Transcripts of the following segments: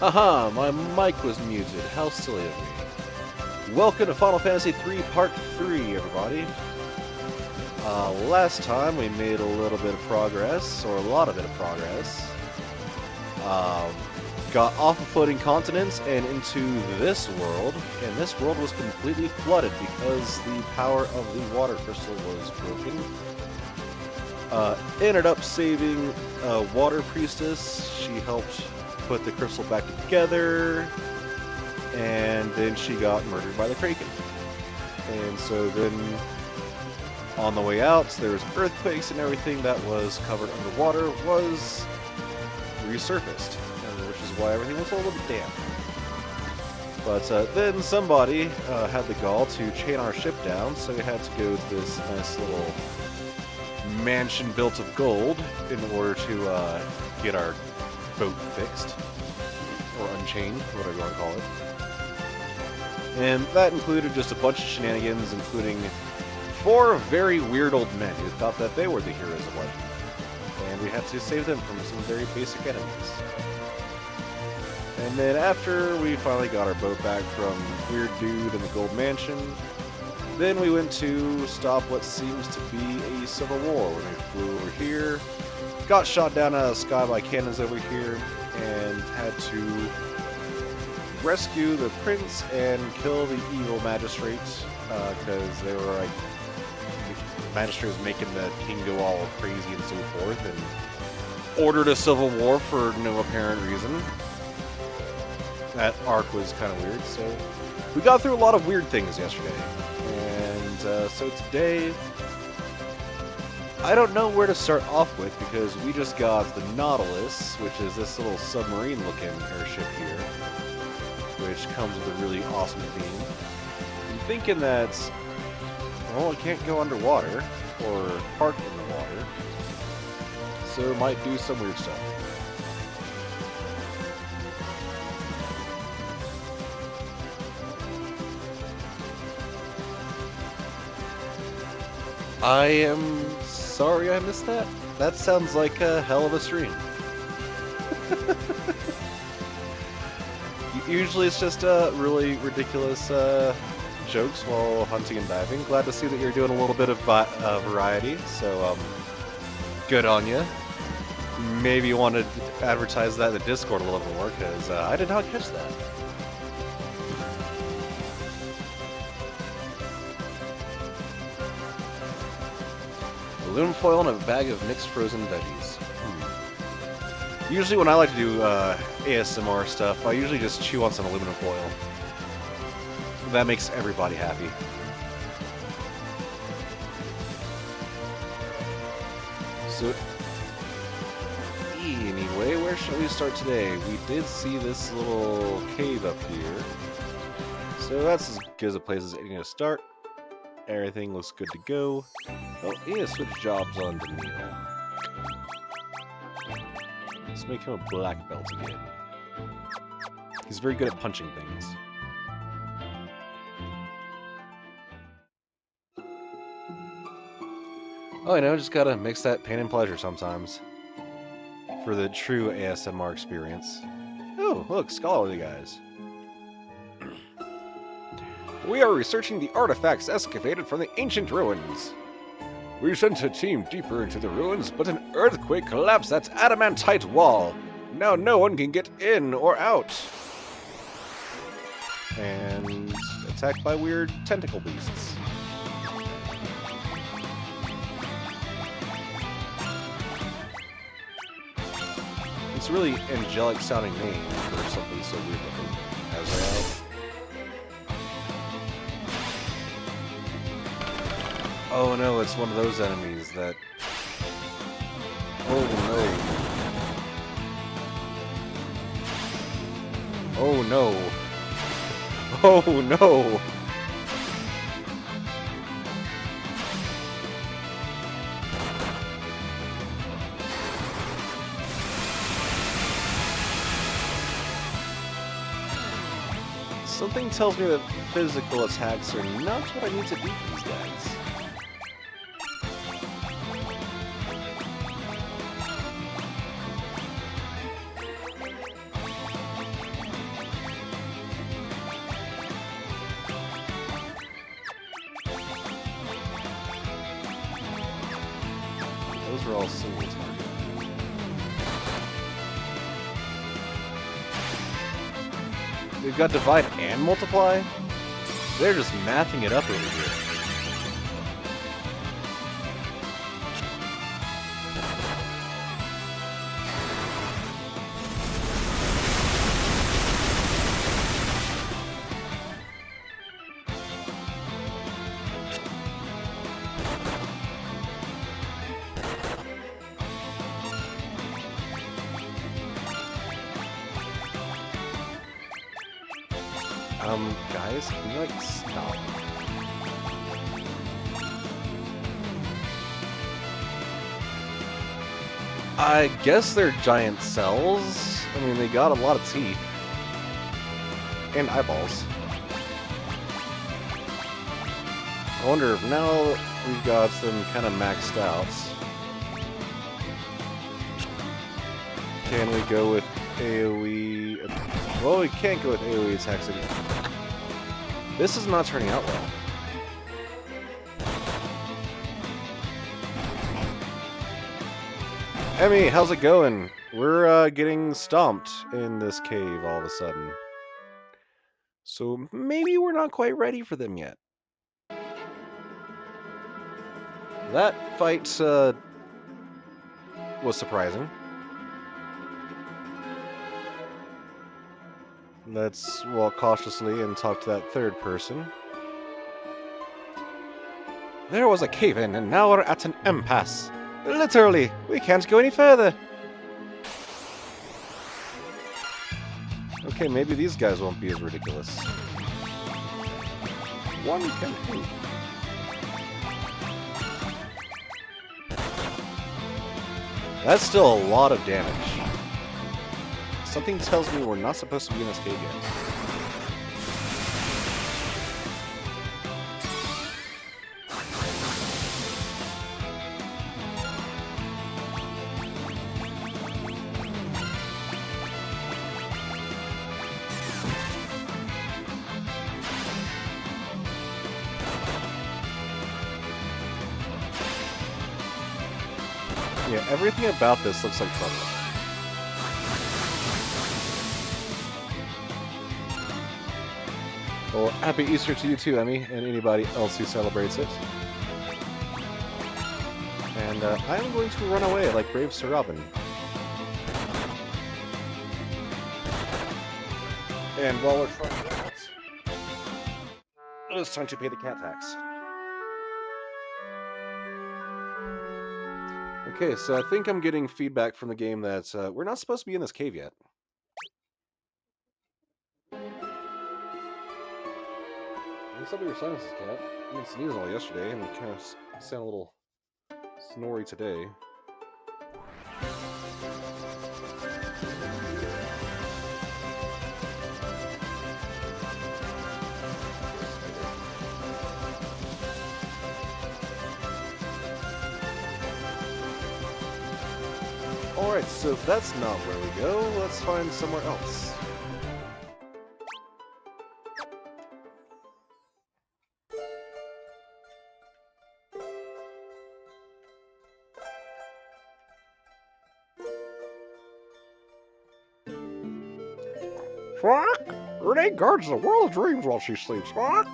Aha, my mic was muted. How silly of me. Welcome to Final Fantasy III Part 3, everybody. Last time we made a little bit of progress, or a lot of bit of progress. Got off of floating continents and into this world, and this world was completely flooded because the power of the water crystal was broken. Ended up saving a water priestess. She helped put the crystal back together, and then she got murdered by the Kraken. And so then on the way out, there was earthquakes and everything that was covered underwater was resurfaced, which is why everything was a little bit damp. But then somebody had the gall to chain our ship down, so we had to go to this nice little mansion built of gold in order to get our boat fixed, or unchained, whatever you want to call it. And that included just a bunch of shenanigans, including 4 very weird old men who thought that they were the heroes of legend. And we had to save them from some very basic enemies. And then after we finally got our boat back from Weird Dude in the Gold Mansion, then we went to stop what seems to be a civil war, when we flew over here, got shot down out of the sky by cannons over here, and had to rescue the prince and kill the evil magistrates, because they were like, the magistrate was making the king go all crazy and so forth, and ordered a civil war for no apparent reason. That arc was kind of weird, so we got through a lot of weird things yesterday. And so today, I don't know where to start off with, because we just got the Nautilus, which is this little submarine-looking airship here, which comes with a really awesome theme. I'm thinking that, well, it can't go underwater, or park in the water, so it might do some weird stuff. I am sorry I missed that. That sounds like a hell of a stream. Usually it's just really ridiculous jokes while hunting and diving. Glad to see that you're doing a little bit of variety, so good on you. Maybe you want to advertise that in the Discord a little bit more, because I did not catch that. Aluminum foil and a bag of mixed frozen veggies. Usually when I like to do ASMR stuff, I usually just chew on some aluminum foil. That makes everybody happy. So, anyway, where shall we start today? We did see this little cave up here. So that's as good as a place as anything to start. Everything looks good to go. Oh, he has switched jobs on to Neil. Let's make him a black belt again. He's very good at punching things. Oh, you know, just gotta mix that pain and pleasure sometimes. For the true ASMR experience. Oh, look, scholarly guys. We are researching the artifacts excavated from the ancient ruins. We sent a team deeper into the ruins, but an earthquake collapsed that adamantite wall. Now no one can get in or out. And attacked by weird tentacle beasts. It's a really angelic sounding name for something so weird looking. Azrael. Oh no, it's one of those enemies that... Oh no. Oh no. Oh no. Something tells me that physical attacks are not what I need to beat these guys. Those are all single target. We've got divide and multiply? They're just mathing it up over here. Guys, can you, like, stop? I guess they're giant cells. I mean, they got a lot of teeth. And eyeballs. I wonder if now we've got them kind of maxed out, can we go with AoE? Well, we can't go with AoE attacks again. This is not turning out well. Emmy, how's it going? We're getting stomped in this cave all of a sudden. So maybe we're not quite ready for them yet. That fight was surprising. Let's walk cautiously and talk to that third person. There was a cave-in, and now we're at an impasse. Literally, we can't go any further. Okay, maybe these guys won't be as ridiculous. One can hope. That's still a lot of damage. Something tells me we're not supposed to be in this cave yet. Yeah, everything about this looks like trouble. Well, happy Easter to you too, Emmy, and anybody else who celebrates it. And I'm going to run away like brave Sir Robin. And while we're trying that, it's time to pay the cat tax. Okay, so I think I'm getting feedback from the game that we're not supposed to be in this cave yet. What's up with your sinuses, cat? I didn't sneeze all yesterday, and we kind of sound a little snory today. Alright, so if that's not where we go, let's find somewhere else. Squawk! Renee guards the world of dreams while she sleeps. Squawk!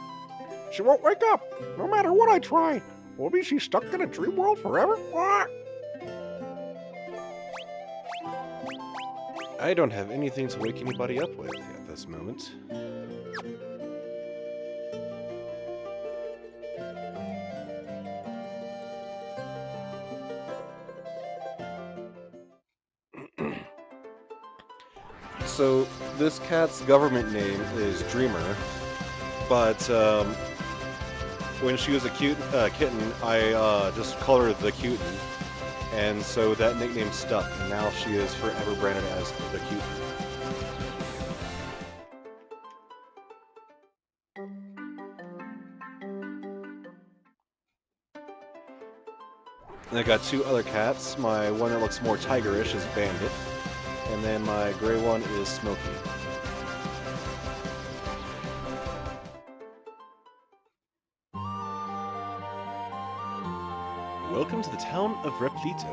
She won't wake up, no matter what I try. Will be she stuck in a dream world forever? Squawk! I don't have anything to wake anybody up with at this moment. So, this cat's government name is Dreamer, but when she was a kitten, I just called her the Cutin, and so that nickname stuck, and now she is forever branded as the Cutin. And I got two other cats. My one that looks more tigerish is Bandit, and then my gray one is Smokey. Welcome to the town of Repleto.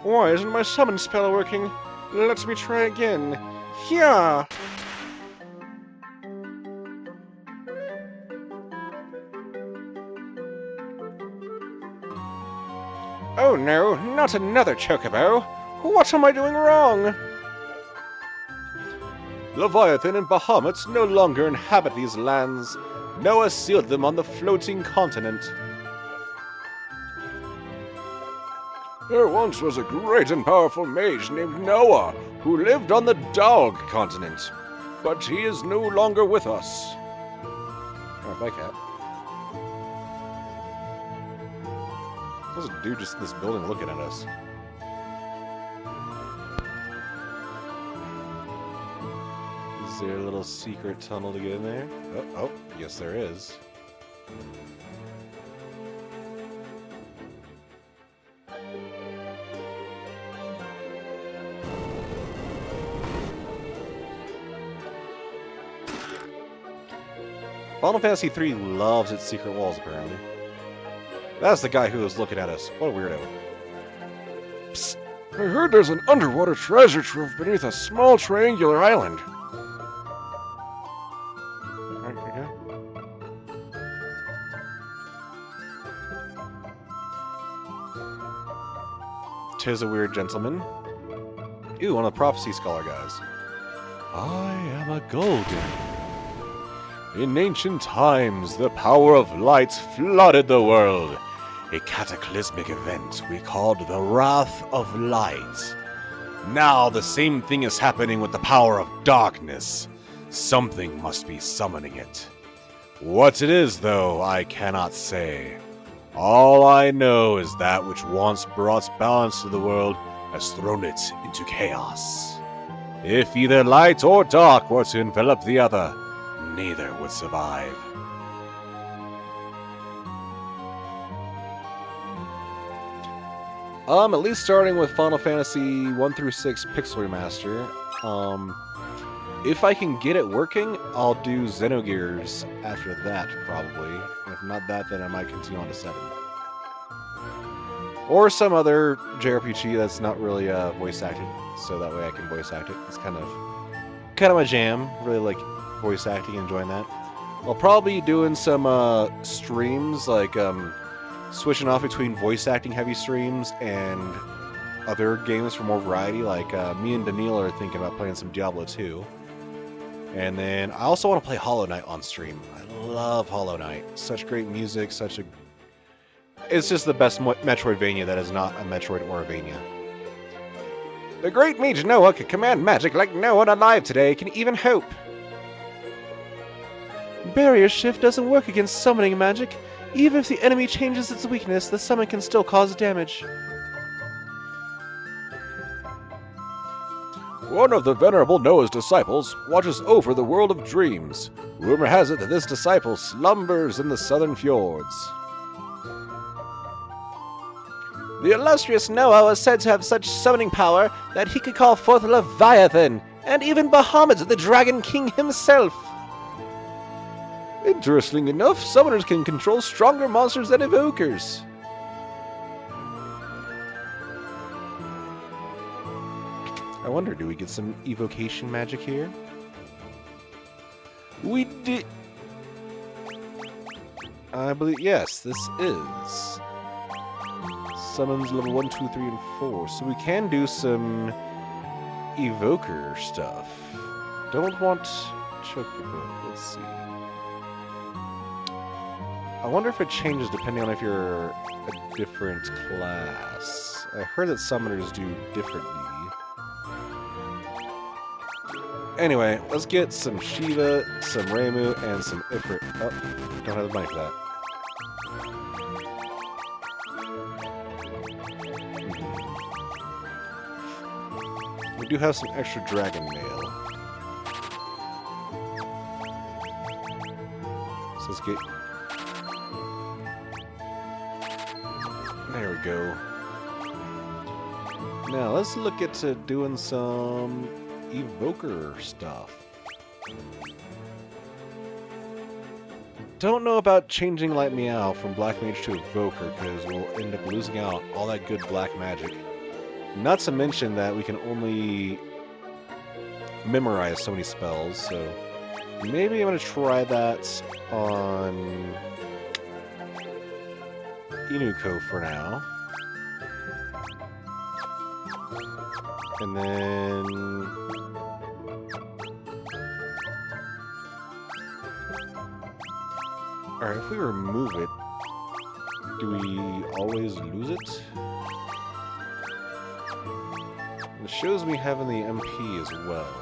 Why isn't my summon spell working? Let me try again. Here! Oh no, not another chocobo! What am I doing wrong? Leviathan and Bahamut no longer inhabit these lands. Noah sealed them on the floating continent. There once was a great and powerful mage named Noah, who lived on the Dog continent. But he is no longer with us. Alright, bye, cat. There's a dude just in this building looking at us. Is there a little secret tunnel to get in there? Oh, yes there is. Final Fantasy III loves its secret walls, apparently. That's the guy who was looking at us. What a weirdo. Psst! I heard there's an underwater treasure trove beneath a small triangular island. Tis a weird gentleman. Ooh, one of the prophecy scholar guys. I am a golden. In ancient times, the power of light flooded the world. A cataclysmic event we called the Wrath of Light. Now the same thing is happening with the power of darkness. Something must be summoning it. What it is, though, I cannot say. All I know is that which once brought balance to the world has thrown it into chaos. If either light or dark were to envelop the other, neither would survive. At least starting with Final Fantasy 1 through 6 Pixel Remaster. If I can get it working, I'll do Xenogears after that, probably. And if not that, then I might continue on to 7. Or some other JRPG that's not really voice acted, so that way I can voice act it. It's kind of my jam. Really like voice acting, enjoying that. I'll probably be doing some streams, like switching off between voice acting heavy streams and other games for more variety. Like me and Daniil are thinking about playing some Diablo 2. And then I also want to play Hollow Knight on stream. I love Hollow Knight. Such great music, it's just the best Metroidvania that is not a Metroid or a Vania. The great mage Noah can command magic like no one alive today can even hope. Barrier shift doesn't work against summoning magic. Even if the enemy changes its weakness, the summon can still cause damage. One of the venerable Noah's disciples watches over the world of dreams. Rumor has it that this disciple slumbers in the southern fjords. The illustrious Noah was said to have such summoning power that he could call forth Leviathan, and even Bahamut, the Dragon King himself. Interesting enough, summoners can control stronger monsters than evokers. I wonder, do we get some evocation magic here? We did. I believe, yes, this is. Summons level 1, 2, 3, and 4. So we can do some evoker stuff. Don't want Chocobo. Let's see. I wonder if it changes depending on if you're a different class. I heard that summoners do differently. Anyway, let's get some Shiva, some Reimu, and some Ifrit. Oh, don't have the money for that. We do have some extra dragon mail. So let's get... There we go. Now, let's look at doing some evoker stuff. Don't know about changing Light Meow from Black Mage to Evoker, because we'll end up losing out all that good black magic. Not to mention that we can only memorize so many spells, so maybe I'm going to try that on Inuko for now. And then... Alright, if we remove it, do we always lose it? It shows me having the MP as well.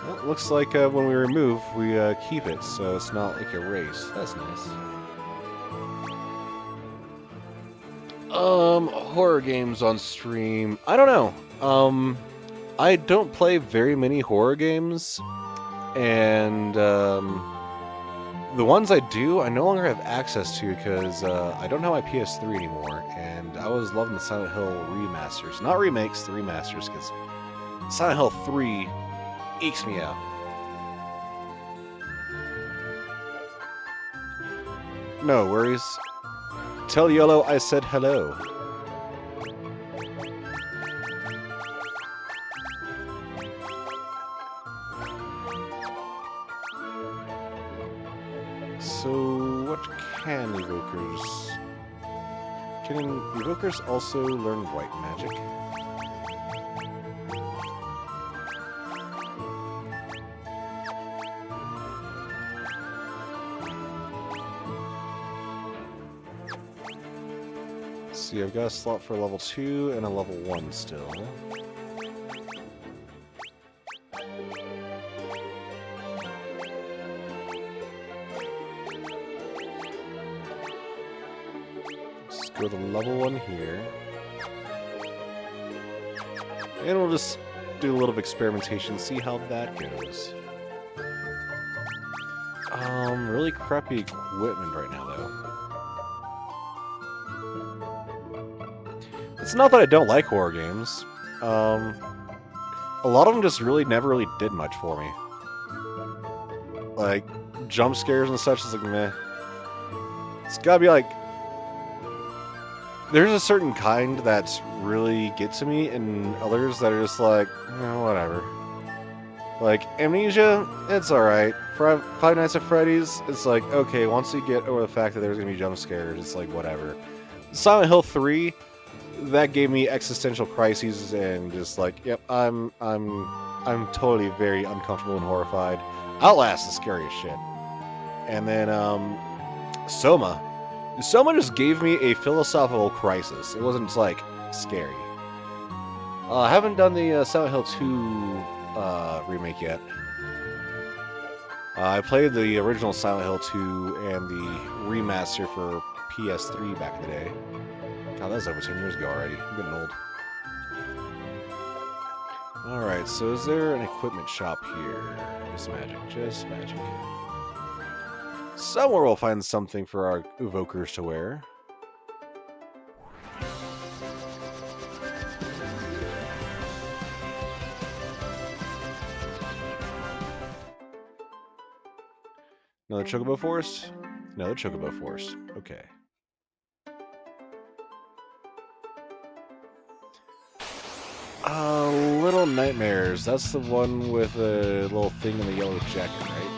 Well, it looks like when we remove, we keep it, so it's not like a race. That's nice. Horror games on stream. I don't know. I don't play very many horror games, and the ones I do, I no longer have access to because I don't have my PS3 anymore, and I was loving the Silent Hill remasters. Not remakes, the remasters, because Silent Hill 3 ekes me out. No worries. Tell Yellow I said hello. So, what can evokers... Can evokers also learn white magic? See, I've got a slot for level 2 and a level 1 still. Let's go to level 1 here. And we'll just do a little bit of experimentation, see how that goes. Really crappy equipment right now, though. It's not that I don't like horror games. A lot of them just never really did much for me. Like, jump scares and such is like, meh. It's gotta be like, there's a certain kind that's really get to me, and others that are just like, whatever. Like, Amnesia, it's alright. Five Nights at Freddy's, it's like, okay, once you get over the fact that there's gonna be jump scares, it's like, whatever. Silent Hill 3, that gave me existential crises and just like, yep, I'm totally very uncomfortable and horrified. Outlast is scary as shit. And then, Soma. Soma just gave me a philosophical crisis. It wasn't just, like, scary. I haven't done the Silent Hill 2 remake yet. I played the original Silent Hill 2 and the remaster for PS3 back in the day. God, that was over 10 years ago already. I'm getting old. Alright, so is there an equipment shop here? Just magic, just magic. Somewhere we'll find something for our evokers to wear. Another Chocobo Forest? Another Chocobo Forest. Okay. Little Nightmares. That's the one with a little thing in the yellow jacket, right?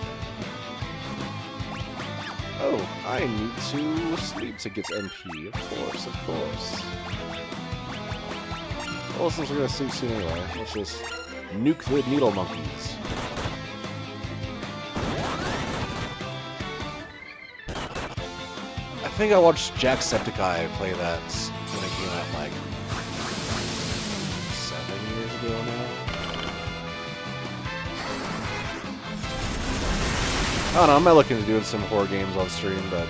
Oh, I need to sleep to get MP. Of course, of course. Well, since we're gonna sleep soon anyway, let's just nuke the needle monkeys. I think I watched Jacksepticeye play that when it came out like 7 years ago now. I don't know, I'm not looking to doing some horror games on stream, but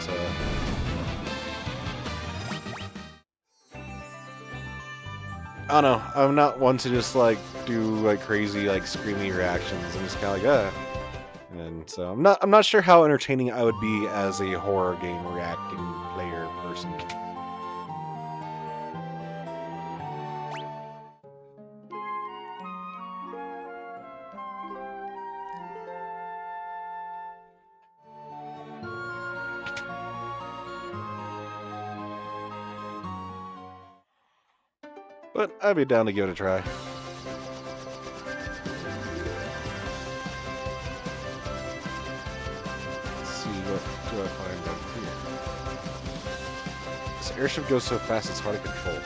I don't know, I'm not one to just like do like crazy like screamy reactions. I'm just kinda like and so I'm not sure how entertaining I would be as a horror game reacting player person. But I'd be down to give it a try. Let's see, what do I find down here? This airship goes so fast it's hard to control.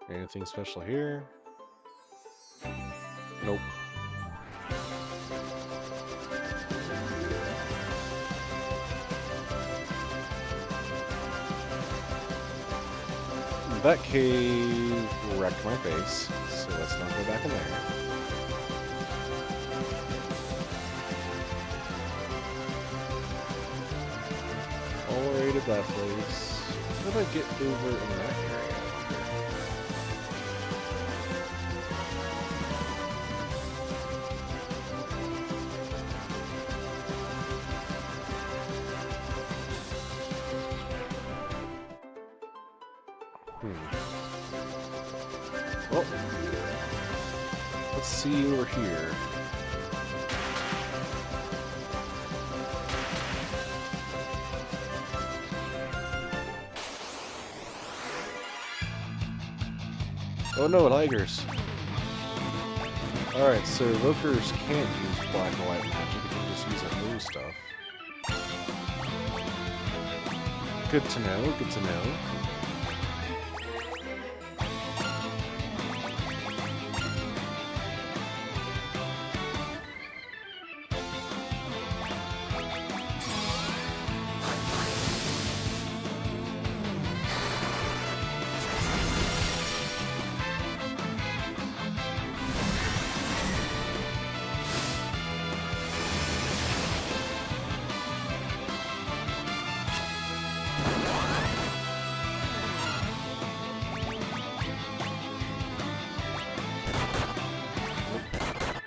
Anything special here? Nope. That cave wrecked my face, so let's not go back in there. Alright at that place. How do I get over in that area? Well, let's see over here. Oh no, tigers. Alright, so evokers can't use black and white magic, they can just use their blue stuff. Good to know, good to know.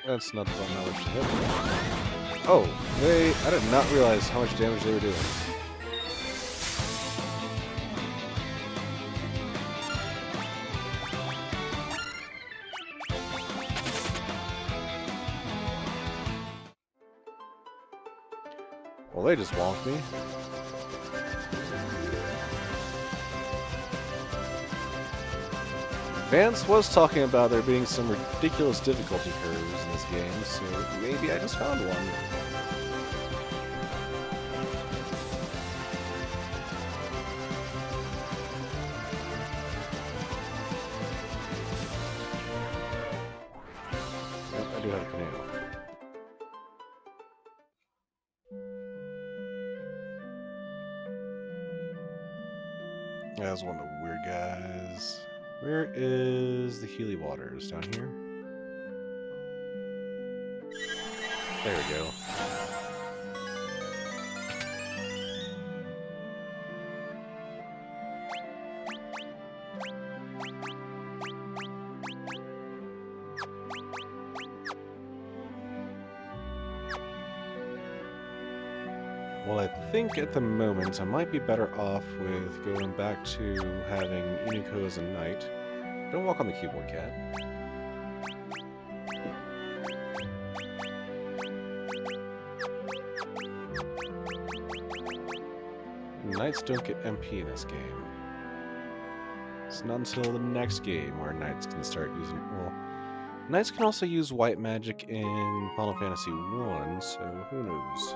That's not the one I wish to hit. Oh, I did not realize how much damage they were doing. they just wonked me. Vance was talking about there being some ridiculous difficulty curves in this game, so maybe I just found one. Yep, I do have a canoe. That was one of the weird guys. Where is the Healy Waters? Down here? There we go. Well, I think at the moment I might be better off with going back to having Iniko as a knight. Don't walk on the keyboard, cat. Knights don't get MP in this game. It's not until the next game where knights can start using... Well, knights can also use white magic in Final Fantasy 1, so who knows?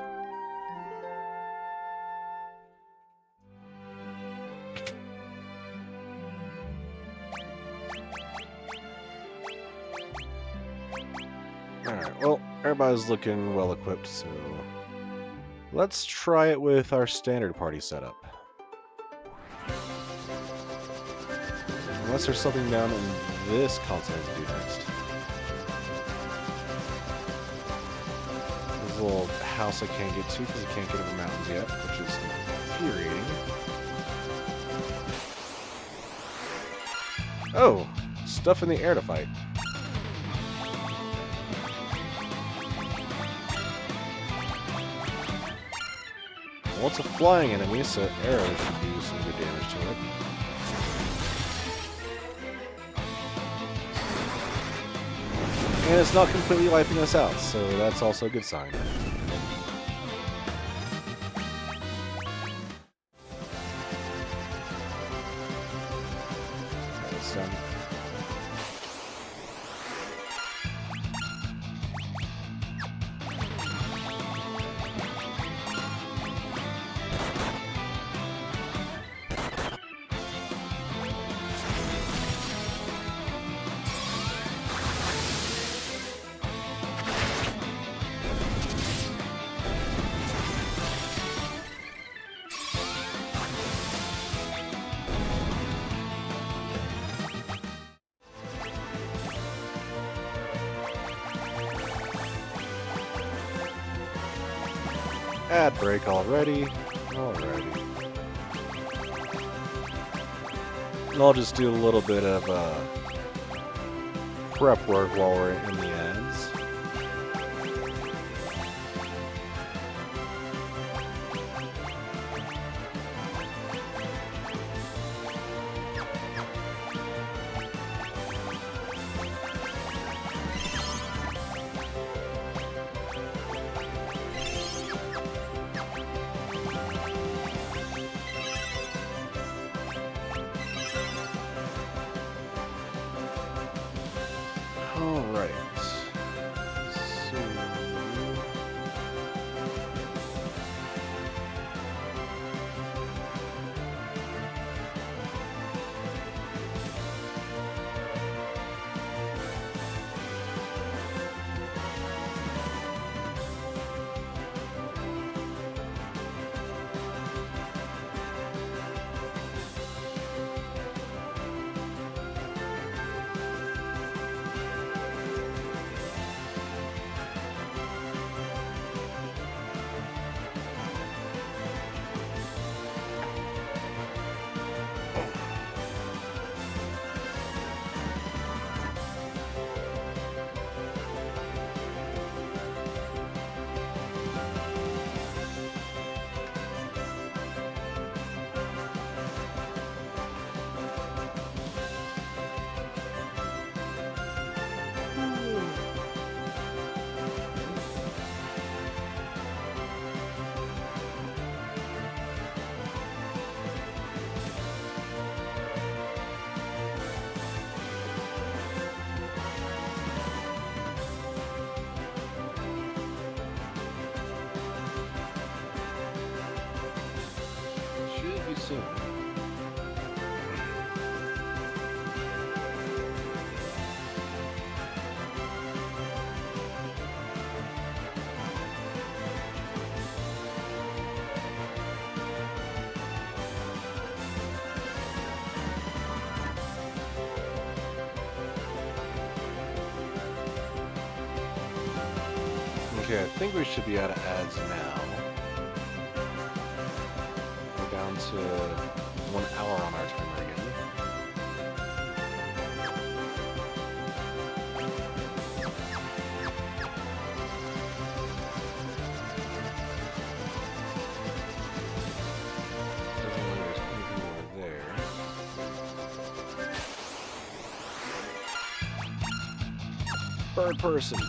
Alright, well, everybody's looking well equipped, so let's try it with our standard party setup. Unless there's something down in this continent to do next. There's a little house I can't get to because I can't get over mountains yet, which is infuriating. Oh! Stuff in the air to fight. Well, it's a flying enemy, so arrows should do some good damage to it. And it's not completely wiping us out, so that's also a good sign. That's done. Ad break already. Alrighty. And I'll just do a little bit of prep work while we're in the ads. Alright. So... soon. Okay, I think we should be out of ads now. We're down to 1 hour on our timer again. Doesn't look like there's anything over there. Bird person.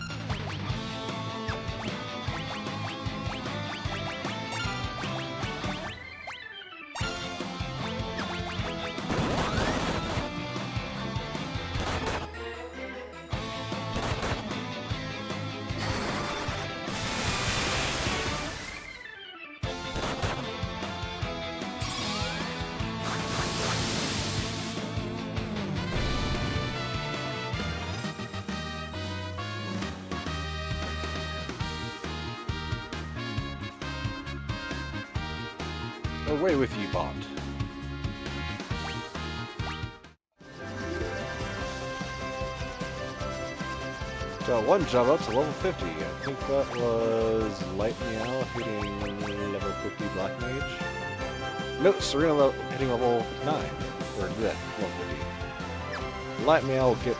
Away with you, Bond. Got one job up to level 50. I think that was Light Meow hitting level 50 Black Mage. Nope, Serena hitting level 9. Or that, level 50. Light Meow will get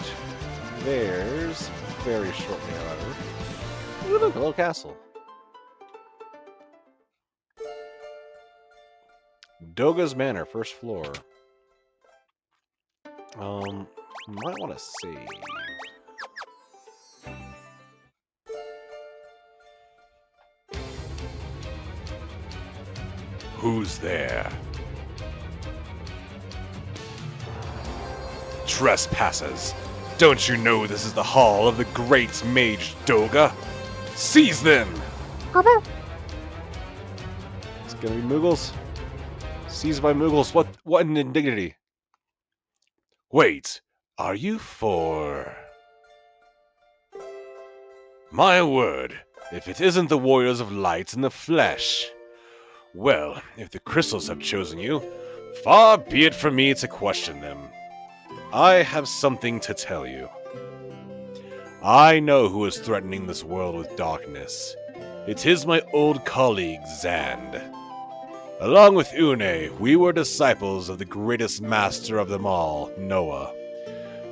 theirs very shortly, however. Ooh, look, a little castle. Doga's Manor, first floor. Might want to save. Who's there? Trespassers! Don't you know this is the hall of the great mage Doga? Seize them! It's gonna be Moogles. Seized by Moogles. What an indignity. Wait, are you for... My word, if it isn't the Warriors of Light in the flesh. Well, if the crystals have chosen you, far be it from me to question them. I have something to tell you. I know who is threatening this world with darkness. It is my old colleague, Zand. Along with Une, we were disciples of the greatest master of them all, Noah.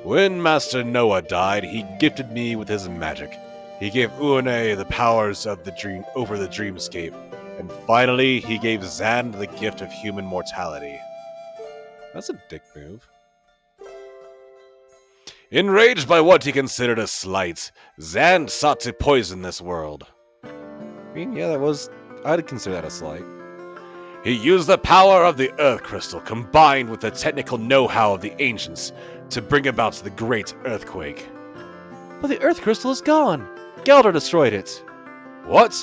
When Master Noah died, he gifted me with his magic. He gave Une the powers of the dream over the dreamscape, and finally, he gave Zand the gift of human mortality. That's a dick move. Enraged by what he considered a slight, Zand sought to poison this world. I mean, yeah, I'd consider that a slight. He used the power of the Earth Crystal combined with the technical know-how of the ancients to bring about the Great Earthquake. But the Earth Crystal is gone. Galdor destroyed it. What?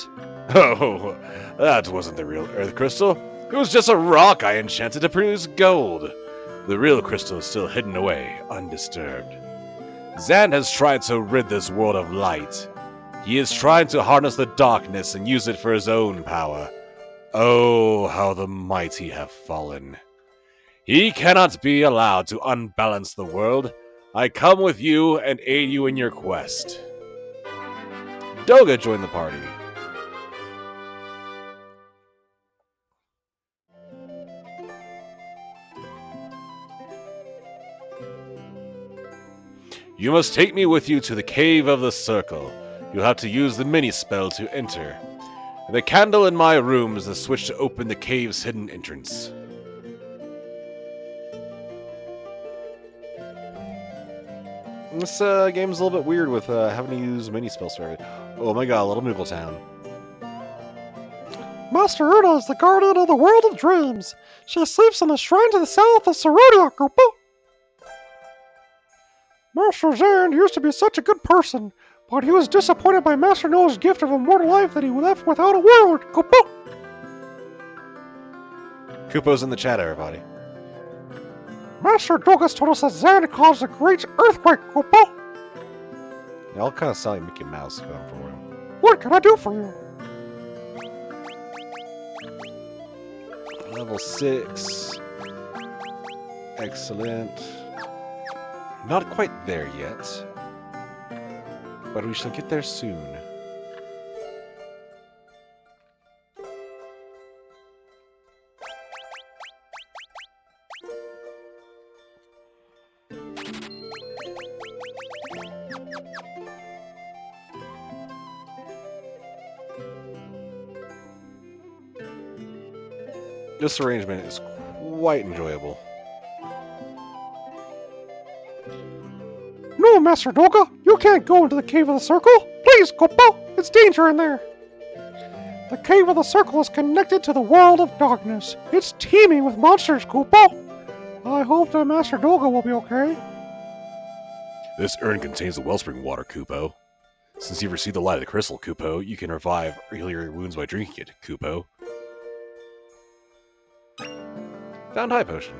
Oh, that wasn't the real Earth Crystal. It was just a rock I enchanted to produce gold. The real crystal is still hidden away, undisturbed. Zand has tried to rid this world of light. He is trying to harness the darkness and use it for his own power. Oh, how the mighty have fallen. He cannot be allowed to unbalance the world. I come with you and aid you in your quest. Doga joined the party. You must take me with you to the Cave of the Circle. You'll have to use the mini-spell to enter. The candle in my room is the switch to open the cave's hidden entrance. This game's a little bit weird with having to use mini spells for it. Oh my god, Little Moogle Town. Master Una is the guardian of the world of dreams. She sleeps in the shrine to the south of Cerudia. Master Zand used to be such a good person, but he was disappointed by Master Noah's gift of immortal life that he left without a world. Kupo's in the chat, everybody. Master Dogus told us that Zan caused a great earthquake, Koopa. They all kind of sound like Mickey Mouse going for him. What can I do for you? Level 6. Excellent. Not quite there yet. But we shall get there soon. This arrangement is quite enjoyable. No, Master Doga, you can't go into the Cave of the Circle. Please, Koopa, it's danger in there. The Cave of the Circle is connected to the world of darkness. It's teeming with monsters, Koopa. I hope that Master Doga will be okay. This urn contains the wellspring water, Kupo. Since you've received the light of the crystal, Kupo, you can revive or heal your wounds by drinking it, Kupo. Found high potion.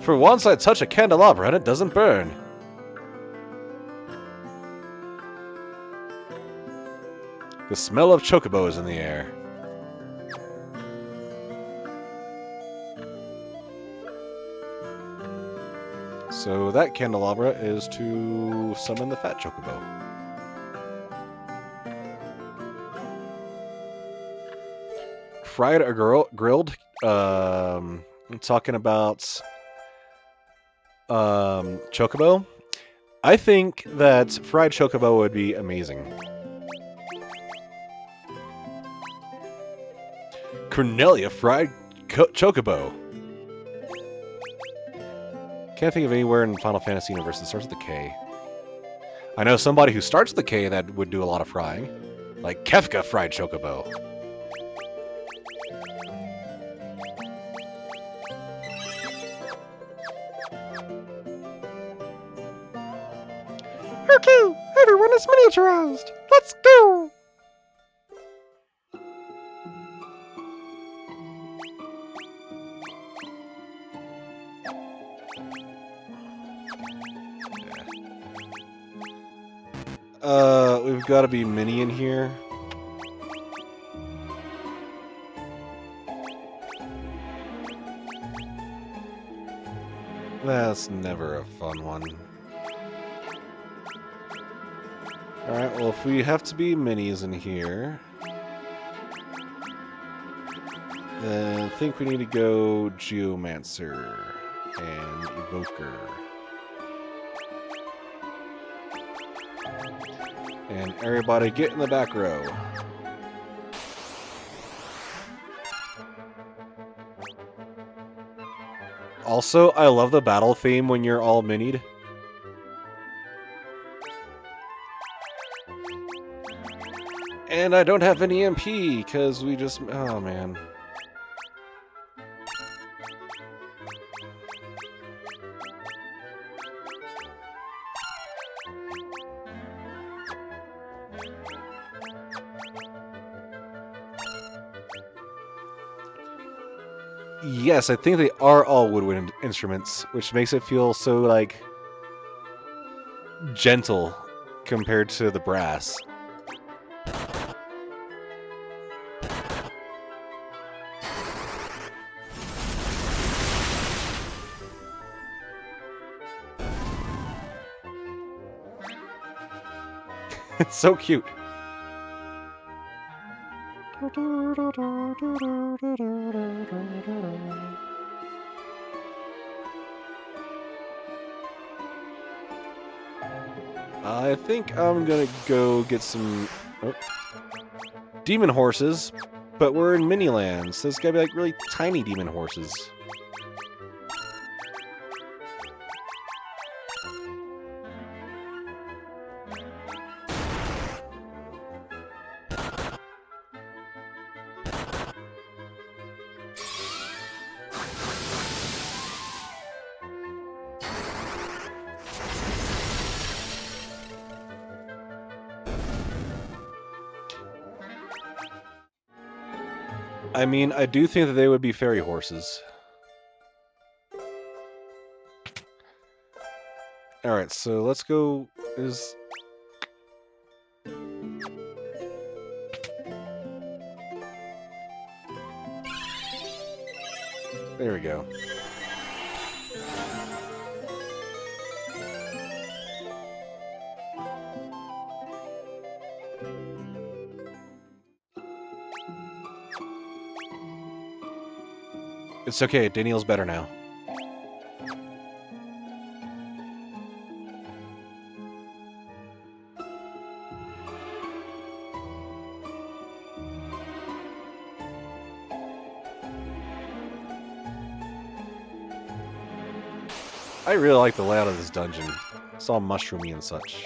For once I touch a candelabra and it doesn't burn. The smell of chocobo is in the air. So that candelabra is to summon the fat chocobo. Fried or grilled? I'm talking about chocobo. I think that fried chocobo would be amazing. Cornelia fried chocobo. Can't think of anywhere in Final Fantasy universe that starts with a K. I know somebody who starts with a K that would do a lot of frying, like Kefka fried chocobo. Okay, everyone is miniaturized. Let's go. We've got to be mini in here. That's never a fun one. Alright, well, if we have to be minis in here, then I think we need to go Geomancer and Evoker. And everybody get in the back row. Also, I love the battle theme when you're all minied. And I don't have any MP, because we just... Oh, man. Yes, I think they are all woodwind instruments, which makes it feel so, like, gentle compared to the brass. It's so cute. I think I'm gonna go get some demon horses, but we're in Miniland, so it's gotta be like really tiny demon horses. I mean, I do think that they would be fairy horses. Alright, so let's go... Is... There we go. It's okay, Daniel's better now. I really like the layout of this dungeon. It's all mushroomy and such.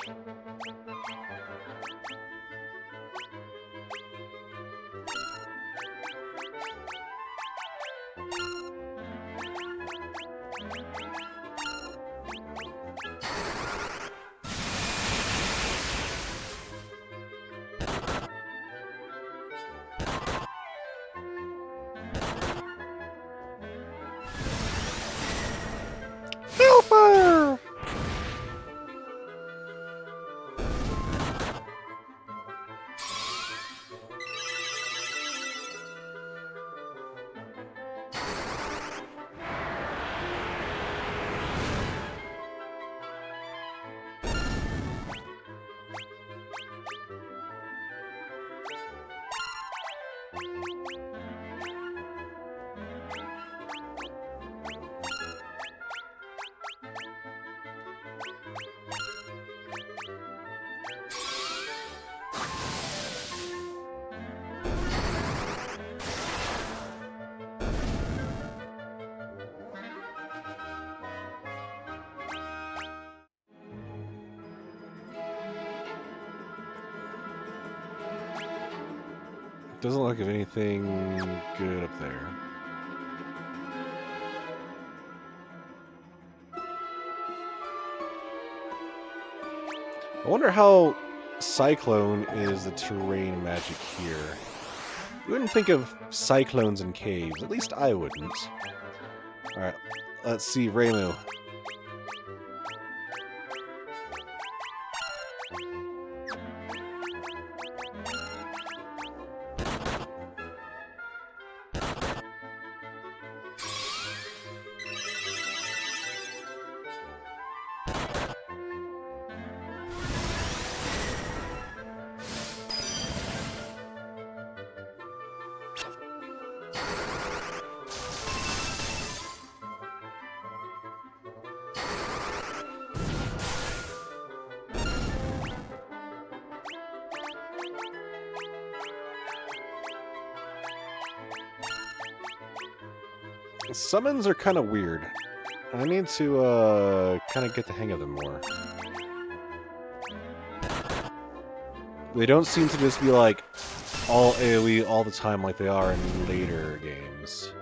Helper! Doesn't look like anything good up there. I wonder how Cyclone is the terrain magic here. You wouldn't think of cyclones in caves. At least I wouldn't. Alright, let's see Reimu. Summons are kind of weird. I need to kind of get the hang of them more. They don't seem to just be like all AoE all the time like they are in later games.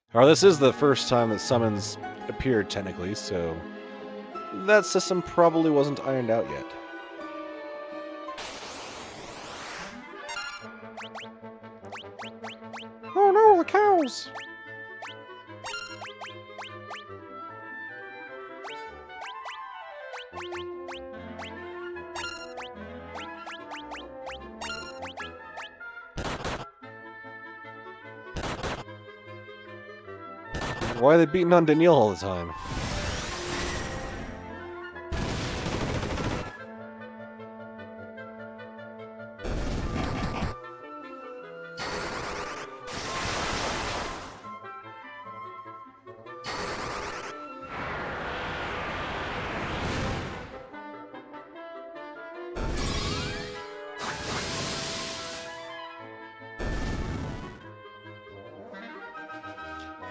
However, this is the first time that summons appeared technically, so that system probably wasn't ironed out yet. Oh no, the cows! Why are they beating on Danielle all the time?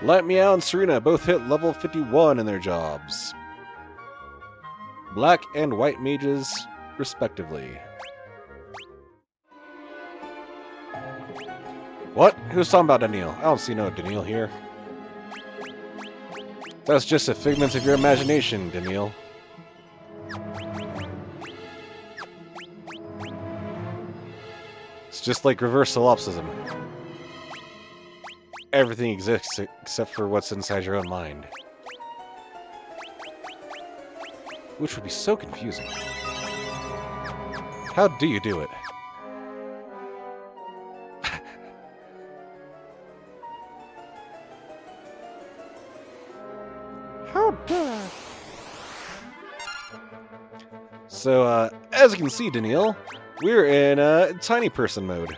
Light Meow and Serena both hit level 51 in their jobs. Black and white mages, respectively. What? Who's talking about Danielle? I don't see no Danielle here. That's just a figment of your imagination, Danielle. It's just like reverse solipsism. everything exists except for what's inside your own mind. Which would be so confusing. How do you do it? How dare! So, as you can see, Daniil, we're in tiny person mode.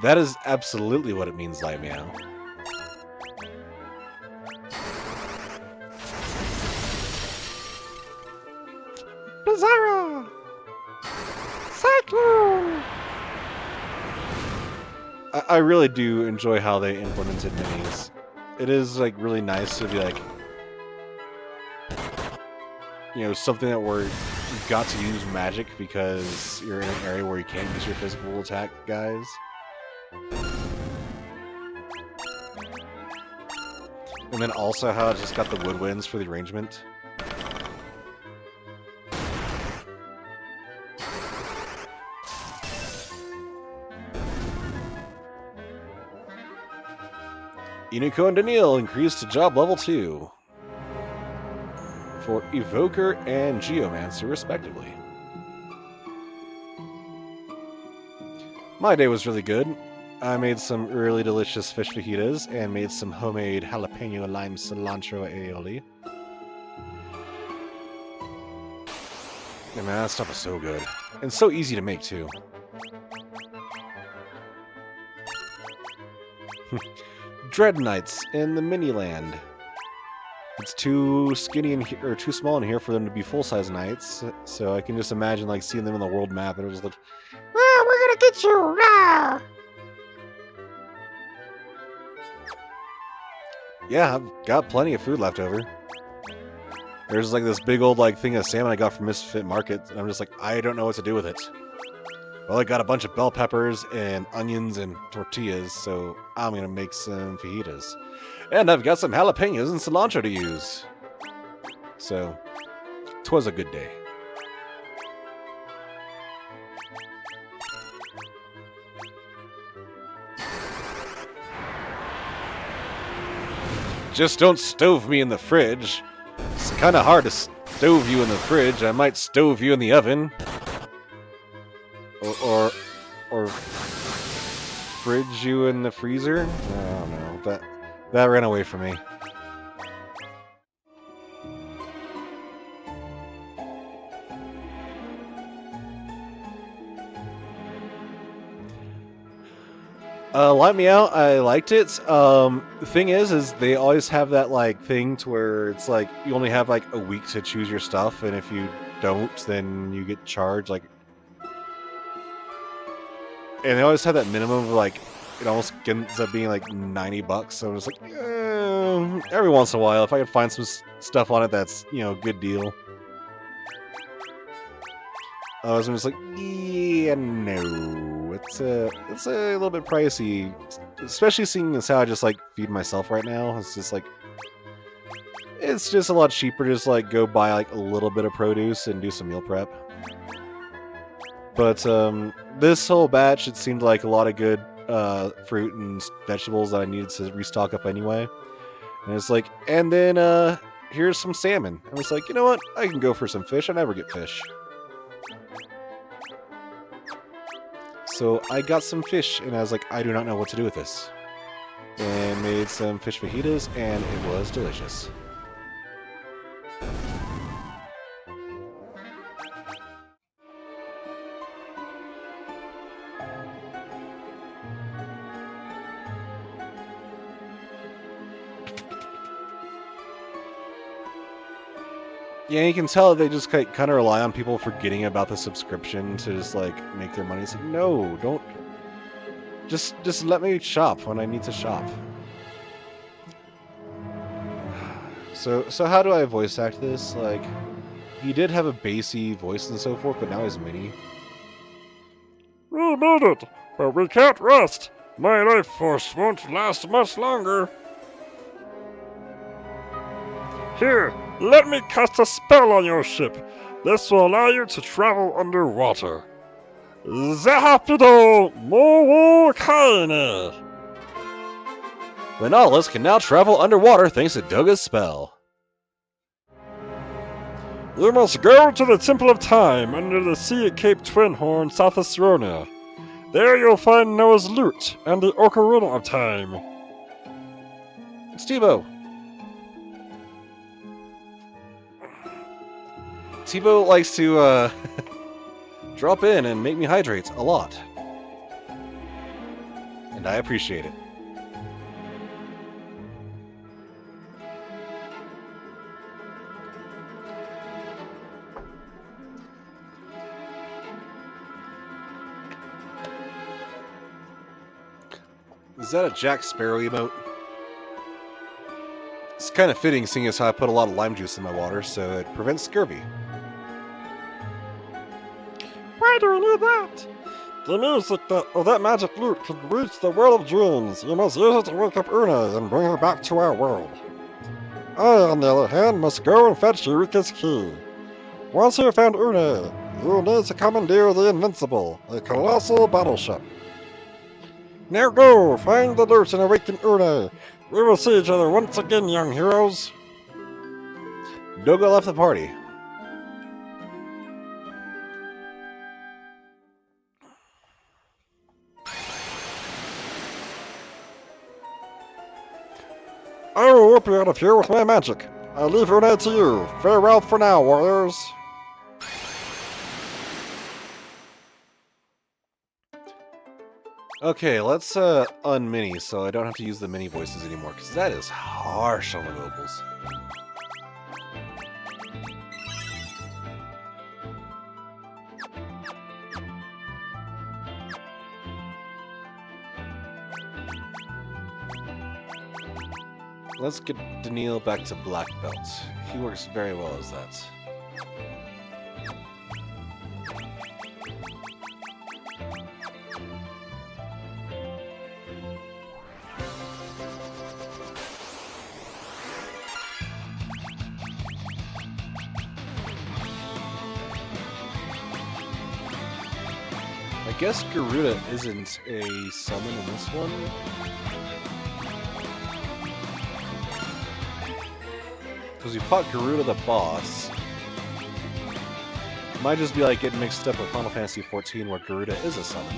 That is absolutely what it means, Light Meow. Bizarra! Cyclone! I really do enjoy how they implemented minis. It is like really nice to be like, you know, something that where you got to use magic because you're in an area where you can't use your physical attack guys. And then also how it's just got the woodwinds for the arrangement. Inuko and Daniil increased to job level 2 for Evoker and Geomancer, respectively. My day was really good. I made some really delicious fish fajitas and made some homemade jalapeno lime cilantro aioli. And man, that stuff is so good. And so easy to make, too. Dread Knights in the Miniland. It's too skinny or too small in here for them to be full-size knights, so I can just imagine like seeing them on the world map and it was like, Ah, we're gonna get you! Ah! yeah, I've got plenty of food left over. There's like this big old like thing of salmon I got from Misfit Market, and I'm just like, I don't know what to do with it. Well, I got a bunch of bell peppers and onions and tortillas, so I'm gonna make some fajitas. And I've got some jalapenos and cilantro to use. So, 'twas a good day. Just don't stove me in the fridge. It's kind of hard to stove you in the fridge. I might stove you in the oven. Or fridge you in the freezer? I don't know. That ran away from me. Light Me Out, I liked it. The thing is they always have that like thing to where it's like you only have like a week to choose your stuff, and if you don't, then you get charged like. And they always have that minimum of like, it almost ends up being like $90. So I'm just like, every once in a while, if I could find some stuff on it that's, you know, a good deal. I was just like, yeah, no, it's a little bit pricey, especially seeing as how I just like feed myself right now. It's just like, it's just a lot cheaper to just like go buy like a little bit of produce and do some meal prep. But this whole batch, it seemed like a lot of good fruit and vegetables that I needed to restock up anyway. And it's like, and then here's some salmon. I was like, you know what? I can go for some fish. I never get fish. So I got some fish, and I was like, I do not know what to do with this. And made some fish fajitas, and it was delicious. Yeah, you can tell they just kind of rely on people forgetting about the subscription to just like make their money. It's like, no, don't. Just let me shop when I need to shop. So how do I voice act this? Like, he did have a bassy voice and so forth, but now he's mini. We need it, but we can't rest. My life force won't last much longer. Here, let me cast a spell on your ship. This will allow you to travel underwater. Zahapido Mowokaine! The Nautilus can now travel underwater thanks to Doga's spell. You must go to the Temple of Time under the sea at Cape Twinhorn, south of Sironia. There you'll find Noah's lute and the Ocarina of Time. It's Tebow. Tebow likes to drop in and make me hydrate a lot. And I appreciate it. Is that a Jack Sparrow emote? It's kind of fitting seeing as how I put a lot of lime juice in my water, so it prevents scurvy. Why do we need that? The music of that magic lute can reach the world of dreams. You must use it to wake up Una and bring her back to our world. I, on the other hand, must go and fetch Eureka's key. Once you have found Una, you will need to commandeer the Invincible, a colossal battleship. Now go, find the lute and awaken Una. We will see each other once again, young heroes. Doga left the party. I will whip you out of here with my magic. I leave Una to you. Farewell for now, warriors. Okay, let's unmini so I don't have to use the mini voices anymore, because that is harsh on the vocals. Let's get Daniil back to Black Belt. He works very well as that. I guess Garuda isn't a summon in this one. Because we fought Garuda the boss. Might just be like getting mixed up with Final Fantasy XIV where Garuda is a summon.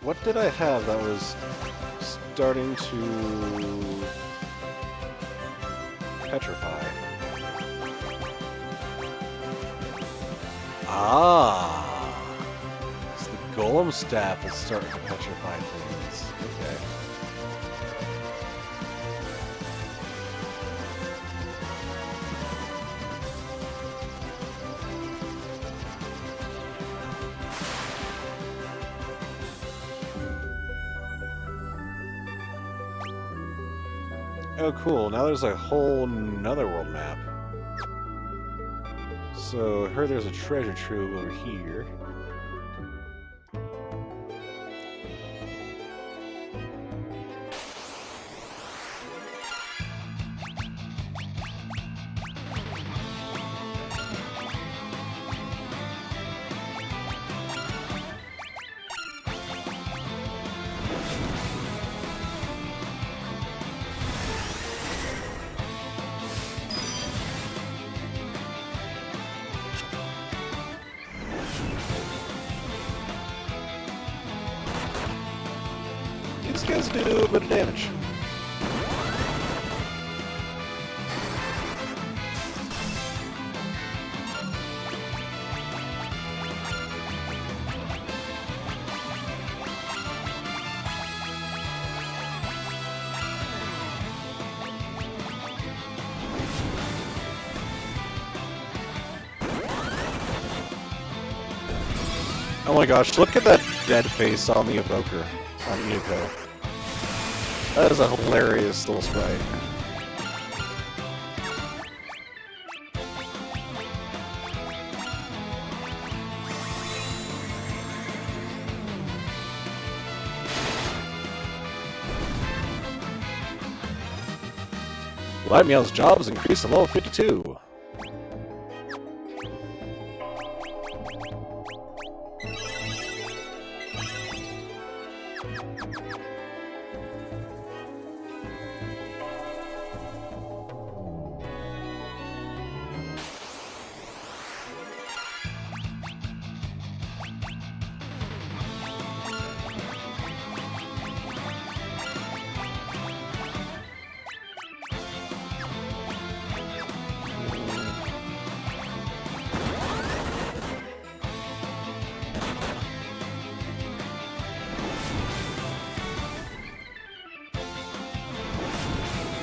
What did I have that was starting to petrify? Ah! It's the Golem Staff that's starting to petrify things. Okay. Oh cool, now there's a whole netherworld map. So, I heard there's a treasure trove over here. guys do a bit of damage. Oh my gosh, look at that dead face on the evoker on Inuko. That is a hilarious little sprite. Light Meow's job is increased to level 52.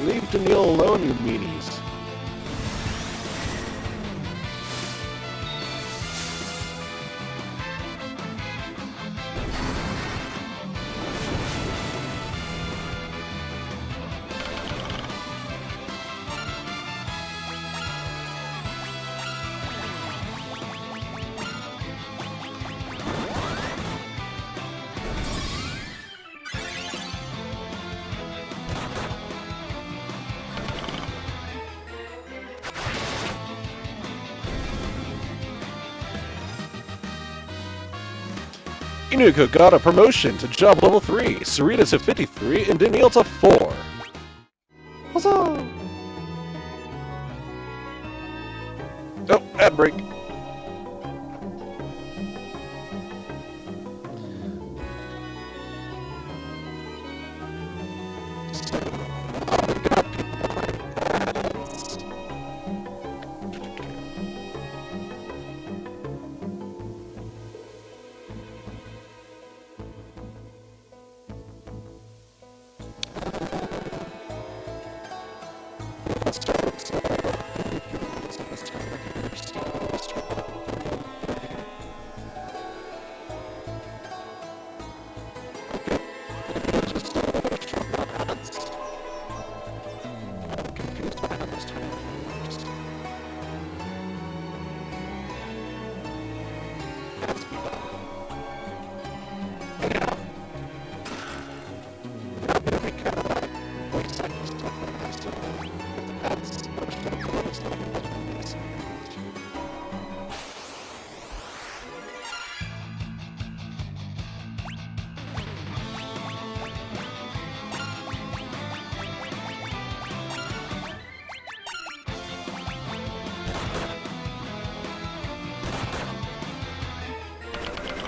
Leave Daniil alone, you meanies. Inuko got a promotion to job level 3, Sarita to 53, and Daniil to 4. Huzzah! Oh, ad break.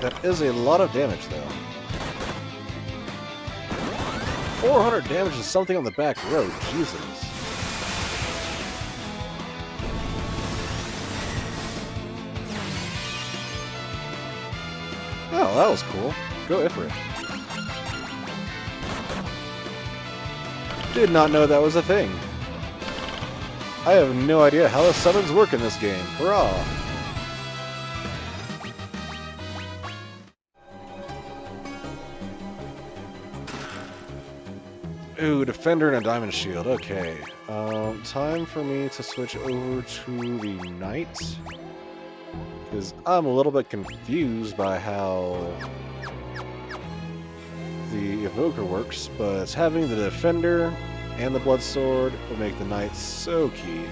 That is a lot of damage, though. 400 damage is something on the back road, Jesus. Oh, that was cool. Go Ifrit. Did not know that was a thing. I have no idea how the summons work in this game. Hurrah! Ooh, Defender and a Diamond Shield. Okay. Time for me to switch over to the Knight. Because I'm a little bit confused by how the Evoker works, but having the Defender and the Blood Sword will make the Knight so key.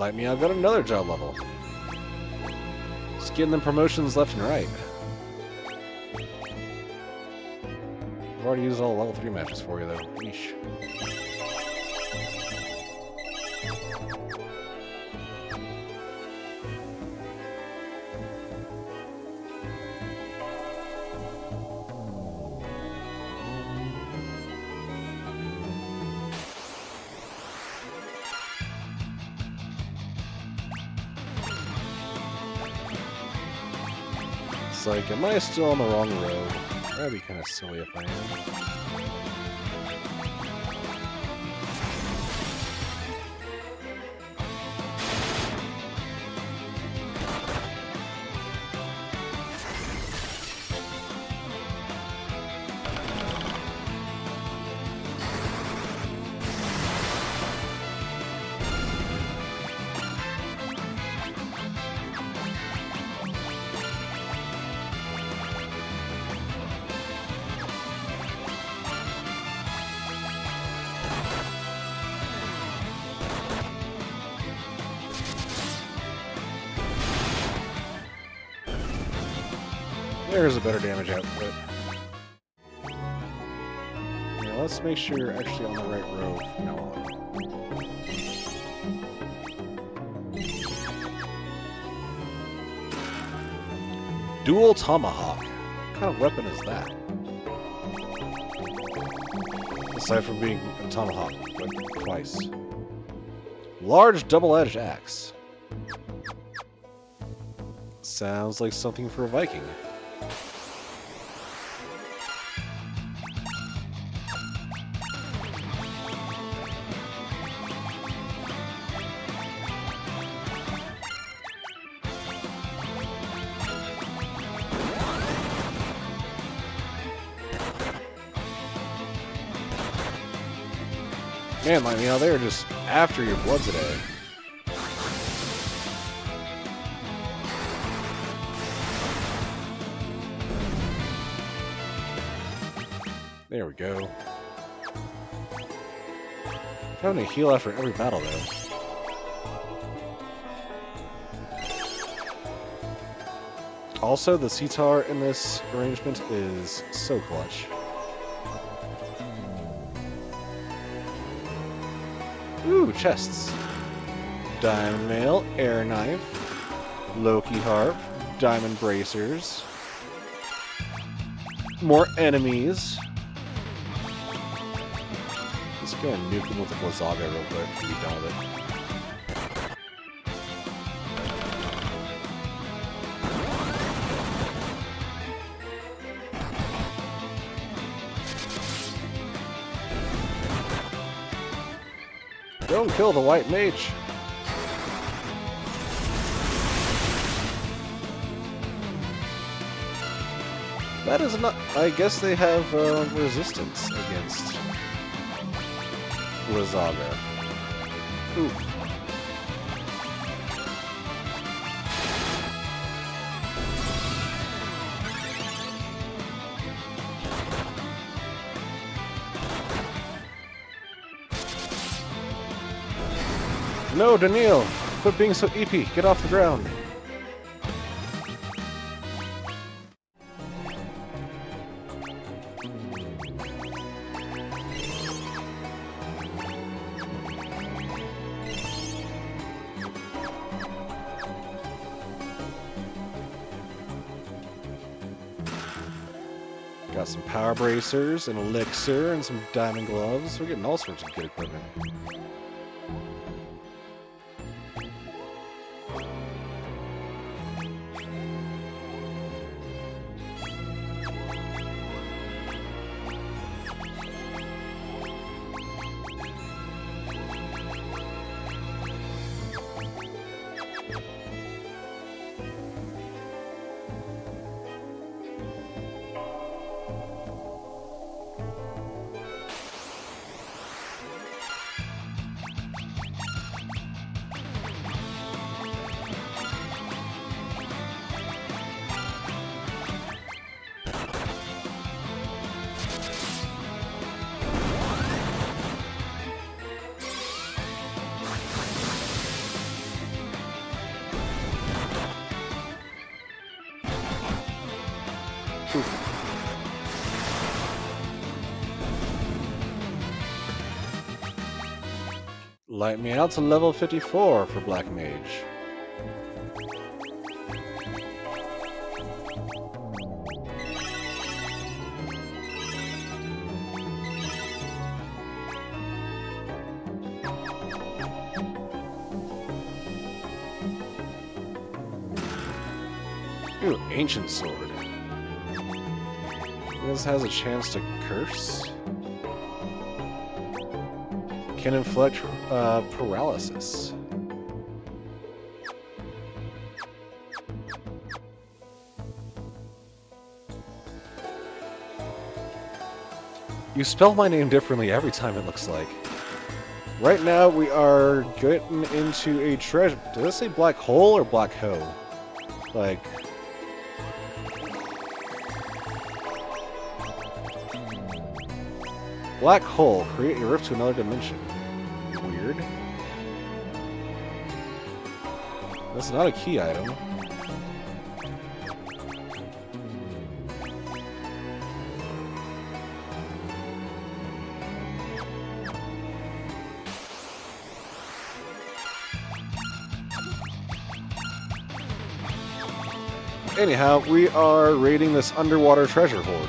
Light me, I've got another job level. Just getting them promotions left and right. I've already used all level 3 matches for you, though. Yeesh. It's like, am I still on the wrong road? That'd be kind of silly if I am. There's a better damage output. Now let's make sure you're actually on the right road from now on. Dual Tomahawk. What kind of weapon is that? Aside from being a tomahawk, but twice. Large double-edged axe. Sounds like something for a Viking. Man, like, you know, they were just after your blood today. There we go. Having to heal after every battle, though. Also, the sitar in this arrangement is so clutch. Ooh, chests. Diamond mail, air knife, Loki harp, diamond bracers, more enemies. Let's go and nuke him with a Blizzaga real quick and be done with it. Don't kill the white mage. That is not... I guess they have resistance against Blizzaga. Ooh. No, Daniil! Quit being so EP! Get off the ground! Got some power bracers, an elixir, and some diamond gloves. We're getting all sorts of good equipment. poop. Light me out to level 54 for Black Mage. Ooh, Ancient Sword. This has a chance to curse. Can inflict paralysis. You spell my name differently every time, it looks like. Right now, we are getting into a treasure. Did I say black hole or black hoe? Like... Black hole. Create a rift to another dimension. Weird. That's not a key item. Anyhow, we are raiding this underwater treasure hoard.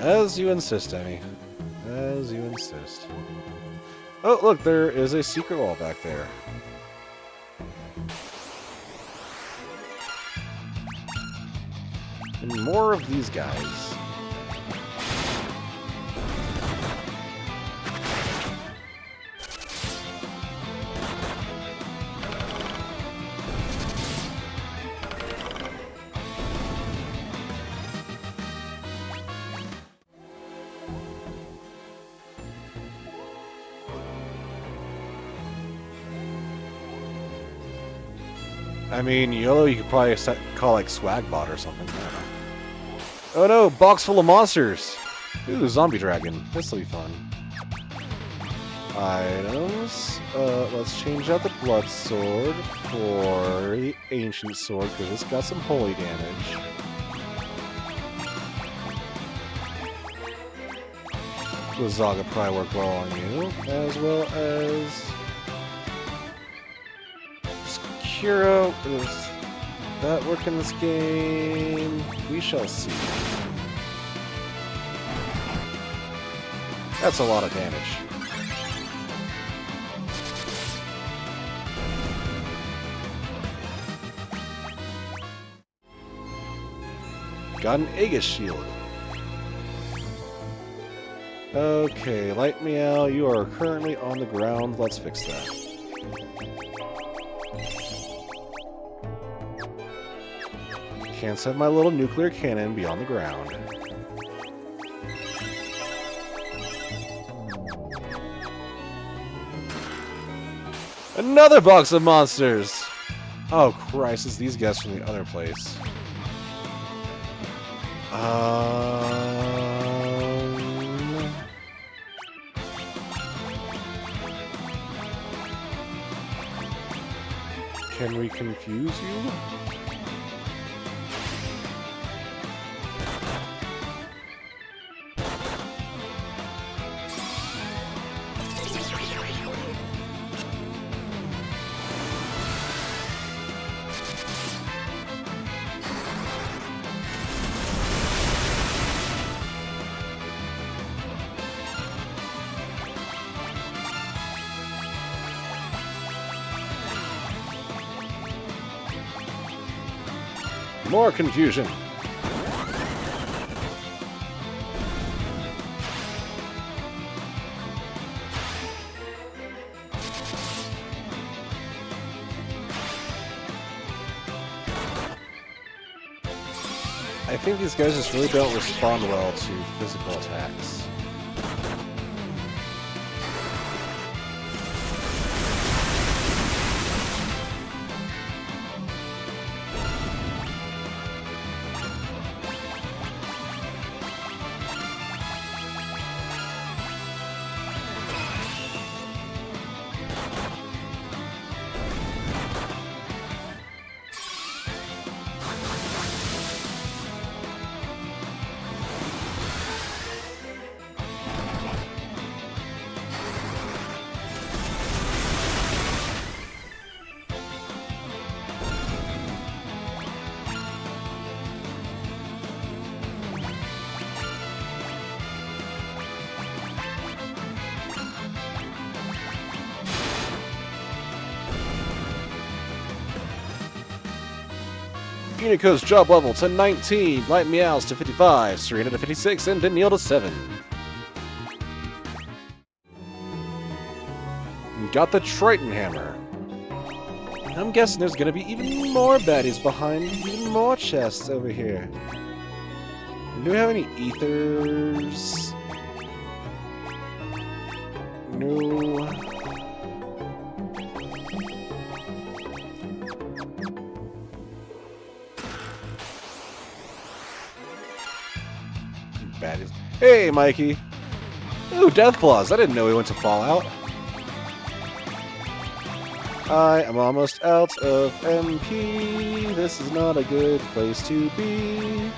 As you insist, Emmy. As you insist. Oh, look, there is a secret wall back there. And more of these guys. I mean, YOLO you could probably call like Swagbot or something. I don't know. Oh no, box full of monsters! Ooh, zombie dragon. This'll be fun. Items. Let's change out the blood sword for the ancient sword because it's got some holy damage. Wazaga probably work well on you, as well as Sekiro. Does that work in this game? We shall see. That's a lot of damage. Got an Aegis shield. Okay, Light Meow, you are currently on the ground. Let's fix that. Can't send my little nuclear cannon beyond the ground. Another box of monsters! Oh Christ, it's these guys from the other place. Can we confuse you? More confusion. I think these guys just really don't respond well to physical attacks. Unico's job level to 19, Light Meows to 55, Serena to 56, and Danielle to 7. Got the Triton Hammer. I'm guessing there's gonna be even more baddies behind even more chests over here. Do we have any ethers? No. Baddies. Hey, Mikey. Ooh, Deathclaws. I didn't know we went to Fallout. I am almost out of MP. This is not a good place to be.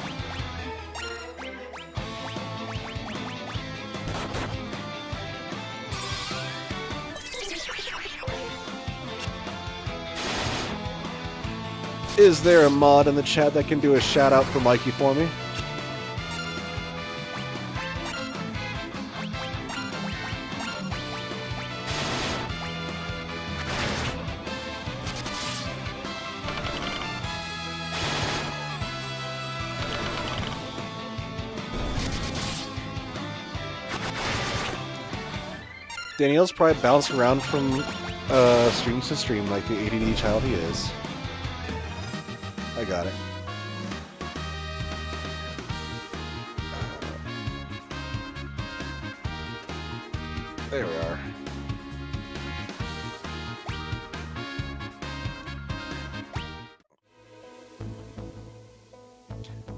Is there a mod in the chat that can do a shout out for Mikey for me? Danielle's probably bouncing around from stream to stream like the ADD child he is. I got it. There we are.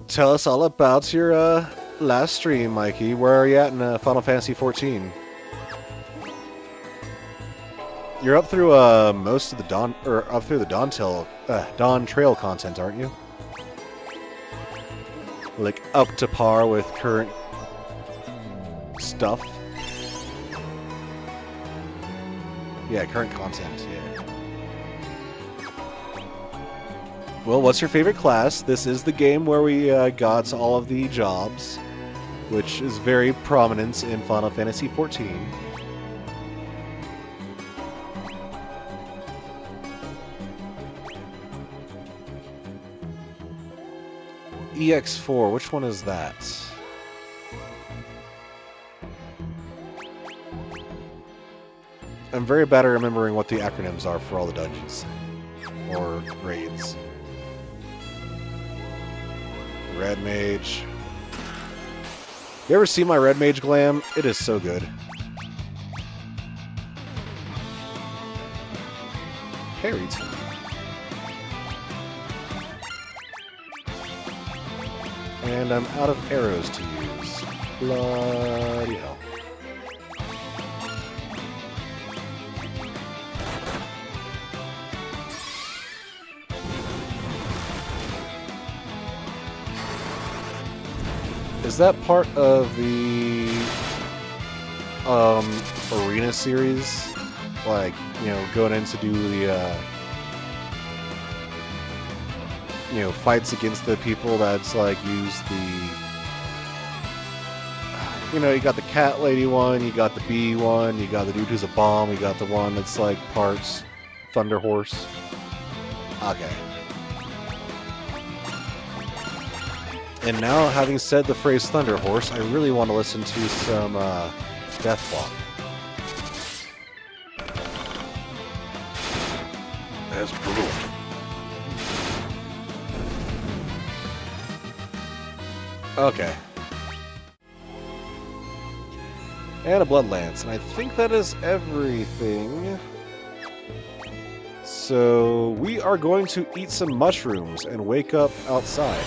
Tell us all about your last stream, Mikey. Where are you at in Final Fantasy XIV? You're up through most of the up through the Dawn Trail content, aren't you? Like up to par with current stuff. Yeah, current content. Yeah. Well, what's your favorite class? This is the game where we got all of the jobs, which is very prominent in Final Fantasy XIV. EX4, which one is that? I'm very bad at remembering what the acronyms are for all the dungeons. Or raids. Red Mage. You ever see my Red Mage glam? It is so good. Parried. And I'm out of arrows to use. Bloody hell. Is that part of the arena series? Like, you know, going in to do the you know, fights against the people that's like use the, you know, you got the cat lady one, you got the bee one, you got the dude who's a bomb, you got the one that's like parts Thunder Horse. Okay. And now, having said the phrase Thunder Horse, I really want to listen to some Deathclaw. That's brutal. Okay. And a blood lance, and I think that is everything. So we are going to eat some mushrooms and wake up outside.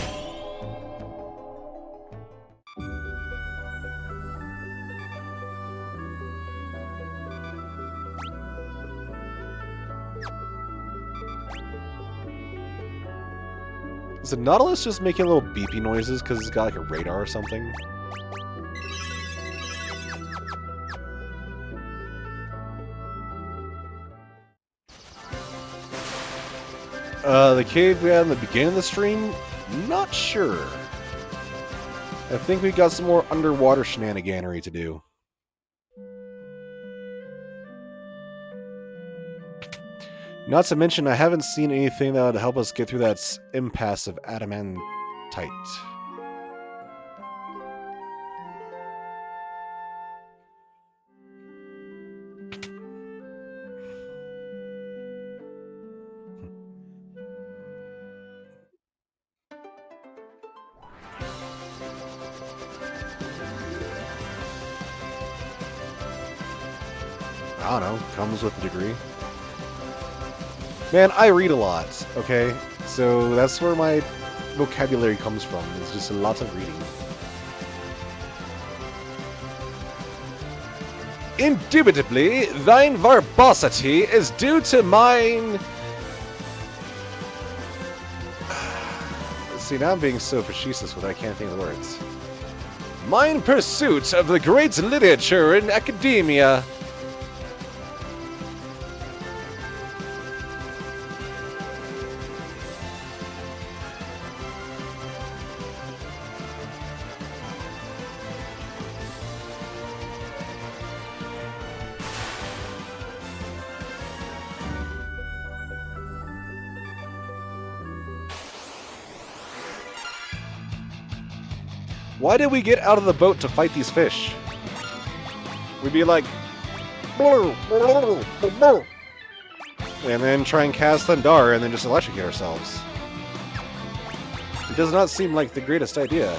Is the Nautilus just making little beepy noises because it's got like a radar or something? The cave we had in the beginning of the stream? Not sure. I think we got some more underwater shenaniganery to do. Not to mention, I haven't seen anything that would help us get through that impasse of adamantite. I don't know, comes with a degree. Man, I read a lot, okay? So that's where my vocabulary comes from. It's just a lot of reading. Indubitably, thine verbosity is due to mine... See, now I'm being so facetious with it, I can't think of the words. Mine pursuit of the great literature in academia. Why did we get out of the boat to fight these fish? We'd be like... and then try and cast Thundar and then just electrocute ourselves. It does not seem like the greatest idea.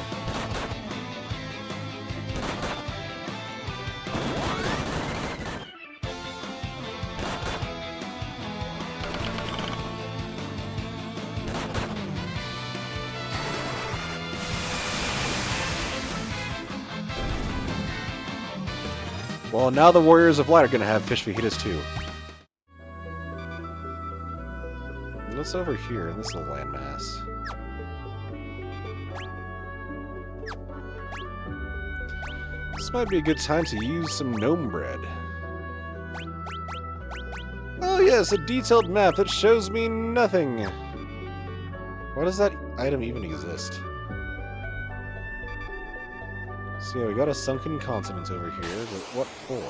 Well, now the Warriors of Light are going to have fish fajitas too. What's over here in this little landmass? This might be a good time to use some gnome bread. Oh yes, a detailed map that shows me nothing. Why does that item even exist? So yeah, we got a sunken continent over here, but what for?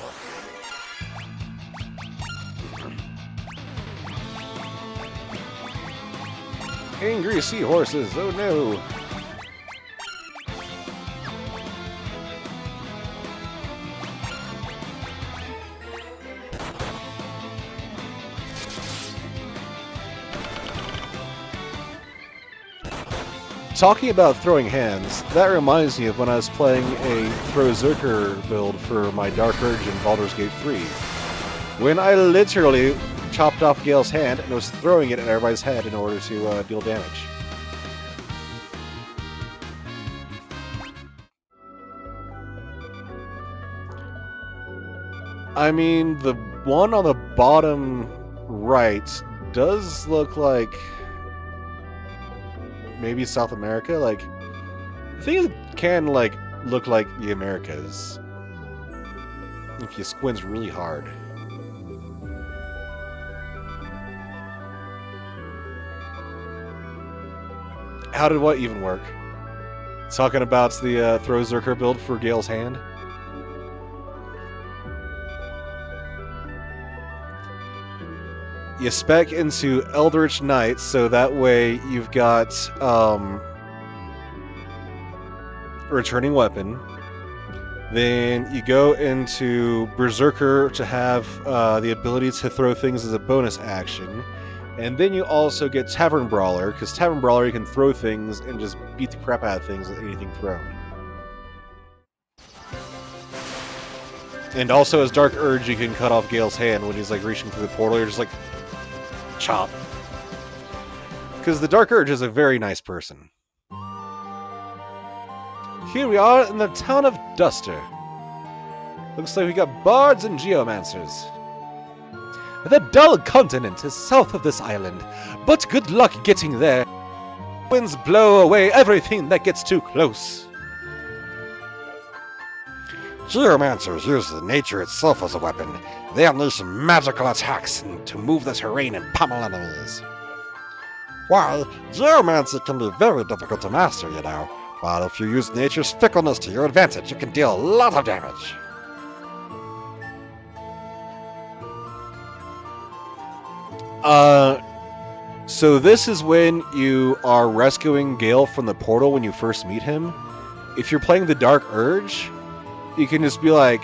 Angry seahorses, oh no! Talking about throwing hands, that reminds me of when I was playing a Throw Zerker build for my Dark Urge in Baldur's Gate 3. When I literally chopped off Gale's hand and was throwing it at everybody's head in order to deal damage. I mean, the one on the bottom right does look like... maybe South America, like, I think it can, like, look like the Americas. If you squint really hard. How did what even work? Talking about the Throw Zerker build for Gale's hand? You spec into Eldritch Knight, so that way you've got returning weapon. Then you go into Berserker to have the ability to throw things as a bonus action. And then you also get Tavern Brawler, because Tavern Brawler you can throw things and just beat the crap out of things with anything thrown. And also as Dark Urge, you can cut off Gale's hand when he's like reaching through the portal. You're just like, chop. Because the Dark Urge is a very nice person. Here we are in the town of Duster. Looks like we got bards and geomancers. The dull continent is south of this island, but good luck getting there. Winds blow away everything that gets too close. Geomancers use the nature itself as a weapon. They unleash magical attacks to move the terrain and pummel enemies. Why, geomancy can be very difficult to master, you know. But if you use nature's fickleness to your advantage, you can deal a lot of damage. So this is when you are rescuing Gale from the portal when you first meet him. If you're playing the Dark Urge, you can just be like,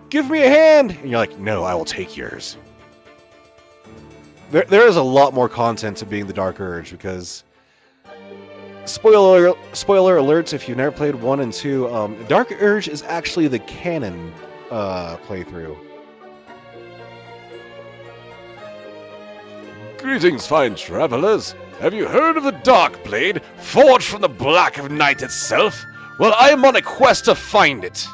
give me a hand! And you're like, no, I will take yours. There is a lot more content to being the Dark Urge, because... Spoiler alerts if you've never played 1 and 2, Dark Urge is actually the canon playthrough. Greetings, fine travelers. Have you heard of the Dark Blade, forged from the black of night itself? Well, I am on a quest to find it.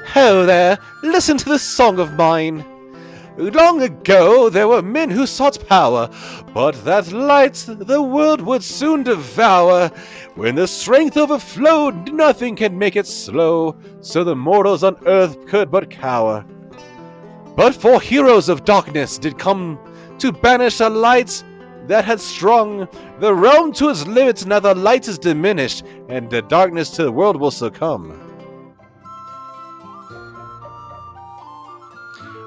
Ho there, listen to this song of mine. Long ago there were men who sought power, but that light the world would soon devour. When the strength overflowed, nothing can make it slow, so the mortals on earth could but cower. But 4 heroes of darkness did come to banish a light that had strung the realm to its limits. Now the light is diminished, and the darkness to the world will succumb.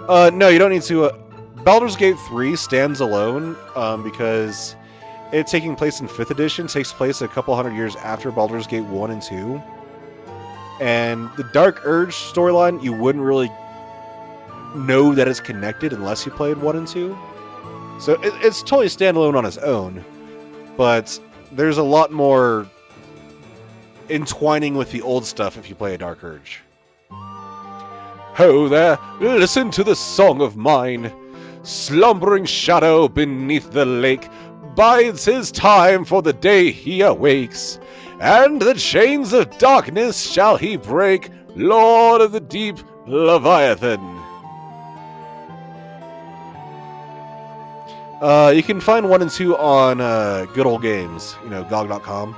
No, you don't need to. Baldur's Gate 3 stands alone because it taking place in 5th edition takes place a couple hundred years after Baldur's Gate 1 and 2. And the Dark Urge storyline, you wouldn't really know that it's connected unless you played 1 and 2. So it's totally standalone on its own, but there's a lot more entwining with the old stuff if you play a Dark Urge. Ho there, listen to this song of mine. Slumbering shadow beneath the lake bides his time for the day he awakes, and the chains of darkness shall he break, Lord of the deep, Leviathan. You can find 1 and 2 on Good Old Games, GOG.com.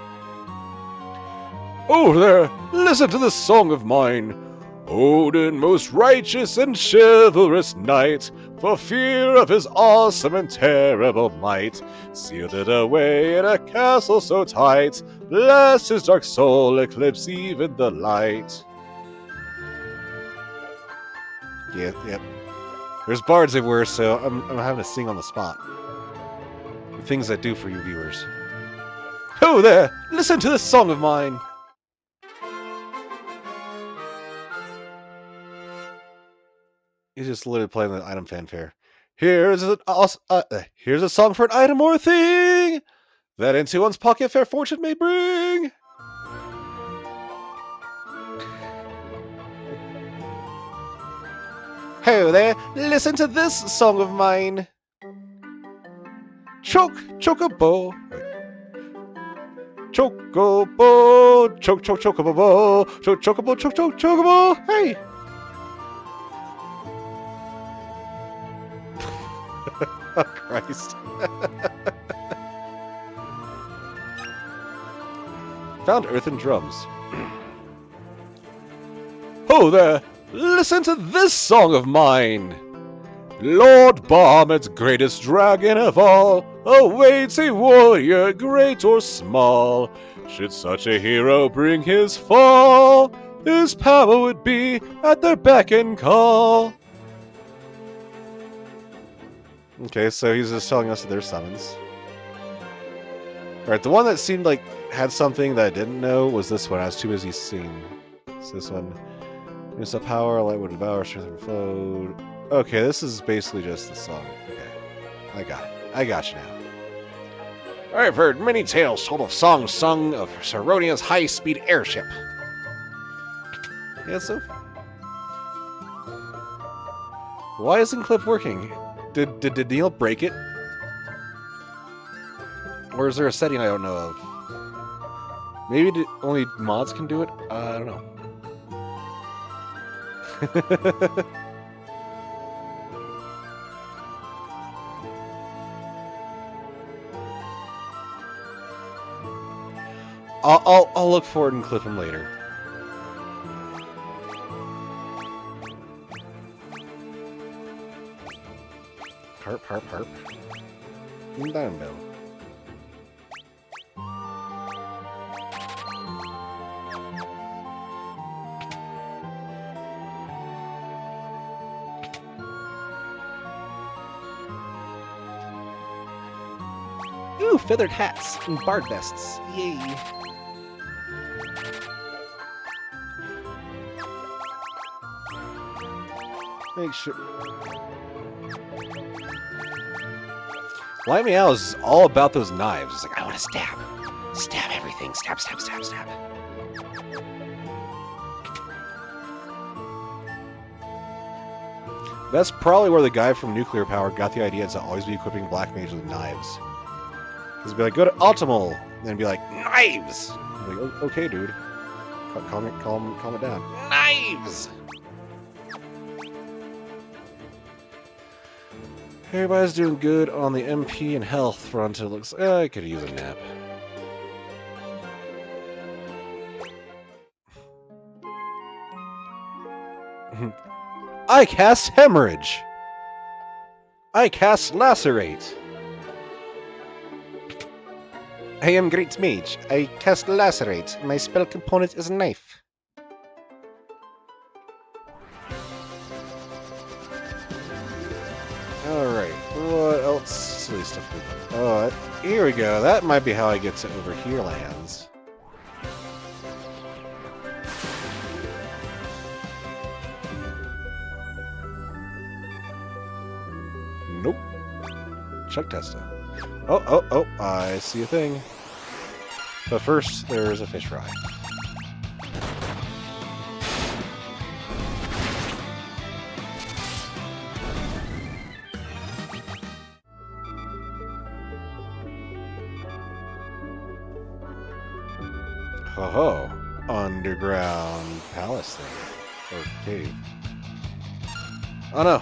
Oh there, listen to this song of mine. Odin, most righteous and chivalrous knight, for fear of his awesome and terrible might, sealed it away in a castle so tight, lest his dark soul eclipse even the light. Yep. There's bards everywhere, so I'm having to sing on the spot. The things I do for you viewers. Ho there! Listen to this song of mine! He's just literally playing the item fanfare. Here's a song for an item or a thing that into one's pocket fair fortune may bring. Ho there, listen to this song of mine. Chocobo. Chocobo, chocobo, chocobo, hey! Oh, Christ. Found earthen drums. Ho there, listen to this song of mine. Lord Bahamut's greatest dragon of all awaits a warrior great or small. Should such a hero bring his fall, his power would be at their beck and call. Okay, so he's just telling us that there's summons. Alright, the one that seemed like had something that I didn't know was this one. I was too busy seeing. It's this one. Use of power, light would devour, strength and foe. Okay, this is basically just the song. Okay, I got it. I got you now. I've heard many tales told of songs sung of Seronia's high-speed airship. Yeah, so. Why isn't Clip working? Did Neil break it? Or is there a setting I don't know of? Maybe only mods can do it? I don't know. I'll look for it and clip him later. Harp, harp, harp. Down bell. Ooh, feathered hats and bard vests. Yay. Make sure. Light Me Out is all about those knives. It's like, I want to stab. Stab everything. Stab, stab, stab, stab. That's probably where the guy from Nuclear Power got the idea to always be equipping Black Mage with knives. He'd be like, go to Optimal, and then be like, knives! I'm like, okay, dude. Calm it down. Knives! Everybody's doing good on the MP and health front. It looks like I could use a nap. I cast Hemorrhage. I cast Lacerate. I am Great Mage. I cast Lacerate. My spell component is Knife. Alright, what else silly stuff we got? Oh, here we go. That might be how I get to over here lands. Nope. Chuck Testa. Oh, I see a thing. But first, there's a fish fry. Ho-ho. Underground palace thing. Or cave. Oh no.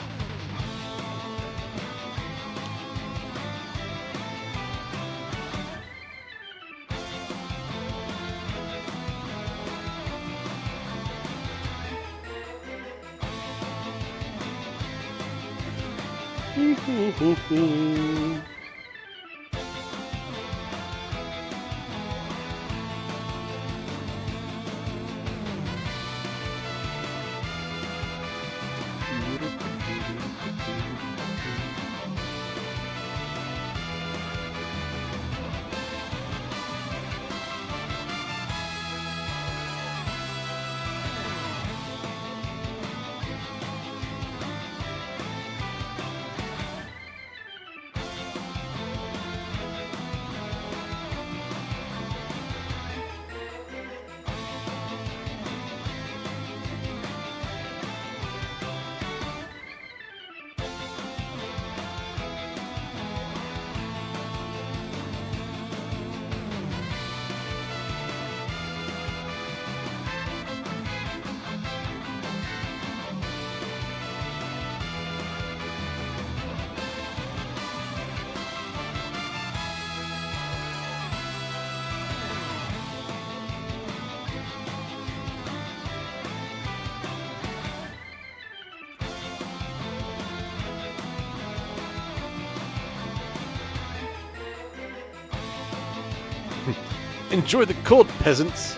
Enjoy the cold, peasants!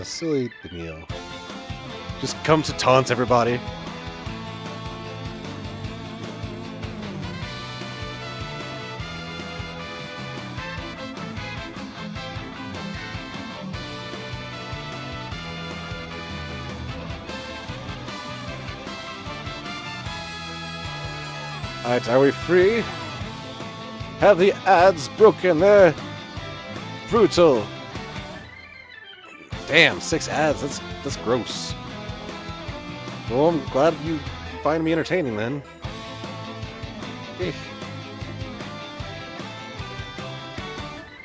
Silly Daniil. Just come to taunt everybody. Alright, are we free? Have the ads broken? They're brutal. Damn, 6 ads. That's gross. Well, I'm glad you find me entertaining then. Eh.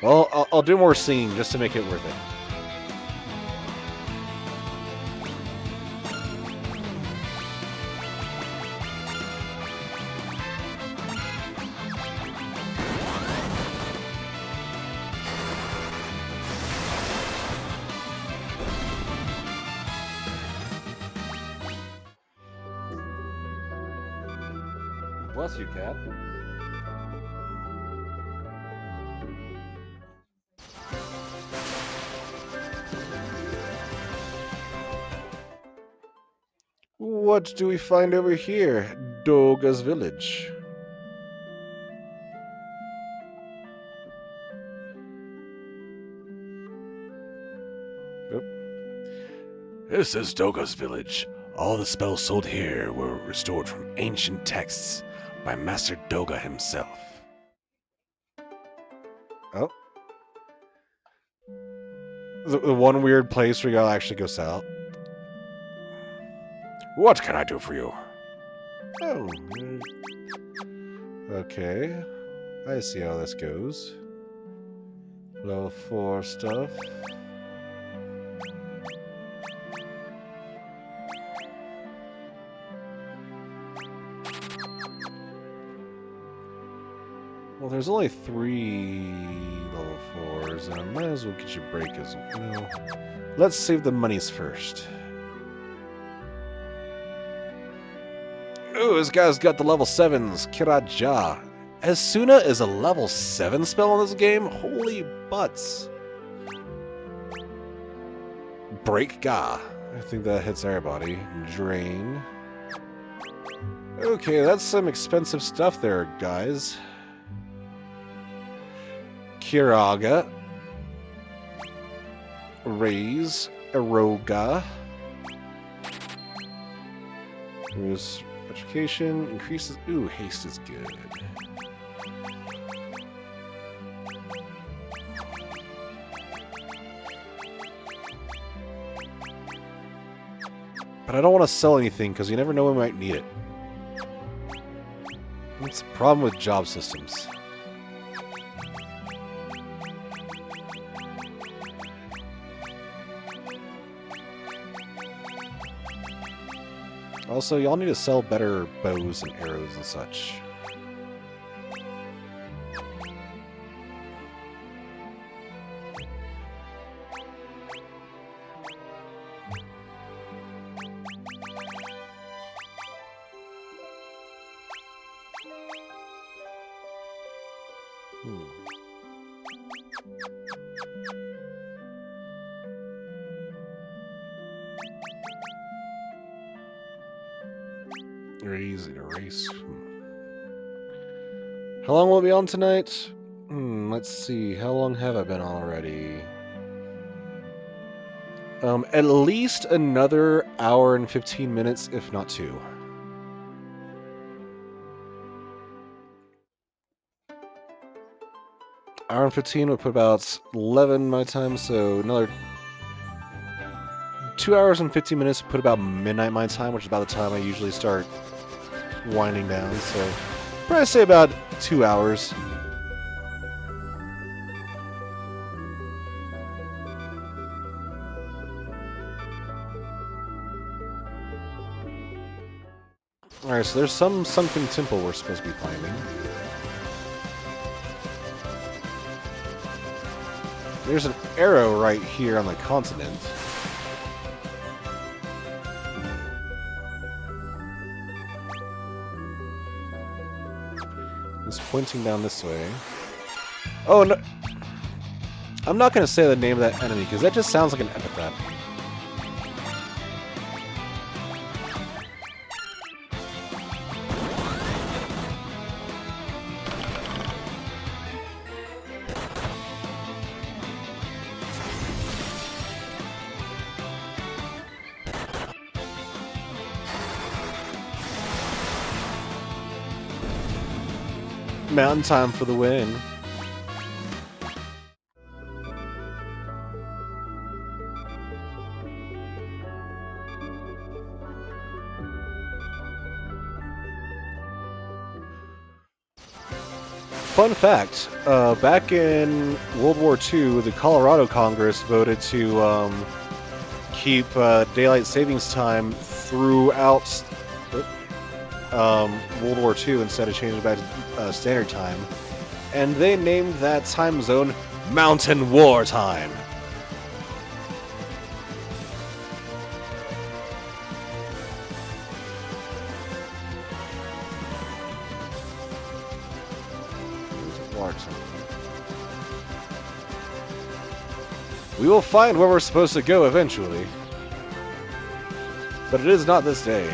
Well, I'll do more singing just to make it worth it. Bless you, cat. What do we find over here? Doga's village. This is Doga's village. All the spells sold here were restored from ancient texts by Master Doga himself. Oh. The one weird place where you gotta actually go south. What can I do for you? Oh. Okay. I see how this goes. Level 4 stuff. Well, there's only 3 level 4s, and I might as well get you a break as well. Let's save the monies first. Ooh, this guy's got the level 7s, Kiraja. Asuna is a level 7 spell in this game? Holy butts. Break Ga. I think that hits everybody. Drain. Okay, that's some expensive stuff there, guys. Kiraga. Raise. Eroga. There's education. Increases. Ooh, haste is good. But I don't want to sell anything because you never know when we might need it. That's the problem with job systems. Also, y'all need to sell better bows and arrows and such. Erase. How long will it be on tonight? Let's see. How long have I been on already? At least another hour and 15 minutes, if not 2. Hour and 15 would put about 11 my time, so another 2 hours and 15 minutes would put about midnight my time, which is about the time I usually start winding down, so probably say about 2 hours. Alright, so there's some sunken temple we're supposed to be finding. There's an arrow right here on the continent. It's pointing down this way. Oh, no. I'm not going to say the name of that enemy, because that just sounds like an epithet. Mountain time for the win. Fun fact, back in World War II, the Colorado Congress voted to keep daylight savings time throughout World War II instead of changing it back to standard time. And they named that time zone Mountain War Time. We will find where we're supposed to go eventually. But it is not this day.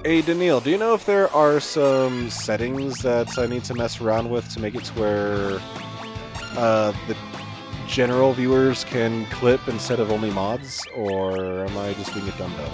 Hey Daniil, do you know if there are some settings that I need to mess around with to make it to where the general viewers can clip instead of only mods, or am I just being a dumbo?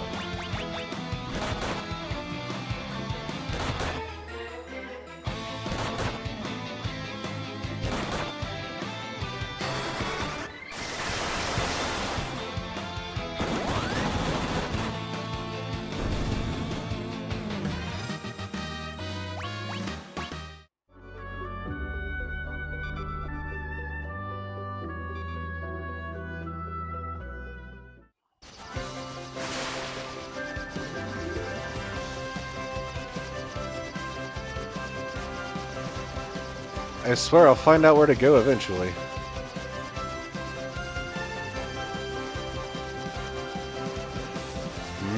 I swear I'll find out where to go eventually.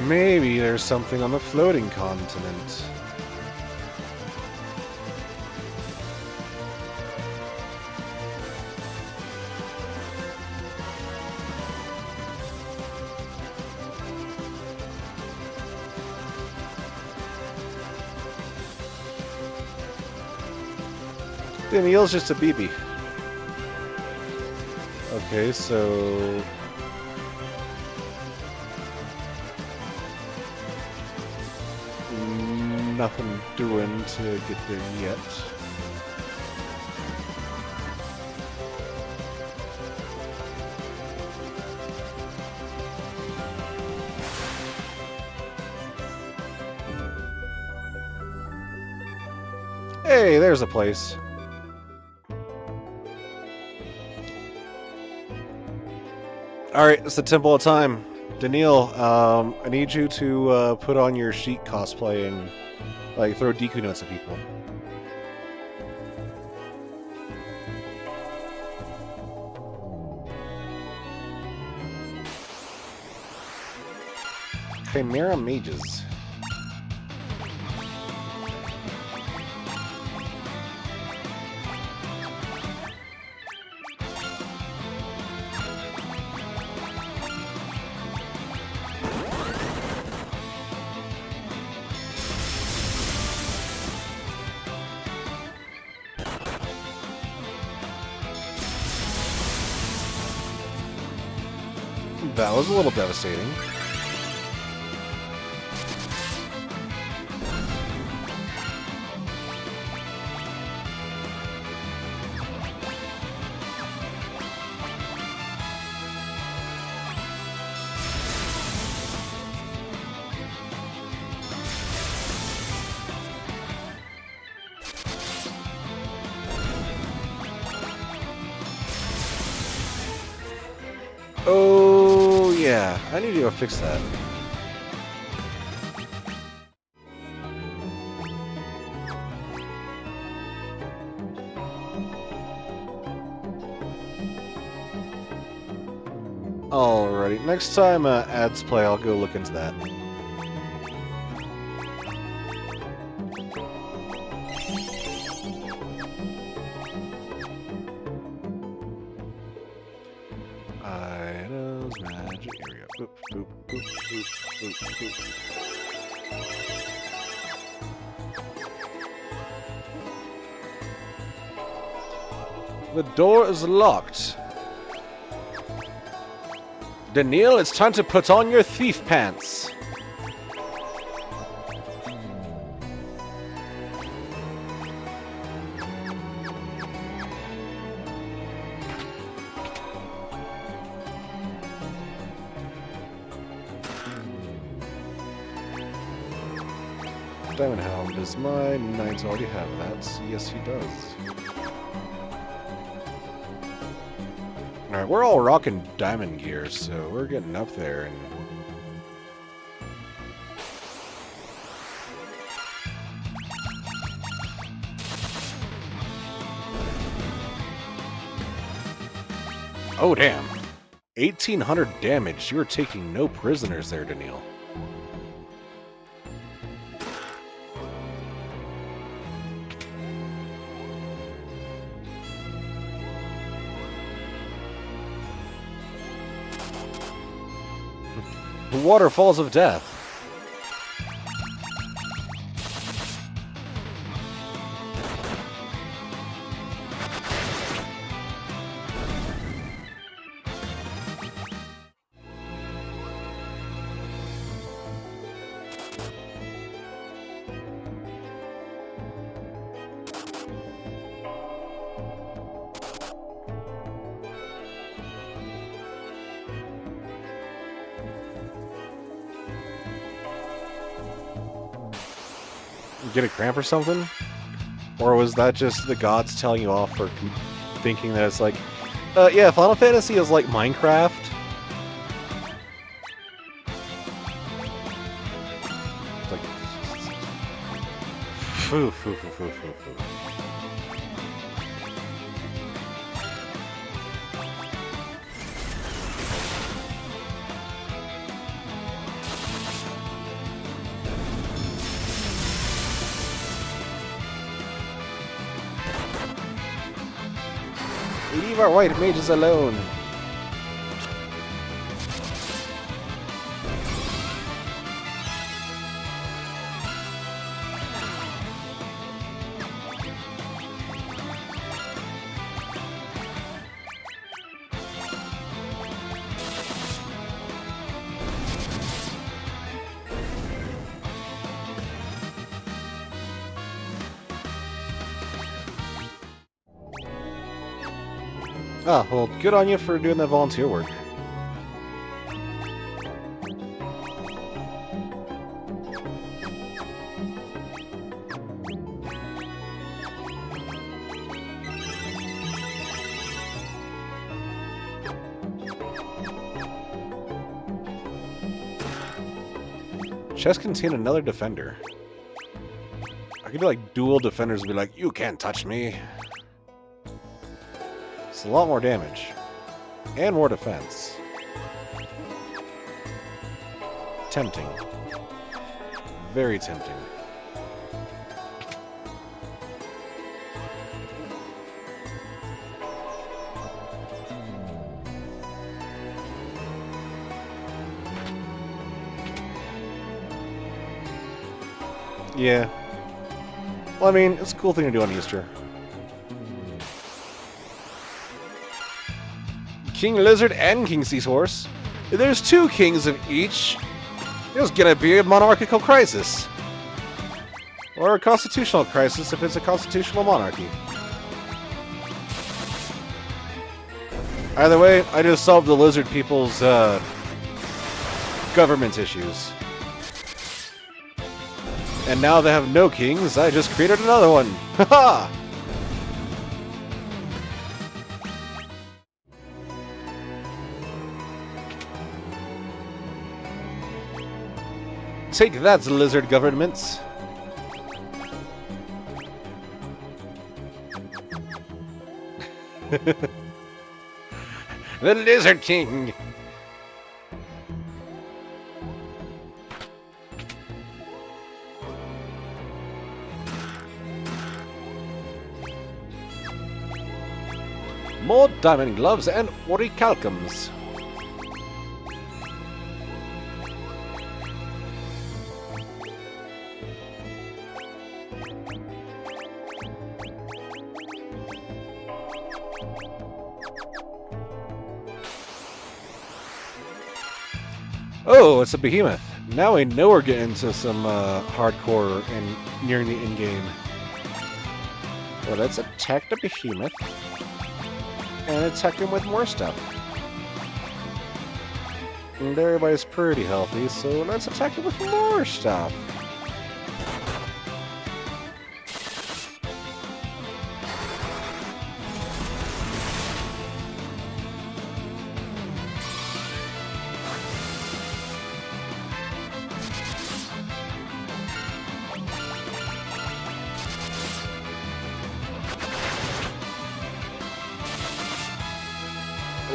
Maybe there's something on the floating continent. Daniil's just a BB. Okay, so... nothing doing to get there yet. Hey, there's a place. Alright, it's the Temple of Time. Daniil, I need you to put on your Sheik cosplay and like throw Deku notes at people. Chimera Mages. That was a little devastating. Oh, yeah. I need to go fix that. Alrighty. Next time ads play, I'll go look into that. Items, magic, here we go. Boop, boop, boop, boop, boop, boop. The door is locked. Daniil, it's time to put on your thief pants. Diamond Hound, does my knight already have that? Yes, he does. Alright, we're all rocking diamond gear, so we're getting up there, and... Oh, damn. 1,800 damage. You're taking no prisoners there, Daniil. The waterfalls of death. Get a cramp or something? Or was that just the gods telling you off for thinking that it's like, yeah, Final Fantasy is like Minecraft? It's like... Phew, phew, phew, phew, phew, phew. Leave our white mages alone. Ah, well, good on you for doing that volunteer work. Chest contain another defender. I could do like dual defenders and be like, you can't touch me. It's a lot more damage. And more defense. Tempting. Very tempting. Yeah. Well, I mean, it's a cool thing to do on Easter. King Lizard and King Seahorse. If there's two kings of each, there's gonna be a monarchical crisis. Or a constitutional crisis if it's a constitutional monarchy. Either way, I just solved the lizard people's government issues. And now they have no kings, I just created another one. Haha! Take that, lizard governments. The Lizard King. More diamond gloves and orichalcums. Oh, it's a behemoth. Now we know we're getting into some hardcore and nearing the end game. Well, let's attack the behemoth and attack him with more stuff. And everybody's pretty healthy, so let's attack him with more stuff.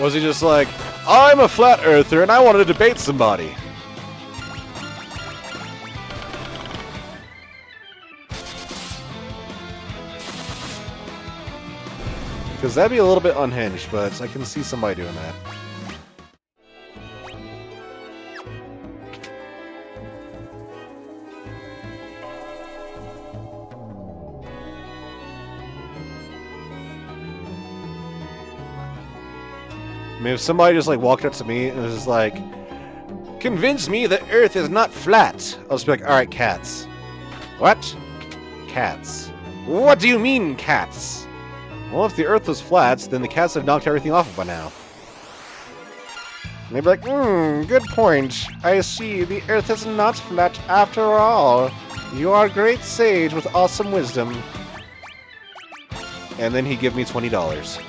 Was he just like, I'm a flat earther and I want to debate somebody? Because that'd be a little bit unhinged, but I can see somebody doing that. I mean, if somebody just like walked up to me and was just like, convince me that Earth is not flat, I'll just be like, alright, cats. What? Cats. What do you mean, cats? Well, if the Earth was flat, then the cats have knocked everything off by now. And they'd be like, good point. I see, the Earth is not flat after all. You are a great sage with awesome wisdom. And then he'd give me $20.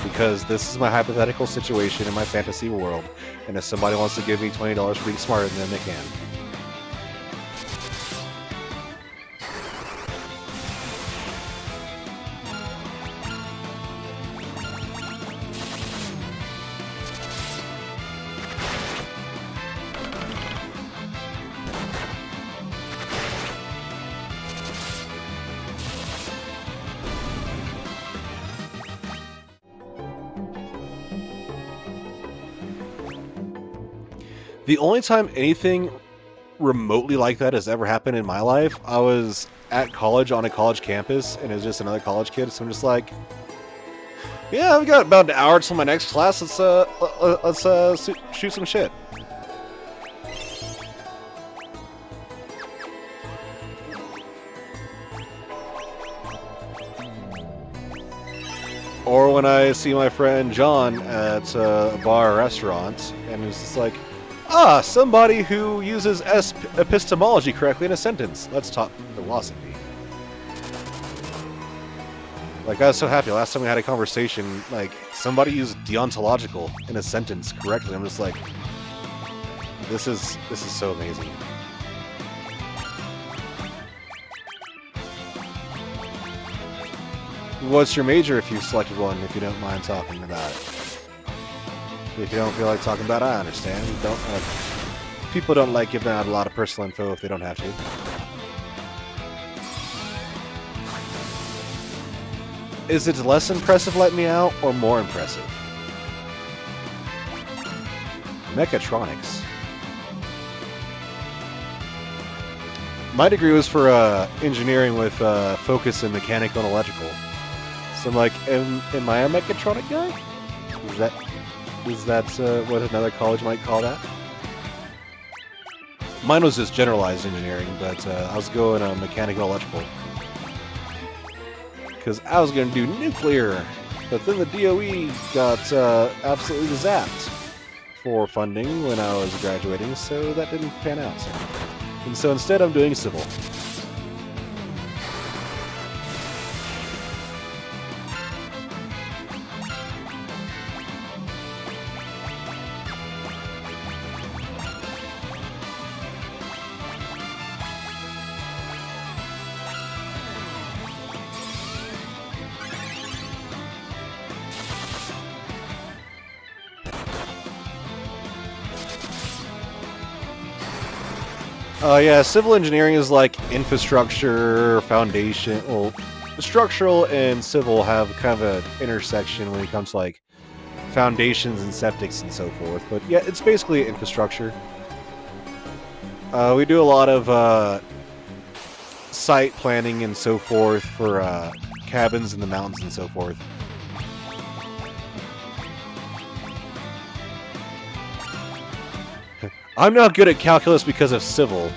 Because this is my hypothetical situation in my fantasy world, and if somebody wants to give me $20 for being smarter than them, they can. The only time anything remotely like that has ever happened in my life, I was at college on a college campus, and it was just another college kid, so I'm just like, yeah, I've got about an hour till my next class, let's shoot some shit. Or when I see my friend John at a bar or restaurant, and it's just like, somebody who uses epistemology correctly in a sentence. Let's talk philosophy. Like, I was so happy last time we had a conversation, like, somebody used deontological in a sentence correctly. I'm just like, this is so amazing. What's your major if you selected one, if you don't mind talking about it? If you don't feel like talking about it, I understand. People don't like giving out a lot of personal info if they don't have to. Is it less impressive let me out, or more impressive? Mechatronics. My degree was for engineering with focus in mechanical and electrical. So I'm like, am I a mechatronic guy? Is that what another college might call that? Mine was just generalized engineering, but I was going mechanical electrical. Because I was going to do nuclear, but then the DOE got absolutely zapped for funding when I was graduating, so that didn't pan out. And so instead I'm doing civil. Yeah, civil engineering is like infrastructure, foundation, well, structural and civil have kind of an intersection when it comes to like foundations and septics and so forth, but yeah, it's basically infrastructure. We do a lot of site planning and so forth for cabins in the mountains and so forth. I'm not good at calculus because of civil.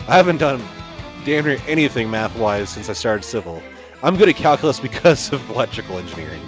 I haven't done damn near anything math-wise since I started civil. I'm good at calculus because of electrical engineering.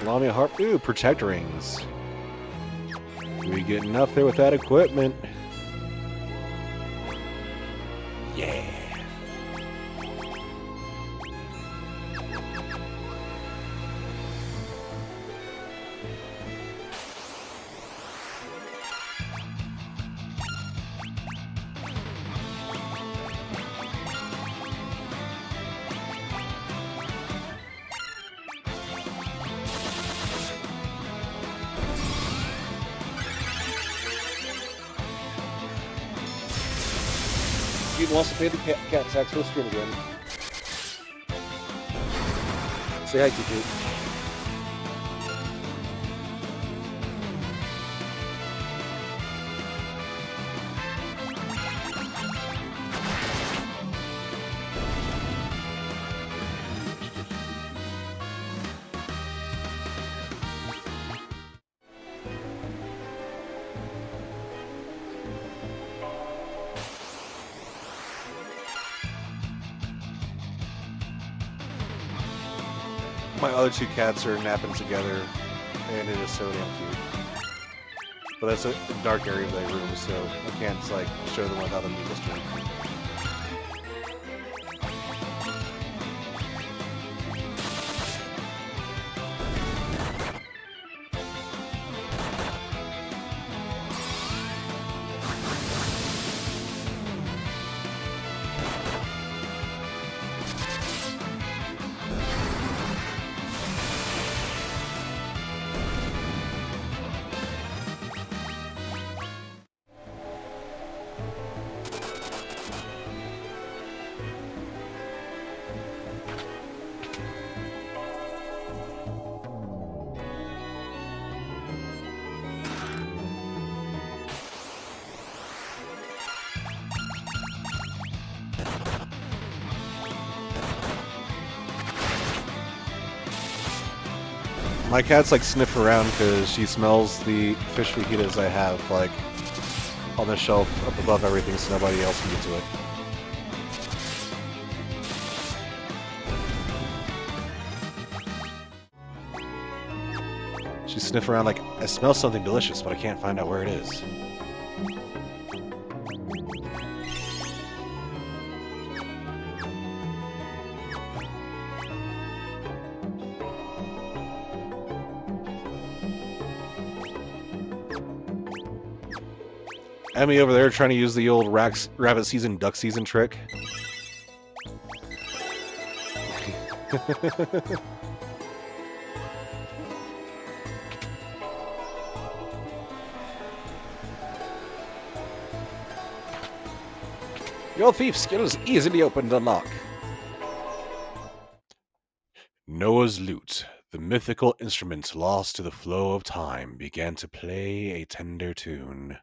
Lamia Harp. Ooh, protect rings. We get enough there with that equipment. Yeah. Dude wants to pay the cat tax for the stream again. Say hi, TJ. My other two cats are napping together, and it is so damn cute. But that's a dark area of their room, so I can't like show them without them being disturbed. My cat's like sniff around because she smells the fish fajitas I have like on the shelf up above everything so nobody else can get to it. She sniff around like, I smell something delicious, but I can't find out where it is. Emmy over there trying to use the old rabbit season, duck season trick. Your thief skills easily opened the lock. Noah's lute, the mythical instrument lost to the flow of time, began to play a tender tune.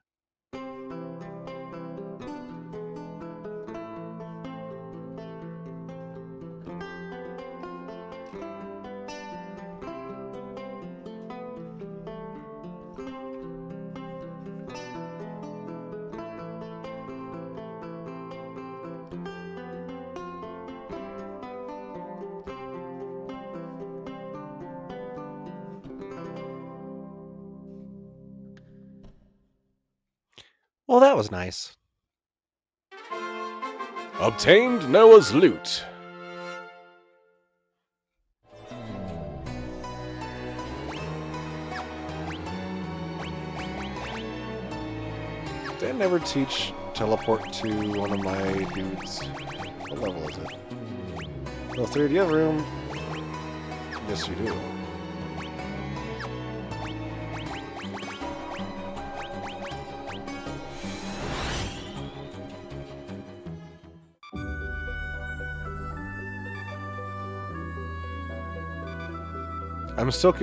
Well, that was nice. Obtained Noah's lute. Did I never teach teleport to one of my dudes? What level is it? Oh, 3rd, you have room? Yes, you do. I'm still.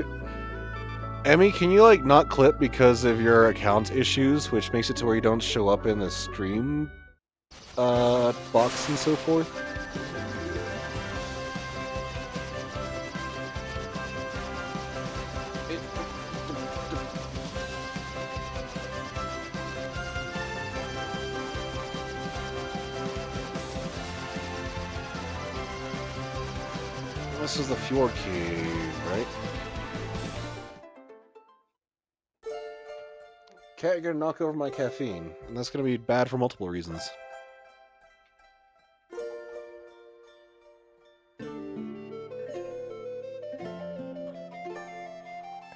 Emmy, can you like not clip because of your account issues, which makes it to where you don't show up in the stream box and so forth? This is the Fjord Cave, right? Cat, you're gonna knock over my caffeine, and that's gonna be bad for multiple reasons.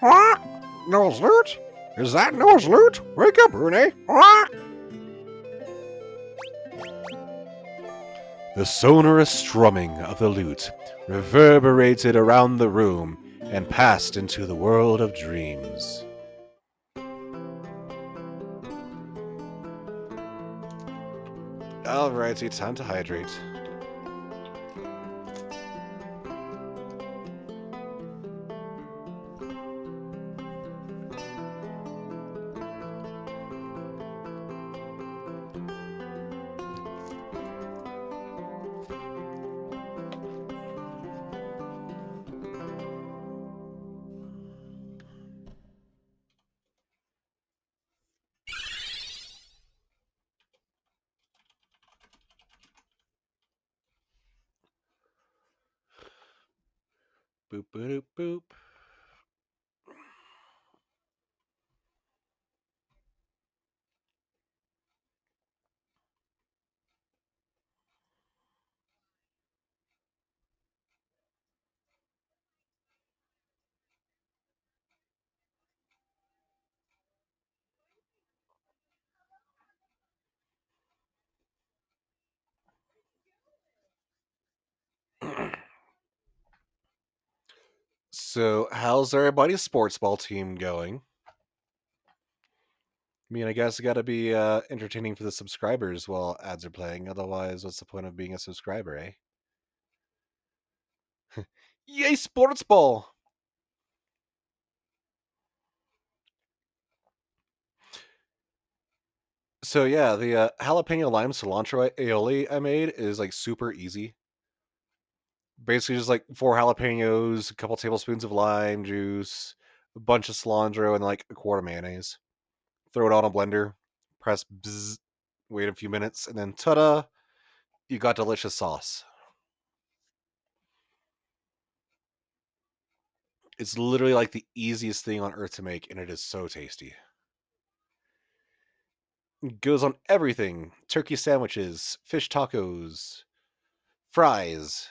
What? Noah's loot? Is that Noah's loot? Wake up, Brune. What? The sonorous strumming of the lute reverberated around the room and passed into the world of dreams. Alrighty, time to hydrate. Boop boop boop. So, how's everybody's sports ball team going? I mean, I guess it gotta be entertaining for the subscribers while ads are playing. Otherwise, what's the point of being a subscriber, eh? Yay, sports ball! So yeah, the jalapeno lime cilantro aioli I made is like super easy. Basically, just like 4 jalapenos, a couple tablespoons of lime juice, a bunch of cilantro, and like a quart of mayonnaise. Throw it all in a blender, press bzz, wait a few minutes, and then ta-da! You got delicious sauce. It's literally like the easiest thing on earth to make, and it is so tasty. It goes on everything: turkey sandwiches, fish tacos, fries.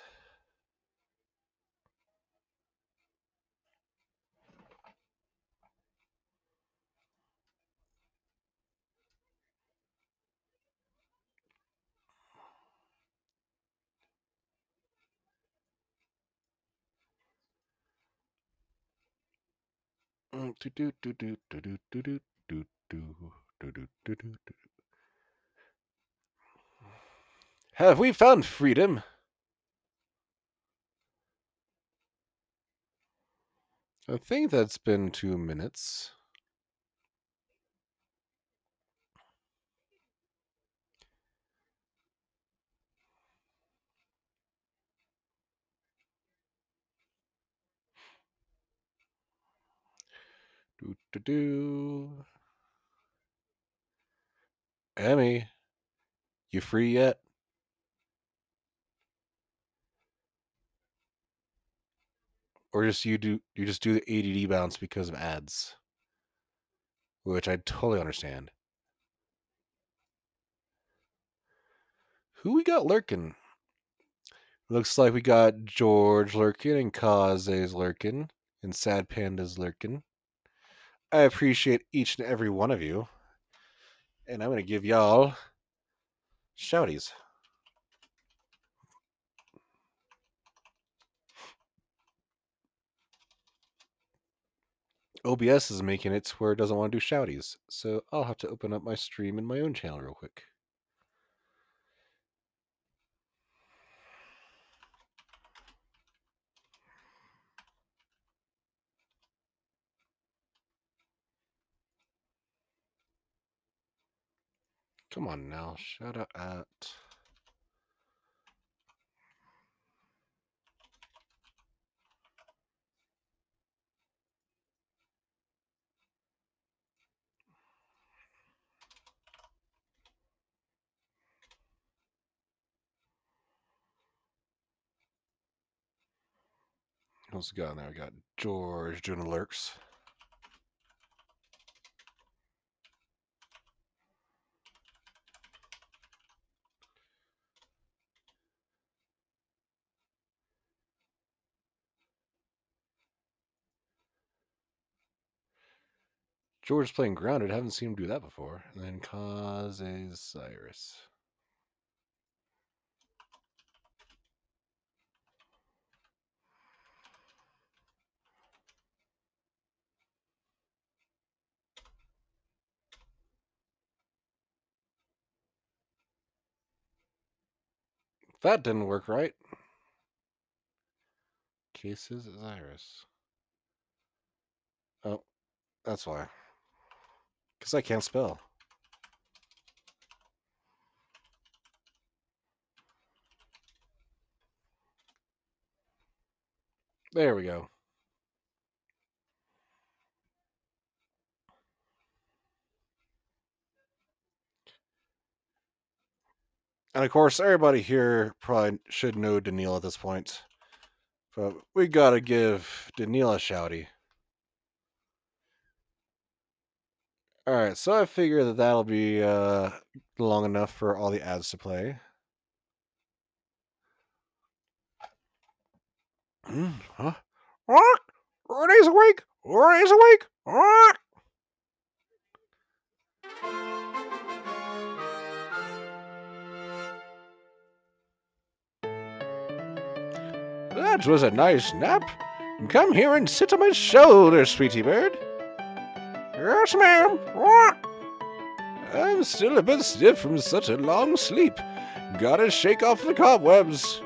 Have we found freedom? I think that's been 2 minutes. Do do do. Emmy, you free yet? Or just you just do the ADD bounce because of ads, which I totally understand. Who we got lurking? Looks like we got George lurking and Kaze's lurking and Sad Panda's lurking. I appreciate each and every one of you, and I'm gonna give y'all shouties. OBS is making it to where it doesn't want to do shouties, so I'll have to open up my stream in my own channel real quick. Come on now, shout out at. Who's got in there? We got George doing alerts. George playing grounded. Haven't seen him do that before. And then causes Cyrus. That didn't work right. Cases Cyrus. Oh, that's why. Because I can't spell. There we go. And of course, everybody here probably should know Daniil at this point. But we gotta give Daniil a shouty. Alright, so I figure that that'll be long enough for all the ads to play. Huh? What? Renee's awake! Renee's awake! What? That was a nice nap. Come here and sit on my shoulder, sweetie bird. Yes, ma'am. What? I'm still a bit stiff from such a long sleep. Gotta shake off the cobwebs.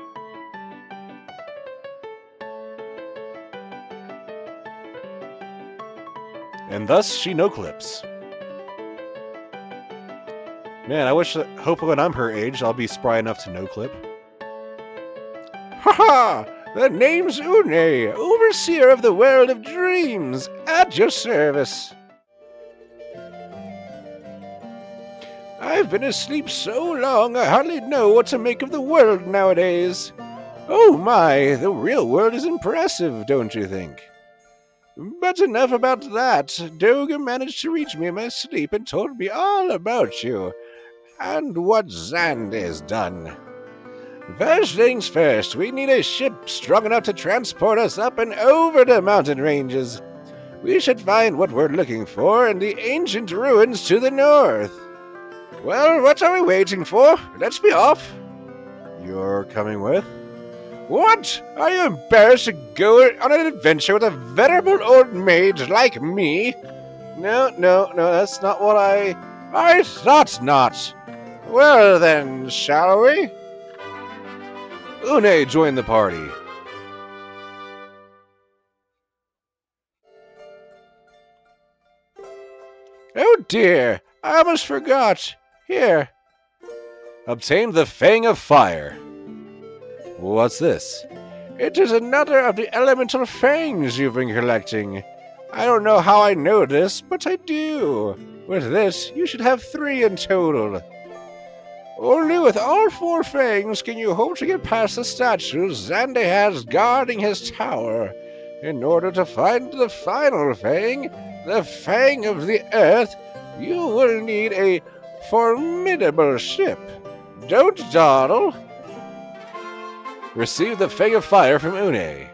And thus she no-clips. Man, I hope when I'm her age, I'll be spry enough to no-clip. Ha ha! The name's Une, overseer of the world of dreams, at your service. I've been asleep so long I hardly know what to make of the world nowadays. Oh my, the real world is impressive, don't you think? But enough about that. Doga managed to reach me in my sleep and told me all about you, and what Zand has done. First things first, we need a ship strong enough to transport us up and over the mountain ranges. We should find what we're looking for in the ancient ruins to the north. Well, what are we waiting for? Let's be off. You're coming with? What? Are you embarrassed to go on an adventure with a venerable old mage like me? No, that's not what I thought not. Well then, shall we? Une joined the party. Oh dear, I almost forgot. Here. Obtained the Fang of Fire. What's this? It is another of the elemental fangs you've been collecting. I don't know how I know this, but I do. With this, you should have 3 in total. Only with all 4 fangs can you hope to get past the statues Xande has guarding his tower. In order to find the final fang, the Fang of the Earth, you will need a formidable ship. Don't dawdle. Receive the Fang of Fire from Une.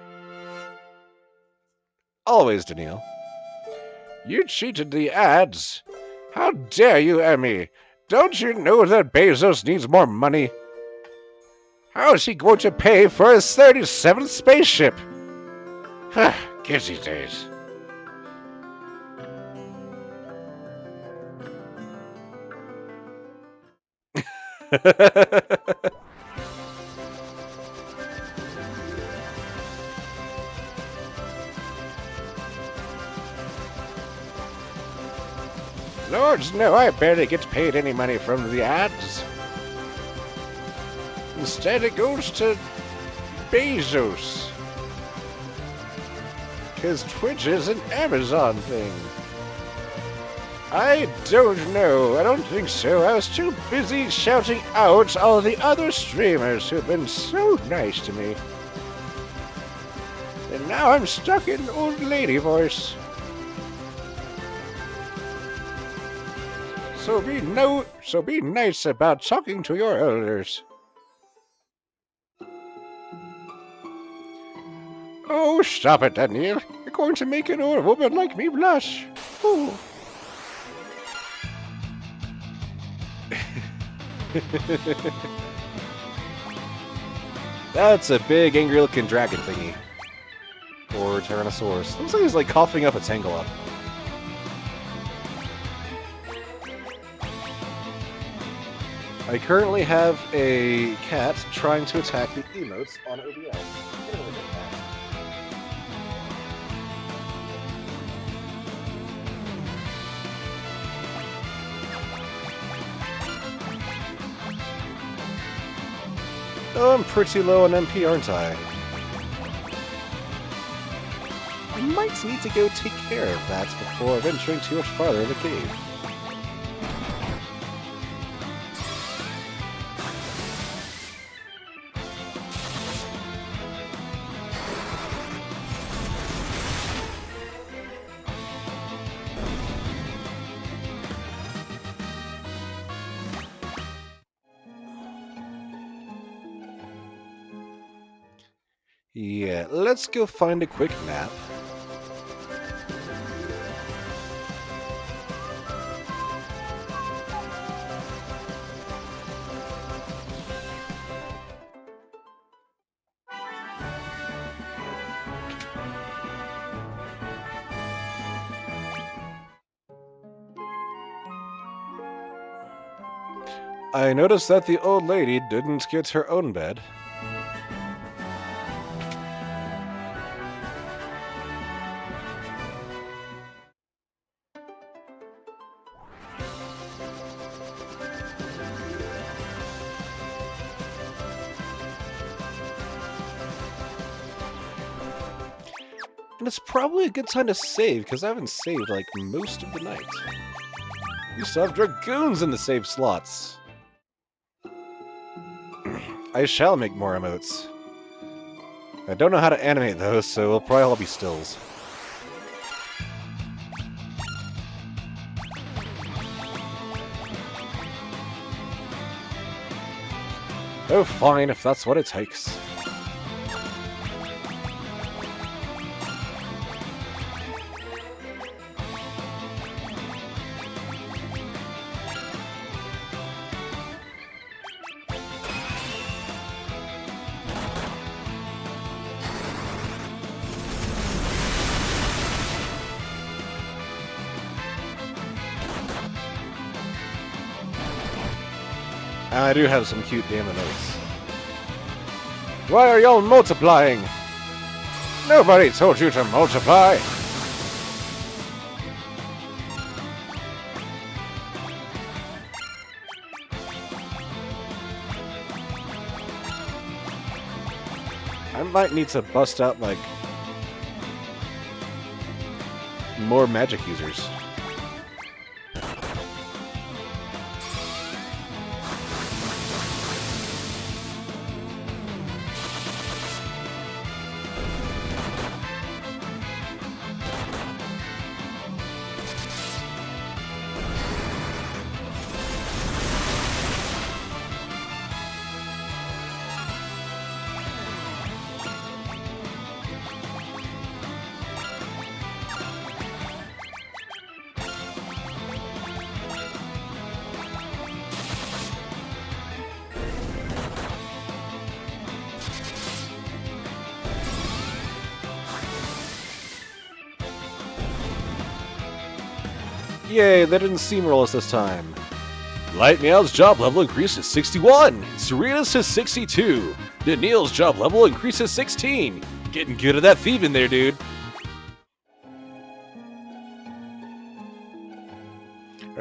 Always, Daniil. You cheated the ads. How dare you, Emmy? Don't you know that Bezos needs more money? How is he going to pay for his 37th spaceship? Kids these days. Lords, no, I barely get paid any money from the ads. Instead, it goes to Bezos. Because Twitch is an Amazon thing. I don't know. I don't think so. I was too busy shouting out all the other streamers who've been so nice to me. And now I'm stuck in old lady voice. So be nice about talking to your elders. Oh, stop it, Daniel. You're going to make an old woman like me blush. Ooh. That's a big angry looking dragon thingy. Or Tyrannosaurus. Looks like he's like coughing up a Tangela. I currently have a cat trying to attack the emotes on OBS. Oh, I'm pretty low on MP, aren't I? I might need to go take care of that before venturing too much farther in the cave. Yeah, let's go find a quick nap. I noticed that the old lady didn't get her own bed. And it's probably a good time to save, because I haven't saved, like, most of the night. We still have dragoons in the save slots. I shall make more emotes. I don't know how to animate those, so it'll probably all be stills. Oh, fine, if that's what it takes. I do have some cute damn emotes. Why are y'all multiplying? Nobody told you to multiply! I might need to bust out, like, more magic users. Yay, they didn't steamroll us this time. Lightmeow's job level increased to 61. Serena's to 62. Daniil's job level increased to 16. Getting good at that thieving there, dude.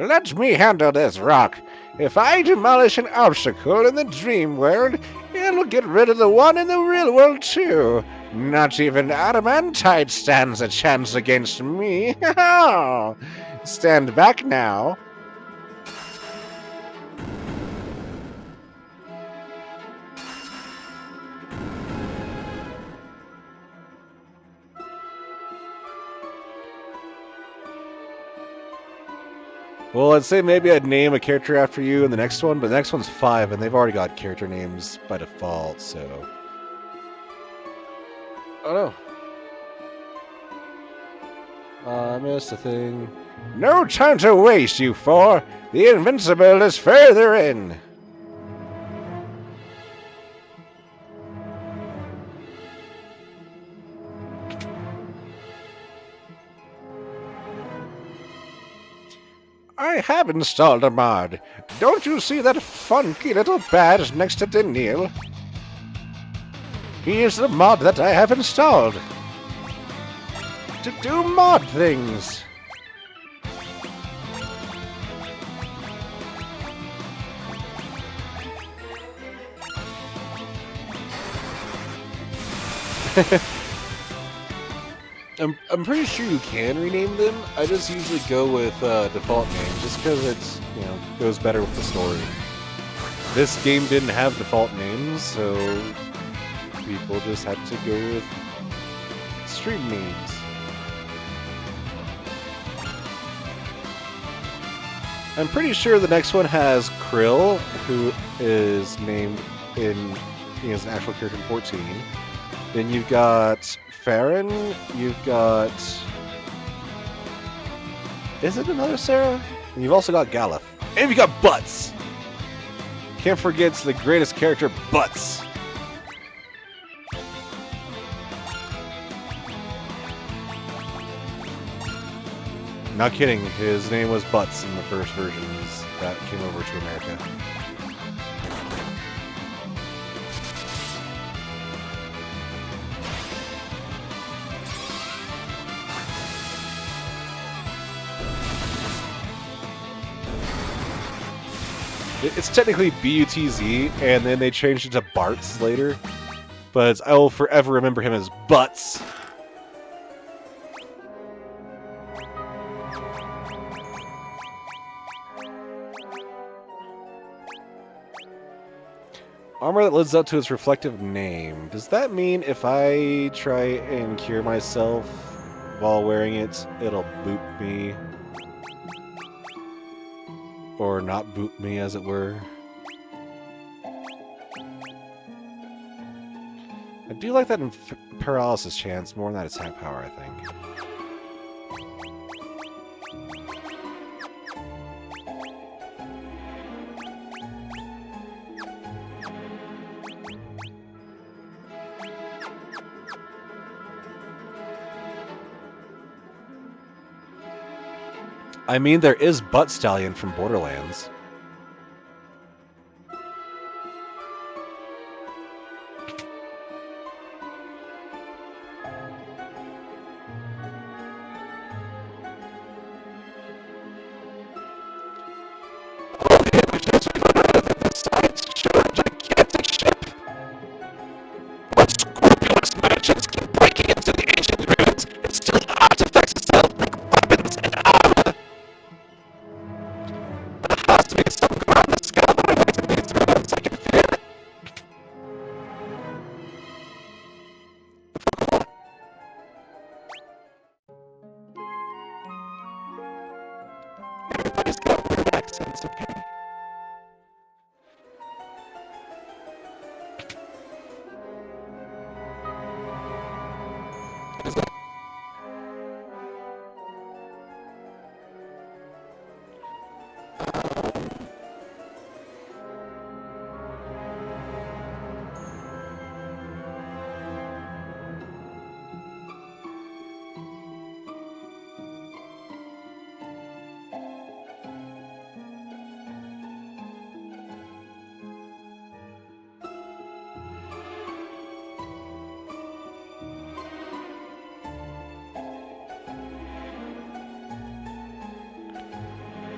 Let me handle this, Rock. If I demolish an obstacle in the dream world, it'll get rid of the one in the real world, too. Not even adamantite stands a chance against me. Stand back now. Well, I'd say maybe I'd name a character after you in the next one, but the next one's 5, and they've already got character names by default, so... Oh no. I missed a thing. No time to waste, you four. The Invincible is further in. I have installed a mod. Don't you see that funky little badge next to Daniil? He is the mod that I have installed. To do mod things. I'm pretty sure you can rename them. I just usually go with default names, just because it's, goes better with the story. This game didn't have default names, so people just had to go with stream names. I'm pretty sure the next one has Krill, who is named in, as an actual character in 14. Then you've got Farron, you've got... Is it another Sarah? And you've also got Galef. And you've got Butts! Can't forget the greatest character, Butts! Not kidding, his name was Butts in the first versions that came over to America. It's technically B-U-T-Z, and then they changed it to Bartz later. But I will forever remember him as Butts. Armor that lives up to its reflective name. Does that mean if I try and cure myself while wearing it, it'll boop me? Or not boot me, as it were. I do like that paralysis chance more than that attack power, I think. I mean, there is Butt Stallion from Borderlands.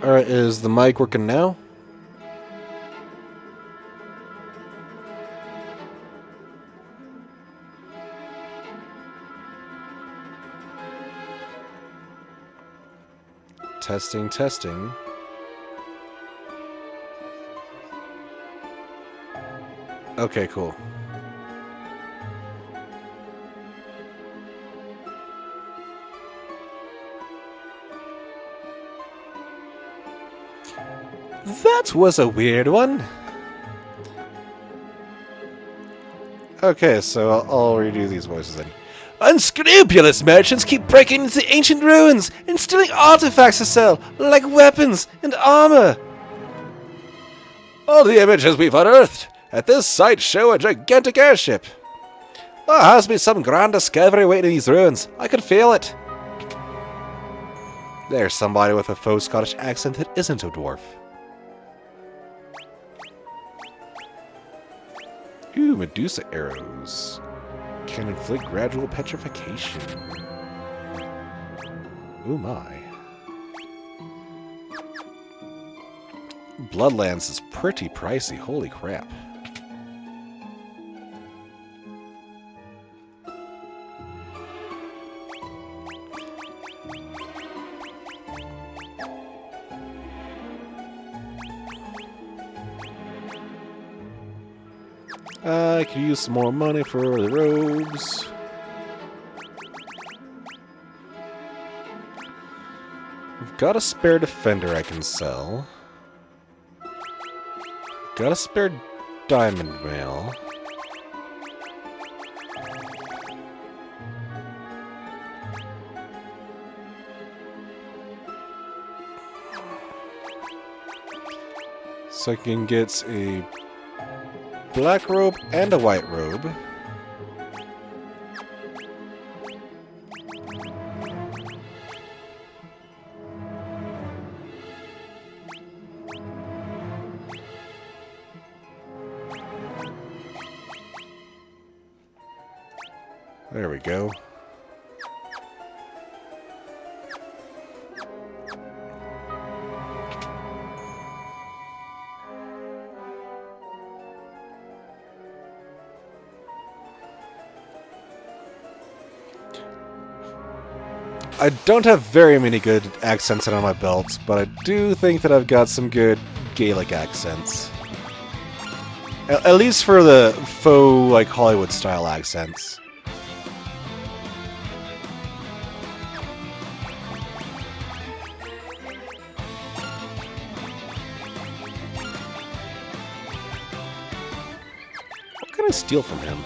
Alright, is the mic working now? Testing, testing. Okay, cool. That was a weird one. Okay, so I'll redo these voices then. Unscrupulous merchants keep breaking into ancient ruins and stealing artifacts to sell, like weapons and armor. All the images we've unearthed at this site show a gigantic airship. There has to be some grand discovery waiting in these ruins. I can feel it. There's somebody with a faux Scottish accent that isn't a dwarf. Ooh, Medusa arrows. Can inflict gradual petrification. Oh my. Bloodlands is pretty pricey, holy crap. I could use some more money for the robes. I've got a spare defender I can sell. Got a spare diamond mail. So I can get a black robe and a white robe. There we go. I don't have very many good accents on my belt, but I do think that I've got some good Gaelic accents. At least for the faux, like, Hollywood-style accents. What can I steal from him?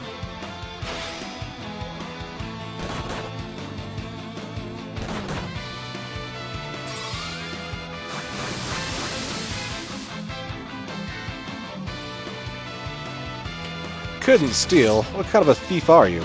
Couldn't steal? What kind of a thief are you?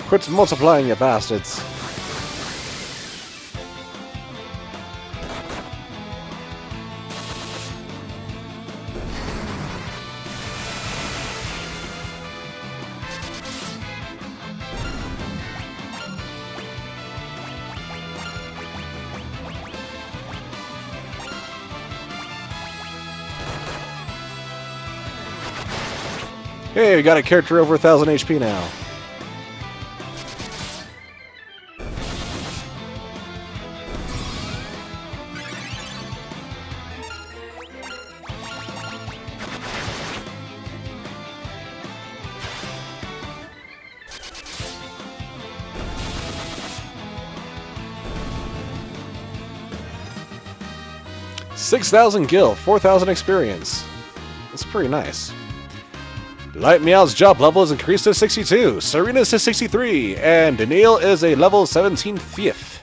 Quit multiplying, you bastards. Hey, we got a character over 1,000 HP now. $6,000 gil, 4,000 experience. That's pretty nice. Light Meow's job level is increased to 62, Serena's to 63, and Daniil is a level 17 thief.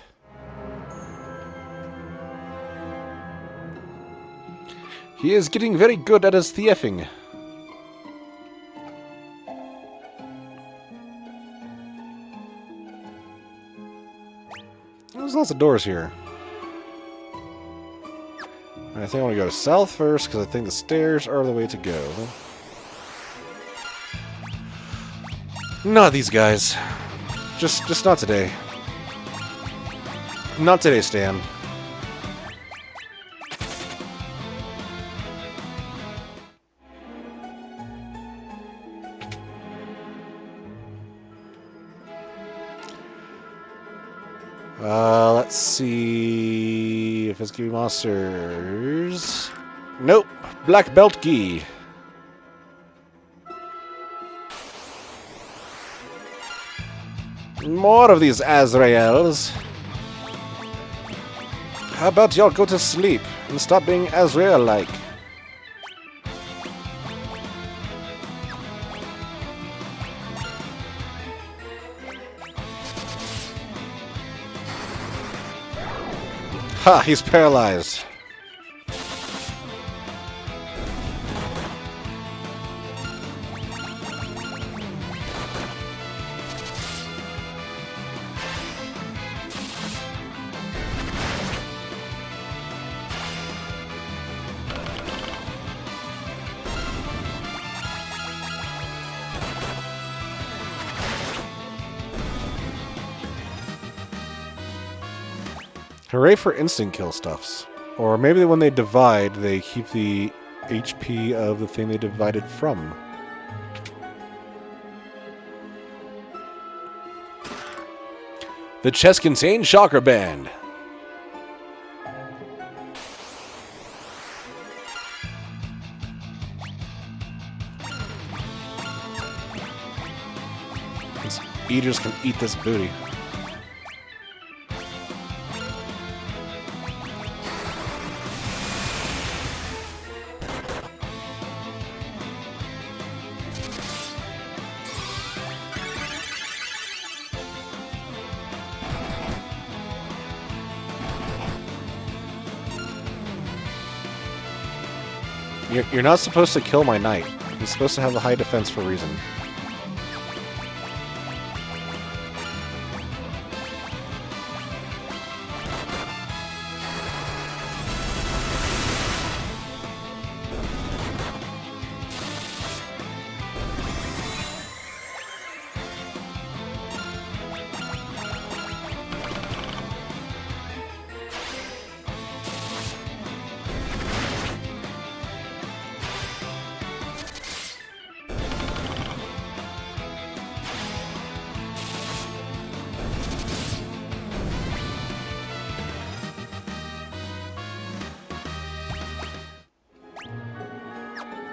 He is getting very good at his thiefing. There's lots of doors here. I think I want to go south first because I think the stairs are the way to go. Not these guys. Just not today. Not today, Stan. Let's see if it's giving monsters. Nope. Black Belt Gi. More of these Azraels. How about y'all go to sleep and stop being Azrael-like? Ha! He's paralyzed. Hooray for instant kill stuffs. Or maybe when they divide, they keep the HP of the thing they divided from. The chest contains Chakra Band. These eaters can eat this booty. You're not supposed to kill my knight. He's supposed to have the high defense for a reason.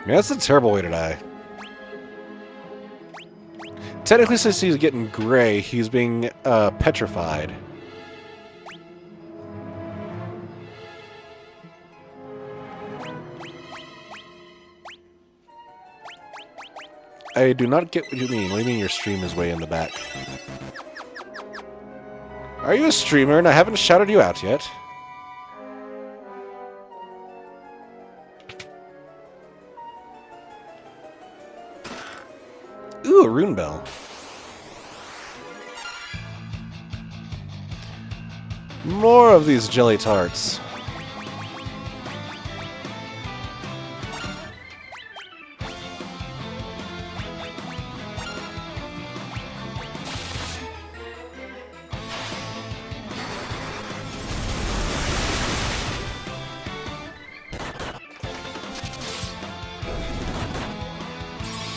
Man, that's a terrible way to die. Technically, since he's getting gray, he's being petrified. I do not get what you mean. What do you mean your stream is way in the back? Are you a streamer and I haven't shouted you out yet? Ooh, a rune bell. More of these jelly tarts.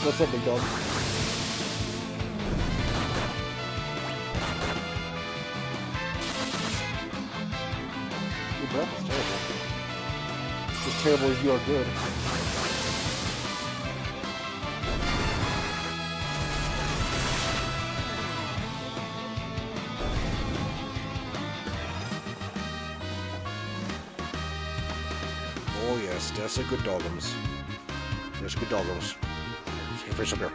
What's up, big dog? Your breath is terrible. As terrible as you are good. Oh yes, that's a good doggums. That's good doggums. See fish up here.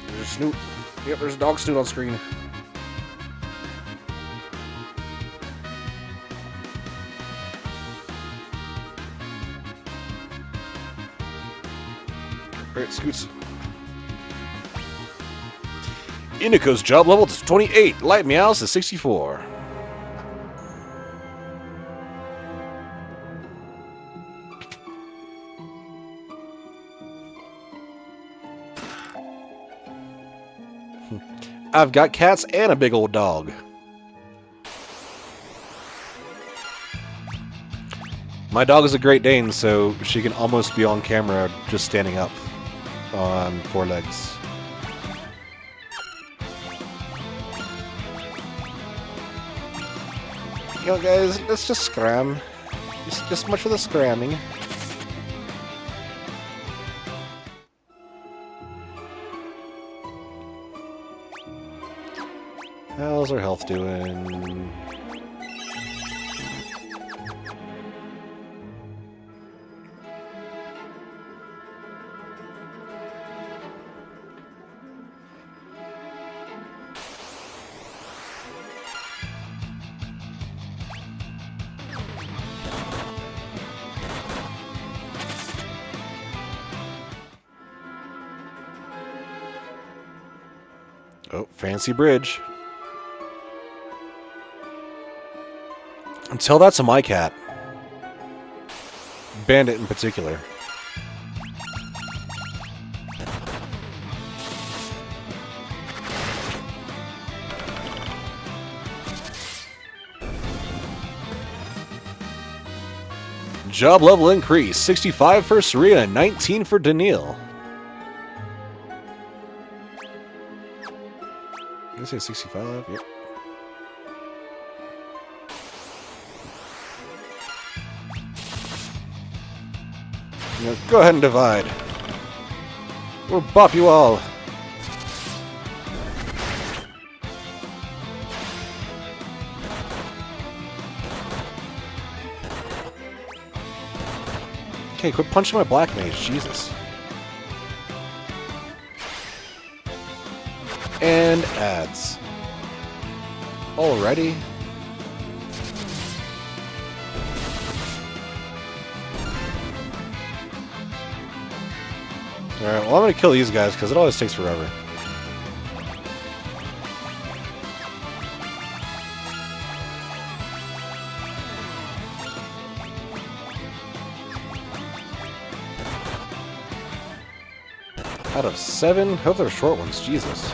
There's a snoot. Yep, there's a dog snoot on screen. Alright, Scoots. Inico's job level is 28. Light Meows is 64. I've got cats and a big old dog. My dog is a Great Dane, so she can almost be on camera just standing up on 4 legs. You know, guys, let's just scram. Just much for the scramming. How's our health doing? Oh, fancy bridge. Until that's a my cat. Bandit in particular. Job level increase. 65 for Serena, 19 for Daniil. I say 65, yep. You know, go ahead and divide. We'll bop you all. Okay, quit punching my black mage, Jesus. And ads. Alrighty. Alright, well I'm gonna kill these guys because it always takes forever. Out of 7? Hope they're short ones, Jesus.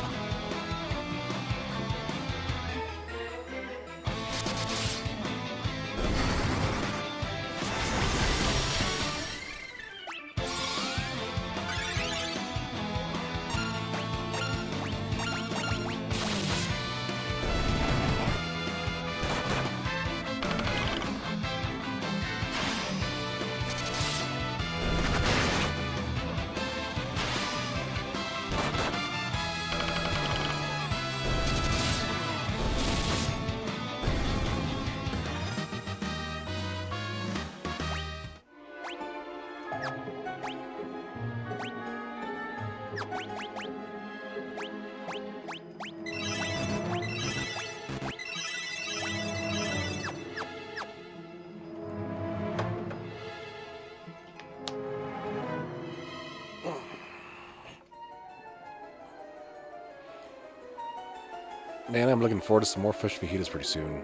Man, I'm looking forward to some more fish fajitas pretty soon.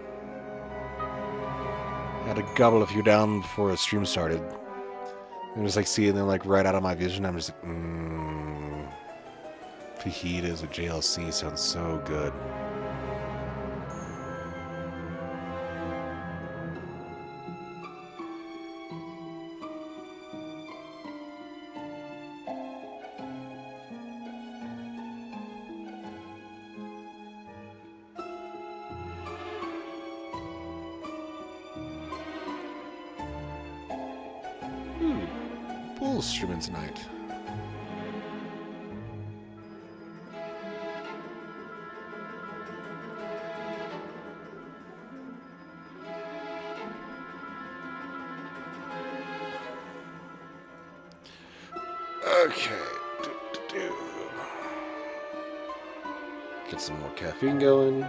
I had to gobble a few down before the stream started. And just like seeing them like right out of my vision, I'm just like, fajitas with JLC sounds so good. Bull streaming tonight. Okay. Get some more caffeine going.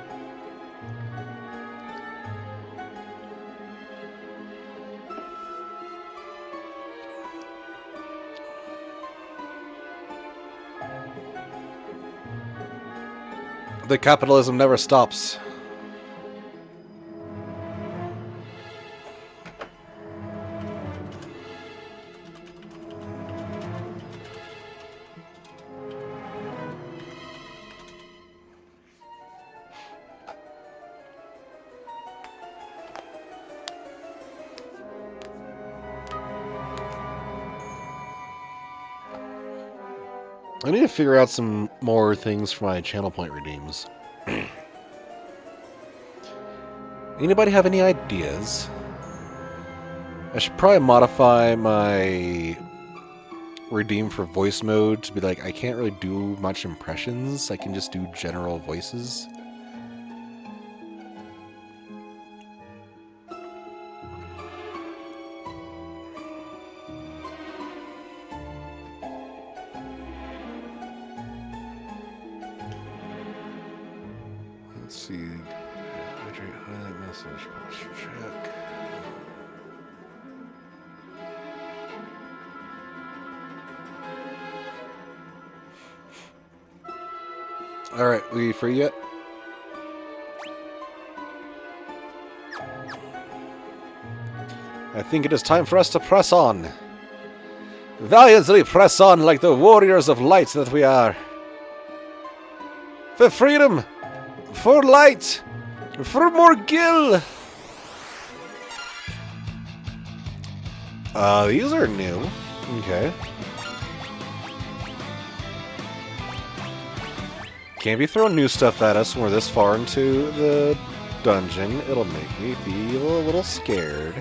The capitalism never stops. I need to figure out some more things for my channel point redeems. Anybody have any ideas? I should probably modify my redeem for voice mode to be like, I can't really do much impressions. I can just do general voices. Let's see. Hydrate, highlight message, posture check. Alright, we free yet? I think it is time for us to press on. Valiantly press on like the warriors of light that we are. For freedom! For light! For more gil! These are new. Okay. Can't be throwing new stuff at us when we're this far into the dungeon. It'll make me feel a little scared.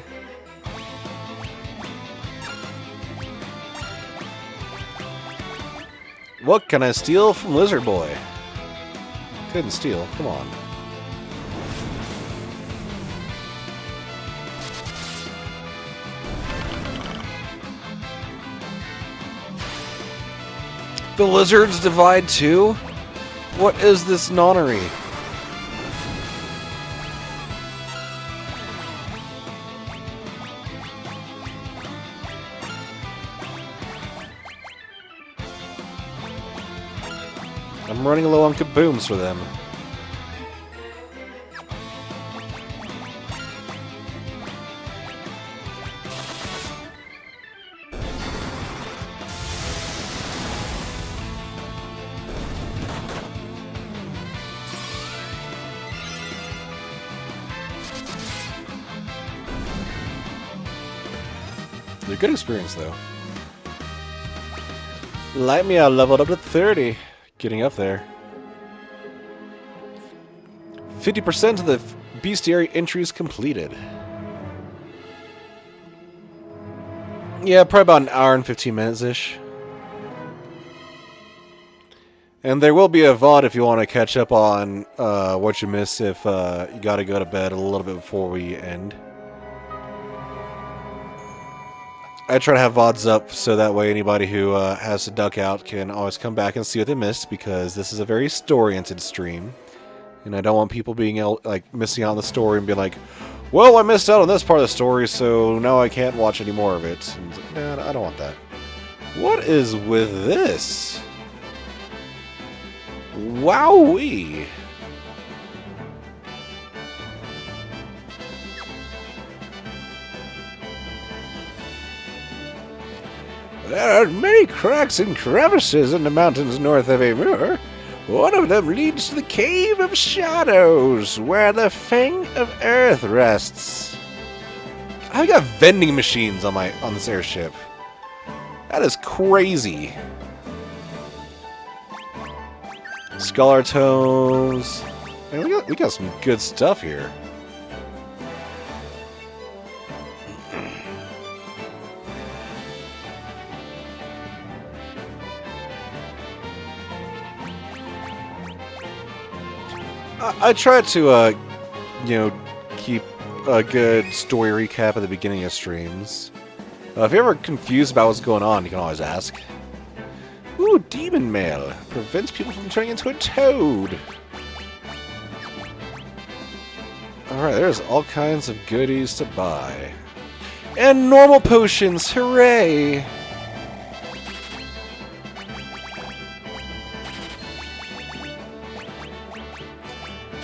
What can I steal from Lizard Boy? Couldn't steal. Come on. The lizards divide too? What is this nonnery? I'm running low on kabooms for them. They're good experience, though. Light me, I leveled up to 30. Getting up there. 50% of the bestiary entries completed. Yeah, probably about an hour and 15 minutes-ish. And there will be a VOD if you want to catch up on what you missed if you gotta go to bed a little bit before we end. I try to have VODs up so that way anybody who has to duck out can always come back and see what they missed, because this is a very story-oriented stream. And I don't want people being like missing out on the story and be like, well, I missed out on this part of the story, so now I can't watch any more of it. And it's like, nah, I don't want that. What is with this? Wowee! There are many cracks and crevices in the mountains north of Amur. One of them leads to the Cave of Shadows, where the Fang of Earth rests. I got vending machines on this airship. That is crazy. Scholar tomes. Man, we got some good stuff here. I try to, keep a good story recap at the beginning of streams. If you're ever confused about what's going on, you can always ask. Ooh, demon mail. Prevents people from turning into a toad. Alright, there's all kinds of goodies to buy. And normal potions, hooray!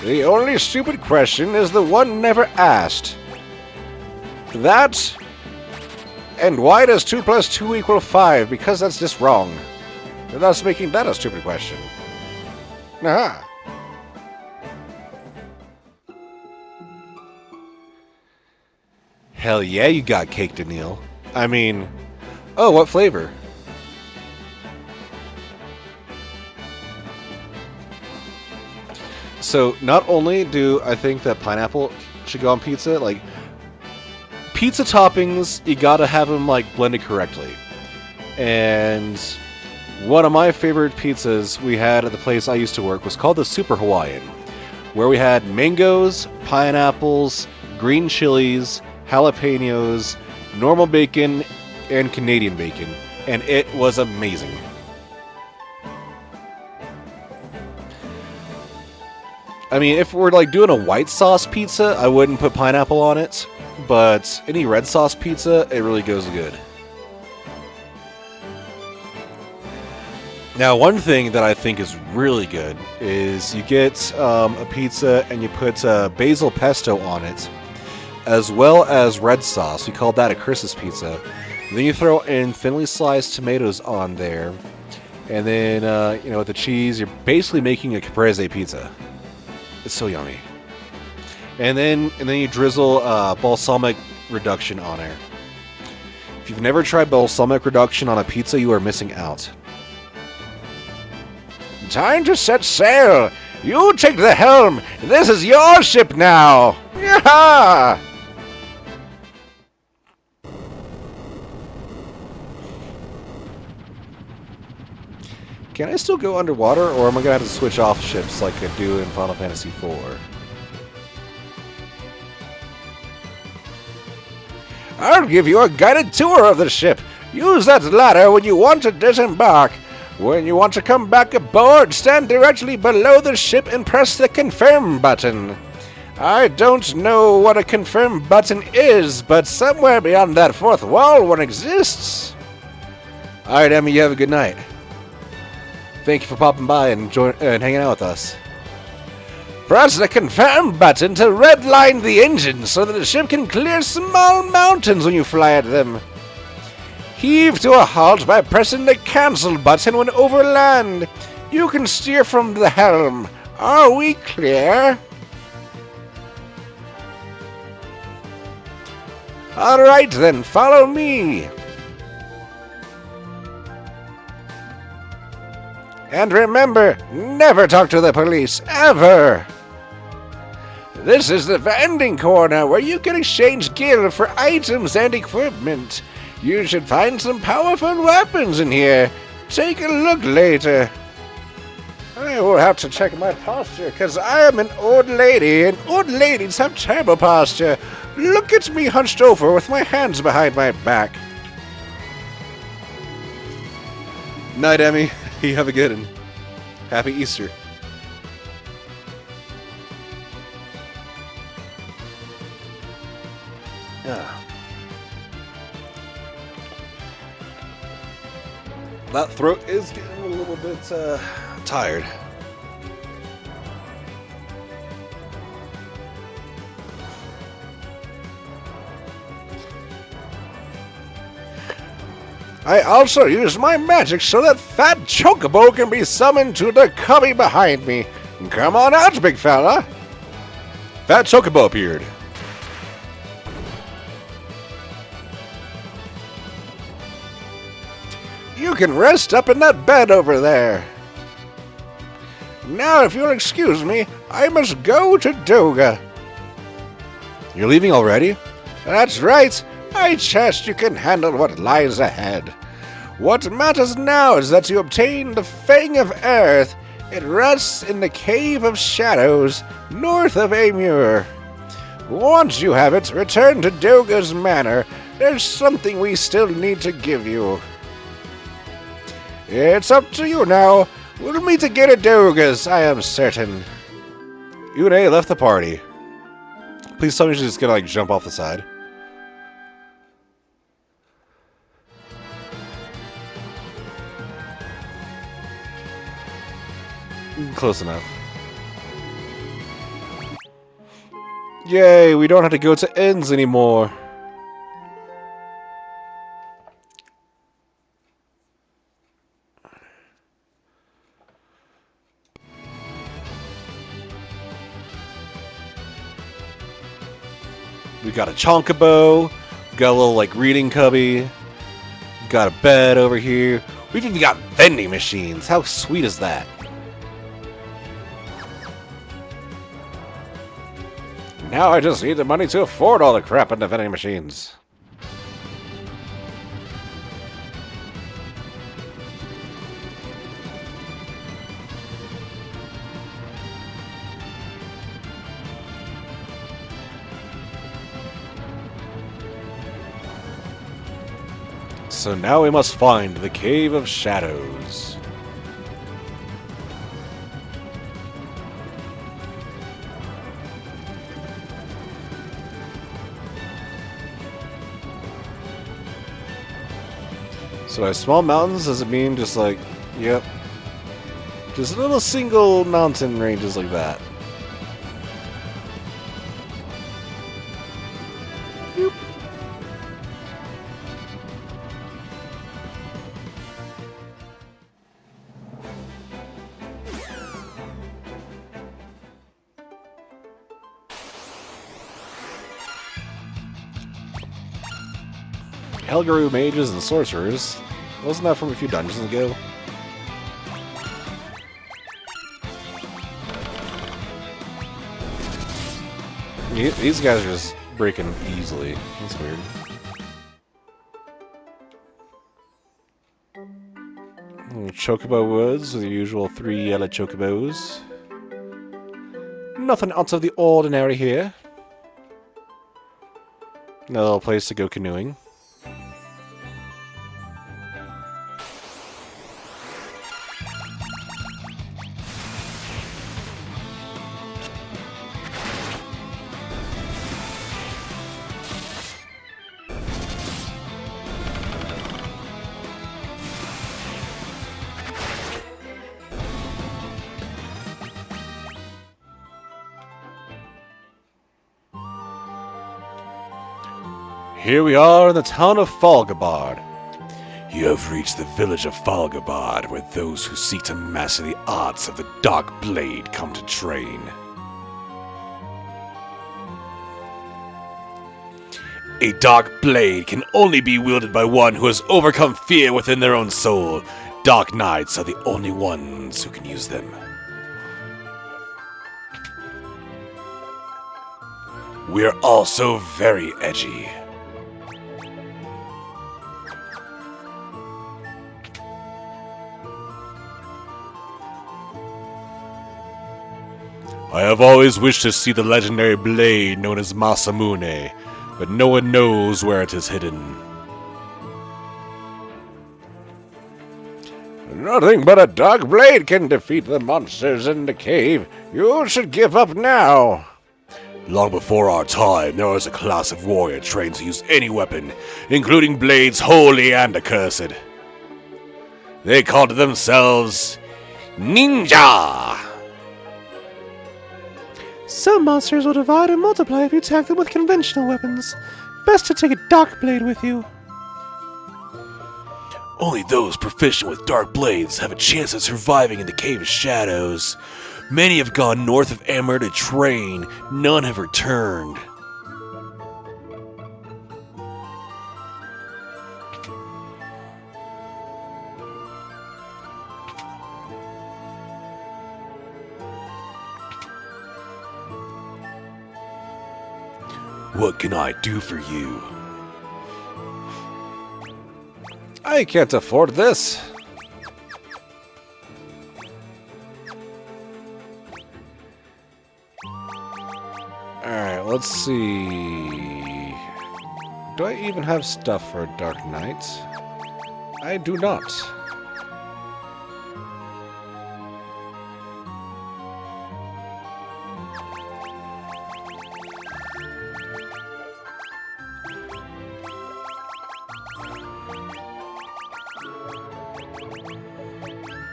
The only stupid question is the one never asked. That... And why does 2 plus 2 equal 5? Because that's just wrong. Thus making that a stupid question. Aha. Hell yeah, you got cake, Daniil. I mean... Oh, what flavor? So, not only do I think that pineapple should go on pizza, like... Pizza toppings, you gotta have them, like, blended correctly. And... One of my favorite pizzas we had at the place I used to work was called the Super Hawaiian, where we had mangoes, pineapples, green chilies, jalapenos, normal bacon, and Canadian bacon, and it was amazing. I mean, if we're like doing a white sauce pizza, I wouldn't put pineapple on it, but any red sauce pizza, it really goes good. Now, one thing that I think is really good is you get a pizza and you put basil pesto on it, as well as red sauce. We call that a Chris's pizza. Then you throw in thinly sliced tomatoes on there, and then you know, with the cheese, you're basically making a caprese pizza. It's so yummy. And then you drizzle balsamic reduction on there. If you've never tried balsamic reduction on a pizza, you are missing out. Time to set sail! You take the helm! This is your ship now! Yaha! Can I still go underwater, or am I gonna have to switch off ships like I do in Final Fantasy IV? I'll give you a guided tour of the ship. Use that ladder when you want to disembark. When you want to come back aboard, stand directly below the ship and press the confirm button. I don't know what a confirm button is, but somewhere beyond that fourth wall one exists. Alright, Emmy, you have a good night. Thank you for popping by and hanging out with us. Press the confirm button to redline the engine so that the ship can clear small mountains when you fly at them. Heave to a halt by pressing the cancel button when over land. You can steer from the helm. Are we clear? Alright then, follow me. And remember, never talk to the police, ever! This is the vending corner where you can exchange gear for items and equipment. You should find some powerful weapons in here. Take a look later. I will have to check my posture, because I am an old lady, and old ladies have terrible posture. Look at me hunched over with my hands behind my back. Night, Emmy. You have a good one. Happy Easter. Yeah. That throat is getting a little bit tired. I also use my magic so that Fat Chocobo can be summoned to the cubby behind me. Come on out, big fella. Fat Chocobo appeared. You can rest up in that bed over there. Now, if you'll excuse me, I must go to Doga. You're leaving already? That's right. I trust you can handle what lies ahead. What matters now is that you obtain the Fang of Earth. It rests in the Cave of Shadows, north of Amur. Once you have it, return to Doga's Manor. There's something we still need to give you. It's up to you now. We'll meet again at Doga's, I am certain. Une left the party. Please tell me she's just gonna, like, jump off the side. Close enough. Yay, we don't have to go to ends anymore. We got a Chocobo. We got a little like reading cubby. We got a bed over here. We've even got vending machines. How sweet is that? Now I just need the money to afford all the crap in the vending machines. So now we must find the Cave of Shadows. So by small mountains, does it mean just like, yep, just little single mountain ranges like that? Boop. Helgaru mages and sorcerers. Wasn't that from a few dungeons ago? These guys are just breaking easily. That's weird. Chocobo Woods with the usual 3 yellow chocobos. Nothing out of the ordinary here. No little place to go canoeing. Here we are in the town of Falgabard. You have reached the village of Falgabard, where those who seek to master the arts of the Dark Blade come to train. A Dark Blade can only be wielded by one who has overcome fear within their own soul. Dark Knights are the only ones who can use them. We are also very edgy. I have always wished to see the legendary blade known as Masamune, but no one knows where it is hidden. Nothing but a dark blade can defeat the monsters in the cave. You should give up now. Long before our time, there was a class of warrior trained to use any weapon, including blades holy and accursed. They called themselves ninja. Some monsters will divide and multiply if you attack them with conventional weapons. Best to take a dark blade with you. Only those proficient with dark blades have a chance of surviving in the Cave of Shadows. Many have gone north of Amber to train. None have returned. What can I do for you? I can't afford this. Alright, let's see. Do I even have stuff for a Dark Knight? I do not.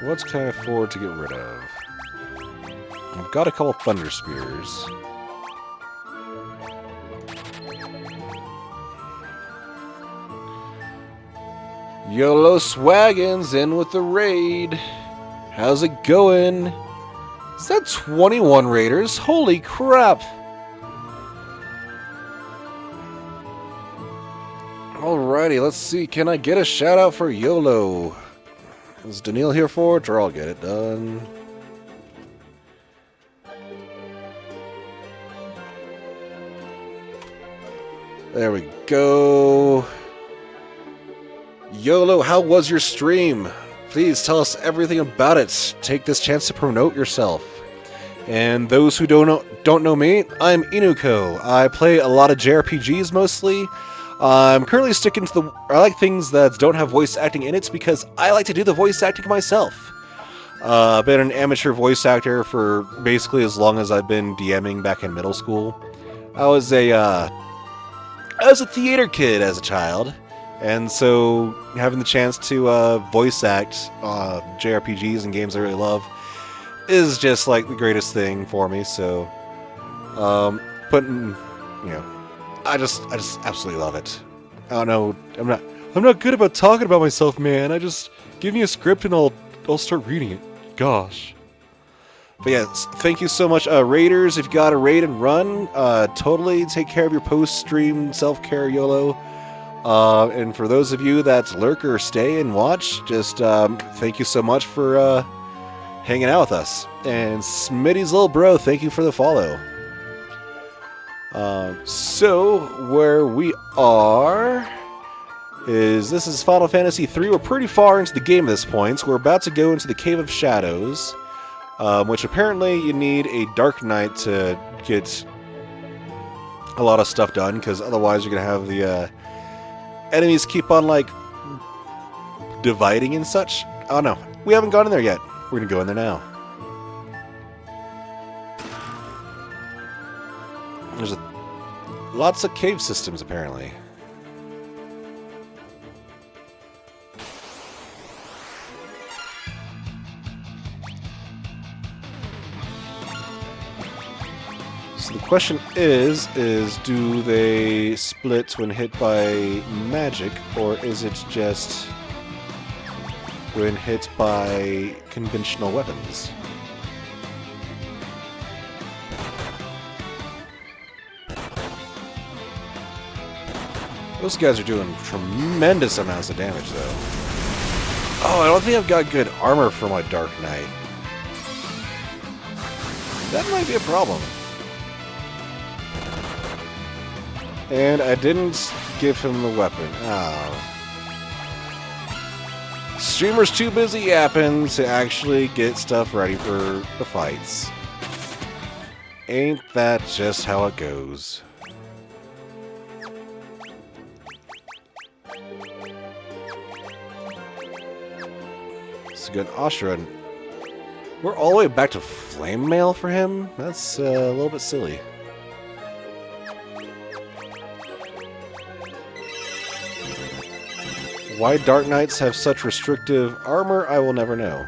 What can I afford to get rid of? I've got a couple Thunder Spears. YOLO Swaggins in with the raid. How's it going? Is that 21 raiders? Holy crap! Alrighty, let's see. Can I get a shout out for YOLO? Is Daniil here for it, or I'll get it done? There we go. YOLO, how was your stream? Please tell us everything about it. Take this chance to promote yourself. And those who don't know me, I'm Inuko. I play a lot of JRPGs mostly. I'm currently sticking to I like things that don't have voice acting in it because I like to do the voice acting myself. I've been an amateur voice actor for basically as long as I've been DMing back in middle school. I was a theater kid as a child, and so having the chance to voice act JRPGs and games I really love is just like the greatest thing for me. So, I just absolutely love it. I don't know. I'm not good about talking about myself, man. I just give me a script and I'll start reading it. Gosh. But yeah, thank you so much, raiders. If you got to raid and run, totally take care of your post-stream self-care, YOLO. And for those of you that lurk or stay and watch, just thank you so much for hanging out with us. And Smitty's little bro, thank you for the follow. So where we are this is Final Fantasy III. We're pretty far into the game at this point, so we're about to go into the Cave of Shadows, which apparently you need a Dark Knight to get a lot of stuff done, because otherwise you're going to have the enemies keep on, like, dividing and such. Oh no, we haven't gone in there yet. We're going to go in there now. There's lots of cave systems, apparently. So the question is do they split when hit by magic, or is it just when hit by conventional weapons? Those guys are doing tremendous amounts of damage, though. Oh, I don't think I've got good armor for my Dark Knight. That might be a problem. And I didn't give him the weapon. Oh. Streamer's too busy yapping to actually get stuff ready for the fights. Ain't that just how it goes? It's a good Ashura. And we're all the way back to Flame Mail for him? That's a little bit silly. Why Dark Knights have such restrictive armor, I will never know.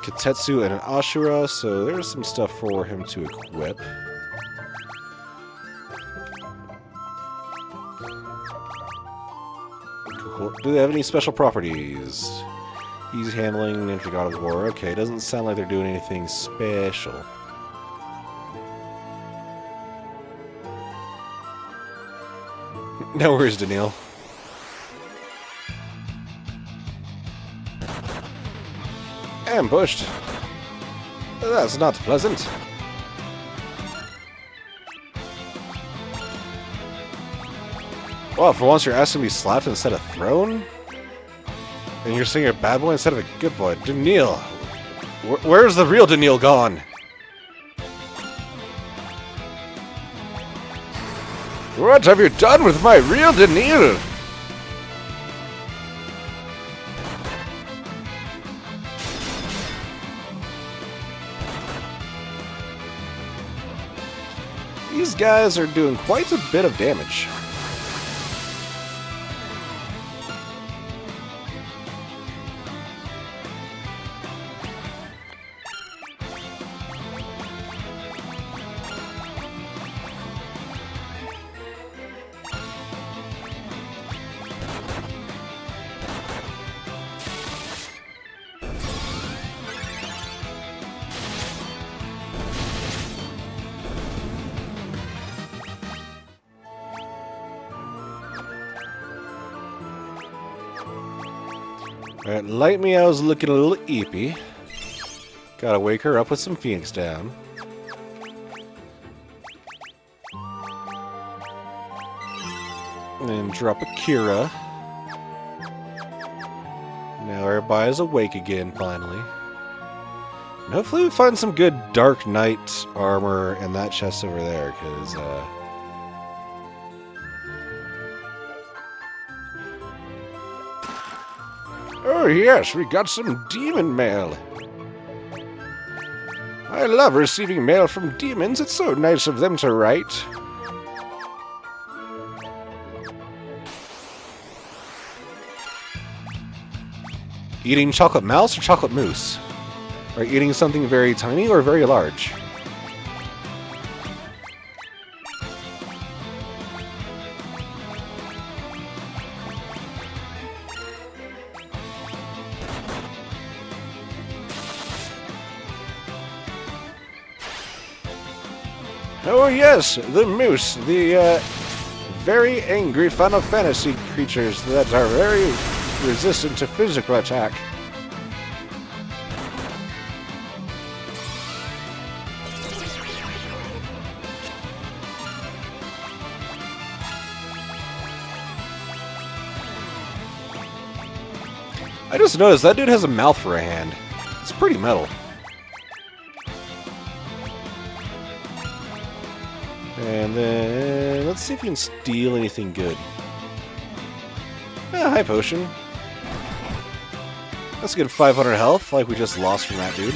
Katetsu and an Ashura, so there's some stuff for him to equip. Cool. Do they have any special properties? Easy handling, Ninja God of War. Okay, doesn't sound like they're doing anything special. No worries, Daniil. Ambushed. That's not pleasant. Well, for once you're asking to be slapped instead of thrown? And you're saying you're a bad boy instead of a good boy. Daniil! Where's the real Daniil gone? What have you done with my real Daniil? These guys are doing quite a bit of damage. Alright, Light Meow's looking a little eepy. Gotta wake her up with some Phoenix down. And then drop a Kira. Now everybody's awake again, finally. And hopefully we find some good Dark Knight armor in that chest over there, because, Oh yes, we got some demon mail. I love receiving mail from demons. It's so nice of them to write. eating chocolate mouse or chocolate mousse? Or eating something very tiny or very large? Oh yes, the moose, the very angry Final Fantasy creatures that are very resistant to physical attack. I just noticed that dude has a mouth for a hand. It's pretty metal. And then, let's see if we can steal anything good. Ah, high potion. That's a good 500 health, like we just lost from that dude.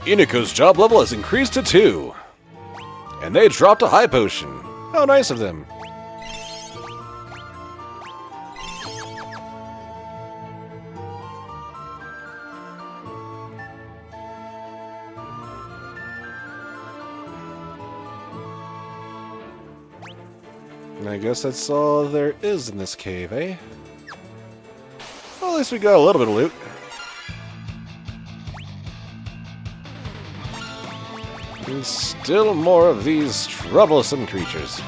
Iniko's job level has increased to 2. And they dropped a high potion. How nice of them. And I guess that's all there is in this cave, eh? Well, at least we got a little bit of loot. And still more of these troublesome creatures.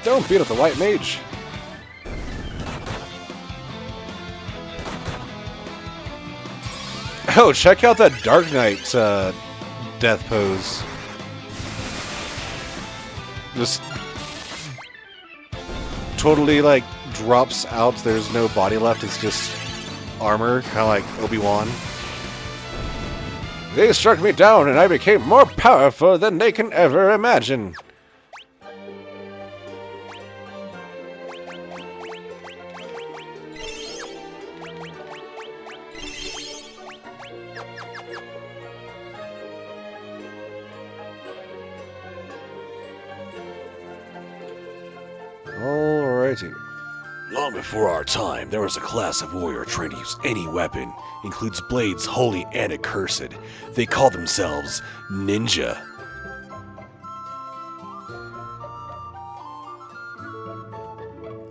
Don't beat up the white mage. Oh, check out that Dark Knight death pose. Just totally like drops out. There's no body left. It's just armor, kind of like Obi-Wan. They struck me down and I became more powerful than they can ever imagine. Alrighty. Long before our time, there was a class of warrior trained to use any weapon, includes blades holy and accursed. They call themselves ninja.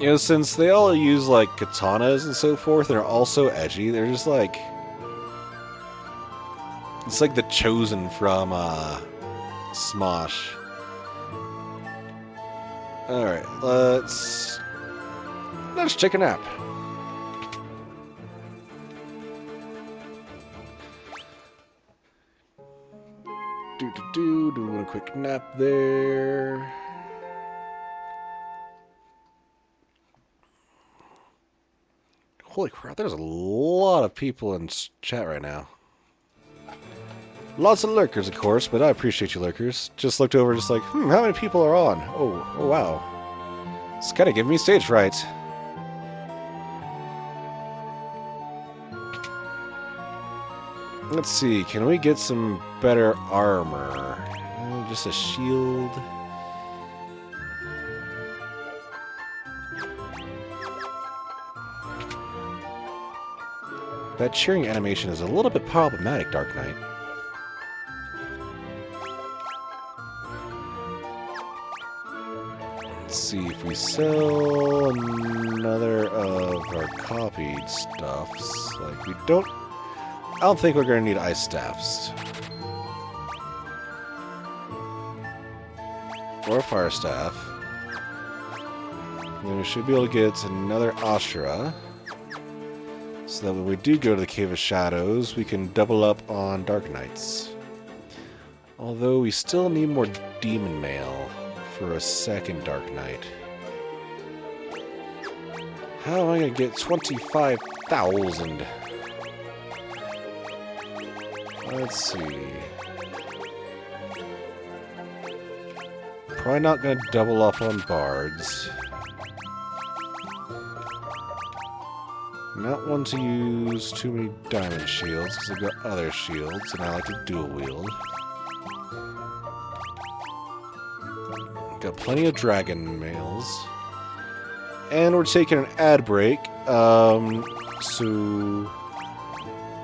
You know, since they all use like katanas and so forth, and are also edgy, they're just like... It's like the Chosen from Smosh. Alright, let's take a nap. Doing a quick nap there. Holy crap, there's a lot of people in chat right now. Lots of lurkers, of course, but I appreciate you lurkers. Just looked over just like, how many people are on? Oh wow. It's kind of giving me stage fright. Let's see, can we get some better armor? Just a shield. That cheering animation is a little bit problematic, Dark Knight. Let's see if we sell another of our copied stuffs. Like, we don't... I don't think we're going to need ice staffs. Or a fire staff. Then we should be able to get another Ashura. So that when we do go to the Cave of Shadows, we can double up on Dark Knights. Although we still need more Demon Mail for a second Dark Knight. How am I going to get 25,000? Let's see. Probably not going to double up on Bards. Not one to use too many diamond shields, because I've got other shields, and I like to dual wield. Got plenty of dragon mails. And we're taking an ad break, so...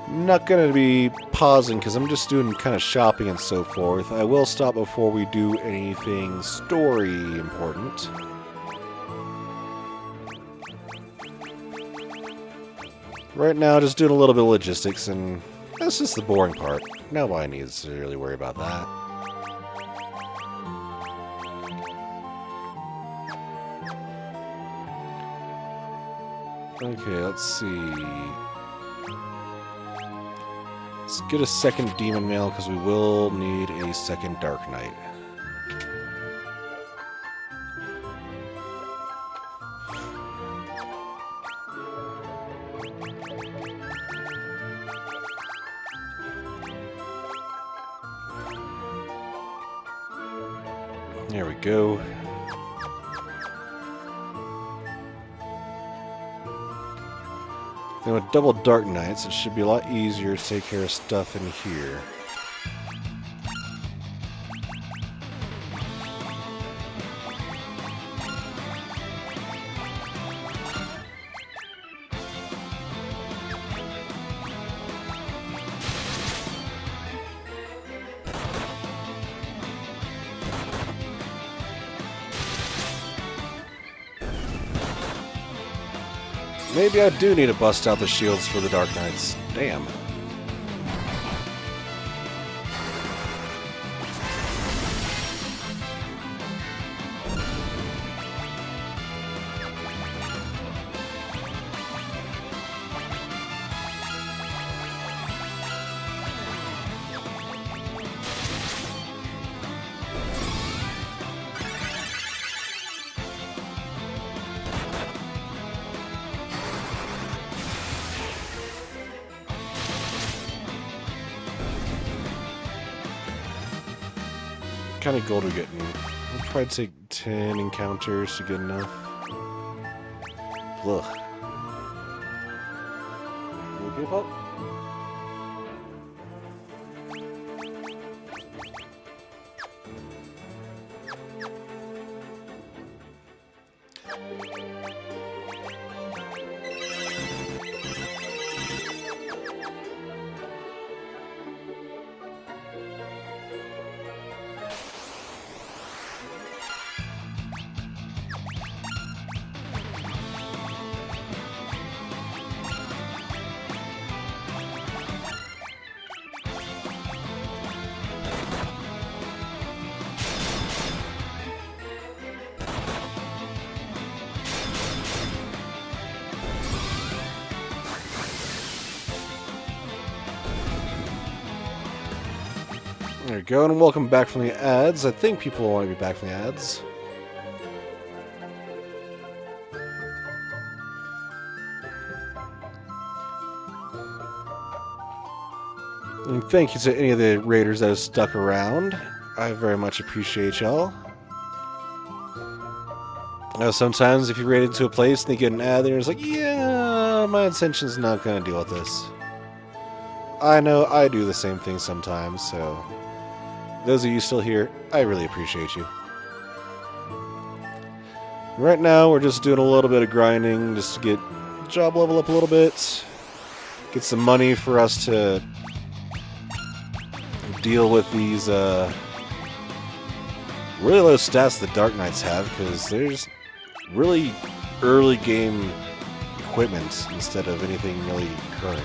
not going to be pausing, because I'm just doing kind of shopping and so forth. I will stop before we do anything story important. Right now, just doing a little bit of logistics, and that's just the boring part. Nobody needs to really worry about that. Okay, let's see. Let's get a second Demon Mail, because we will need a second Dark Knight. There we go. Then with double Dark Knights, it should be a lot easier to take care of stuff in here. Maybe I do need to bust out the shields for the Dark Knights. Damn. What kind of gold are we getting? I'll try to take 10 encounters to get enough. Ugh. Will you give up? There we go, and welcome back from the ads. I think people want to be back from the ads. And thank you to any of the raiders that have stuck around. I very much appreciate y'all. Sometimes if you raid into a place and they get an ad there, it's like, yeah, my intention's not going to deal with this. I know I do the same thing sometimes, so those of you still here, I really appreciate you. Right now, we're just doing a little bit of grinding just to get job level up a little bit, get some money for us to deal with these really low stats the Dark Knights have, because there's really early game equipment instead of anything really current.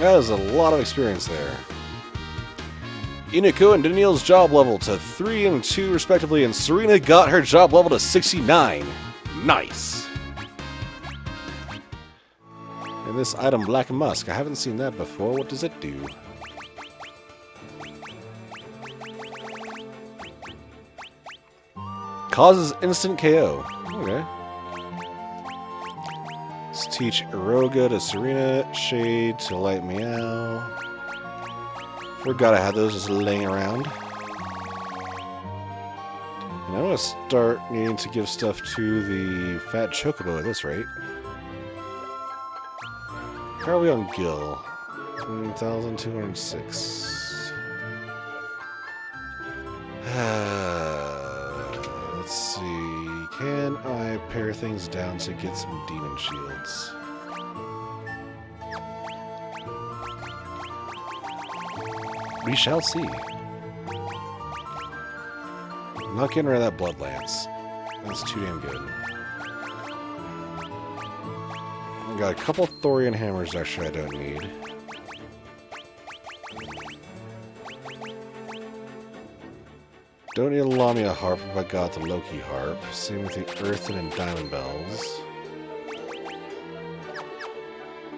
That is a lot of experience there. Inako and Danielle's job level to 3 and 2 respectively, and Serena got her job level to 69. Nice! And this item, Black Musk, I haven't seen that before. What does it do? Causes instant KO. Okay. Let's teach Eroga to Serena, Shade to Light Meow. Forgot I had those just laying around. And I'm gonna start needing to give stuff to the Fat Chocobo at this rate. How are we on Gil? 1,206. Let's see. Can I pare things down to get some demon shields? We shall see. I'm not getting rid of that Blood Lance. That's too damn good. I got a couple Thorian hammers actually I don't need. Don't need a Lamia harp if I got the Loki harp. Same with the Earthen and Diamond Bells.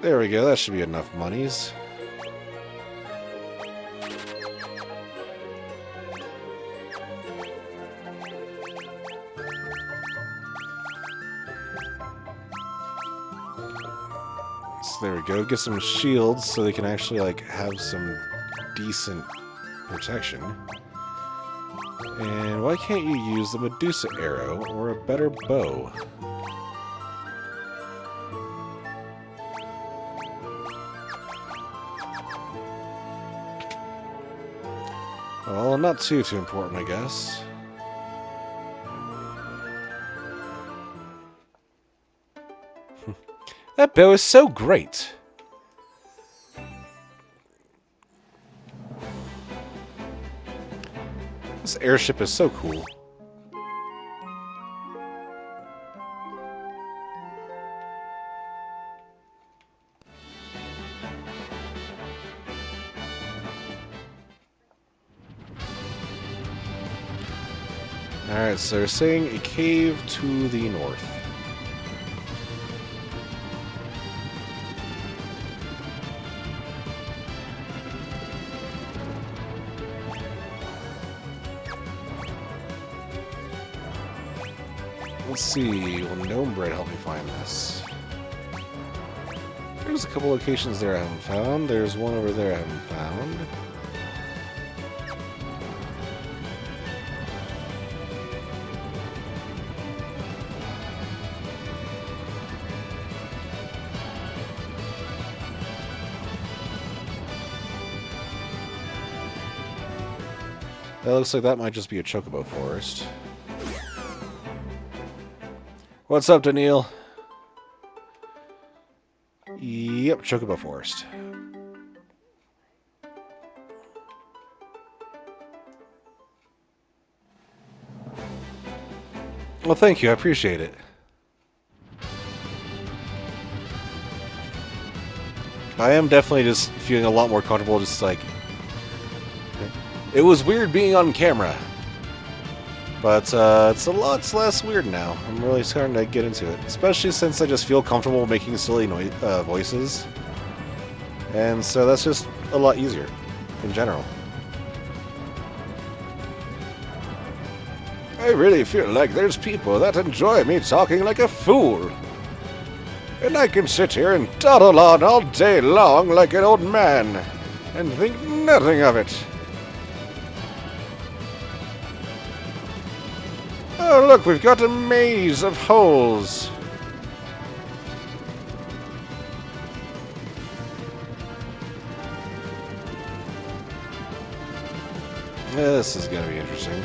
There we go, that should be enough monies. So there we go, get some shields so they can actually like have some decent protection. And why can't you use the Medusa arrow or a better bow? Well, not too important, I guess. That bow is so great! This airship is so cool. Alright, so they're saying a cave to the north. Let's see, will Gnome Bread help me find this? There's a couple locations there I haven't found. There's one over there I haven't found. That looks like that might just be a Chocobo forest. What's up, Daniil? Yep, Chocobo Forest. Well, thank you. I appreciate it. I am definitely just feeling a lot more comfortable, just like... It was weird being on camera. But it's a lot less weird now. I'm really starting to get into it. Especially since I just feel comfortable making silly voices. And so that's just a lot easier, in general. I really feel like there's people that enjoy me talking like a fool. And I can sit here and dawdle on all day long like an old man, and think nothing of it. Oh look, we've got a maze of holes. This is gonna be interesting.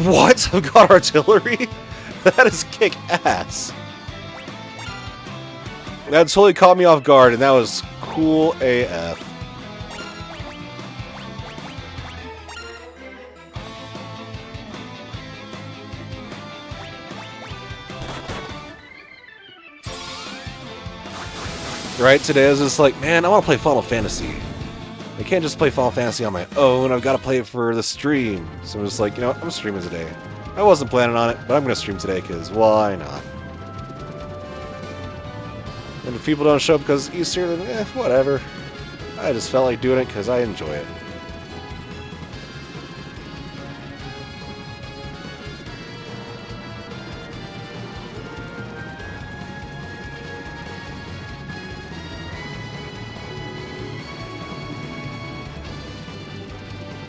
What? I've got artillery? That is kick-ass. That totally caught me off guard, and that was cool AF. Right, today I was just like, man, I want to play Final Fantasy. I can't just play Final Fantasy on my own, I've got to play it for the stream. So I'm just like, you know what, I'm streaming today. I wasn't planning on it, but I'm going to stream today, because why not? And if people don't show up because Easter, then whatever. I just felt like doing it because I enjoy it.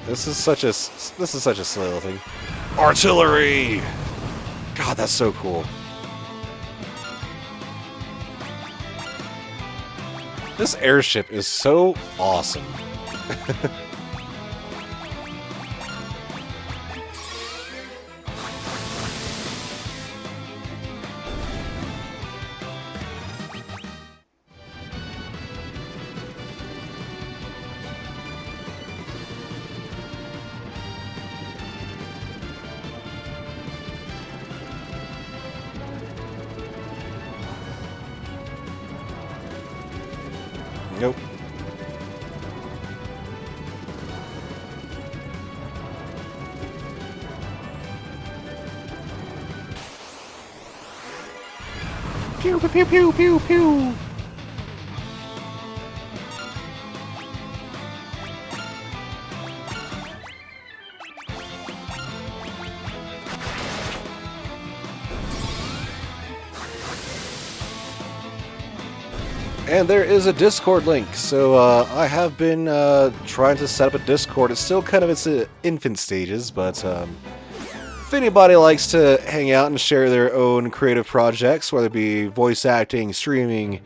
This is such a silly little thing. Artillery! God, that's so cool. This airship is so awesome. Nope. Pew pew pew pew pew pew. And there is a Discord link, so I have been trying to set up a Discord. It's still kind of its infant stages, but if anybody likes to hang out and share their own creative projects, whether it be voice acting, streaming,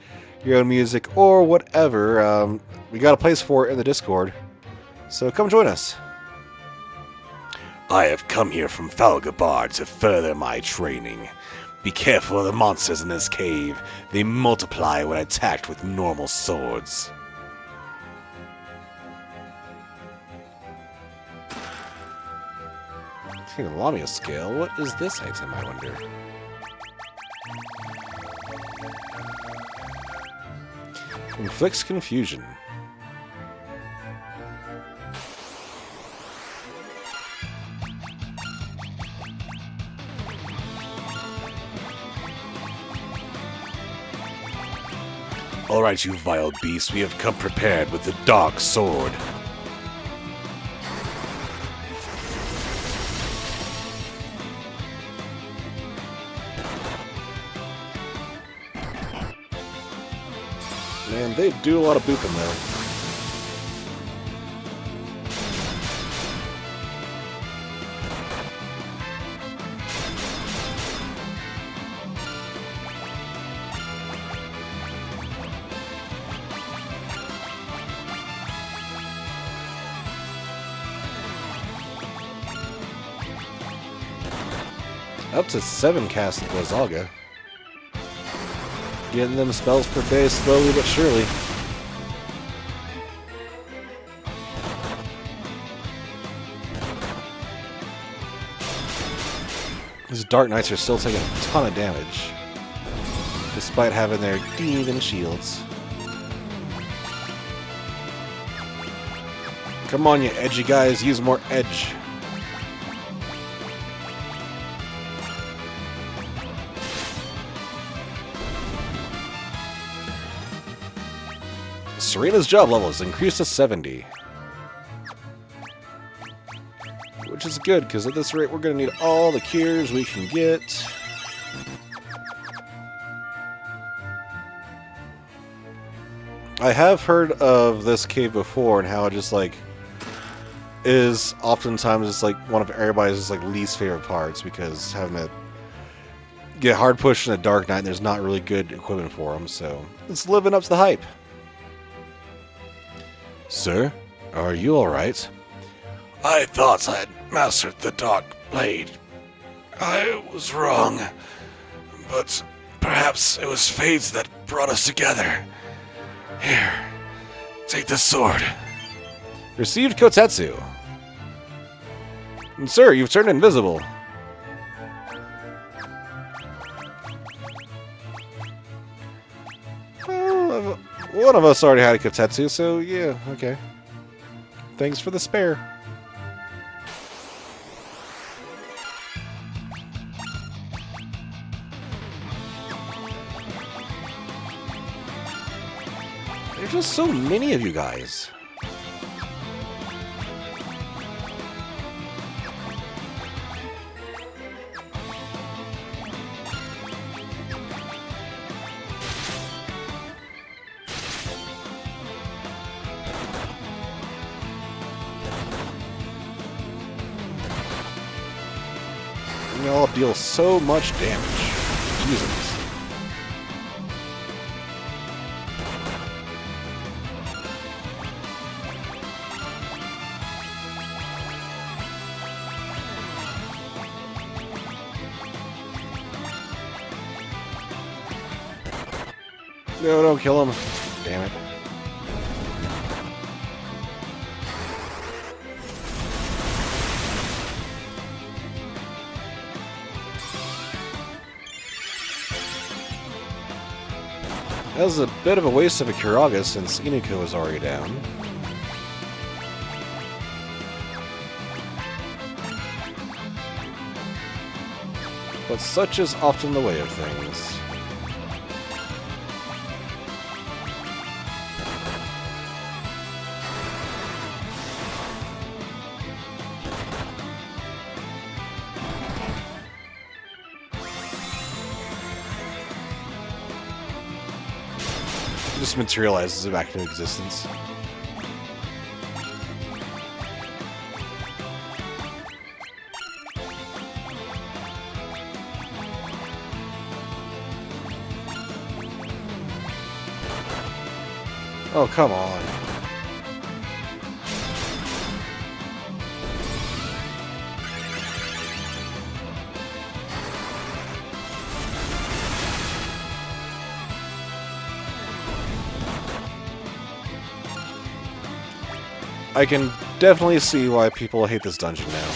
your own music, or whatever, we got a place for it in the Discord. So come join us. I have come here from Falgabar to further my training. Be careful of the monsters in this cave. They multiply when attacked with normal swords. Taking a Lamia scale. What is this item, I wonder? Inflicts confusion. Alright, you vile beast, we have come prepared with the dark sword. Man, they do a lot of booping though. Up to 7 casts of Blizzaga. Getting them spells per day slowly but surely. Dark Knights are still taking a ton of damage, despite having their demon shields. Come on, you edgy guys, use more edge. Serena's job level is increased to 70. Which is good, because at this rate we're going to need all the cures we can get. I have heard of this cave before and how it just like is oftentimes just like one of everybody's just like least favorite parts, because having to get hard pushed in a Dark Knight and there's not really good equipment for them, so it's living up to the hype. Sir, are you alright? I thought I had mastered the Dark Blade. I was wrong. But perhaps it was fates that brought us together. Here, take the sword. Received Kotetsu. And sir, you've turned invisible. Well, one of us already had a Kotetsu, so yeah, okay. Thanks for the spare. There's just so many of you guys. You all deal so much damage. Jesus. No, don't kill him. Damn it. That was a bit of a waste of a Kuraga since Inuko is already down. But such is often the way of things. Just materializes it back into existence. Oh, come on. I can definitely see why people hate this dungeon now.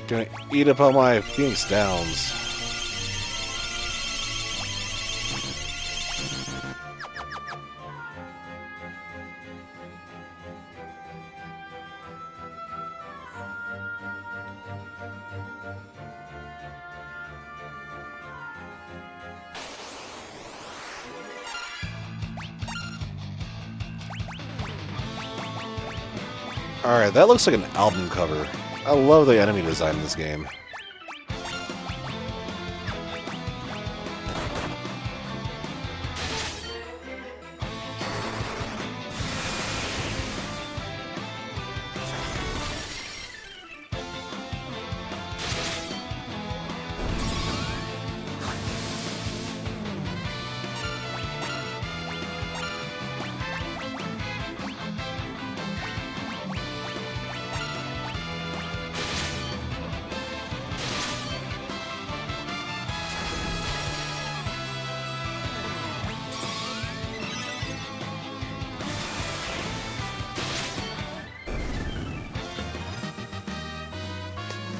Gonna eat up all my Phoenix Downs. Alright, that looks like an album cover. I love the enemy design in this game.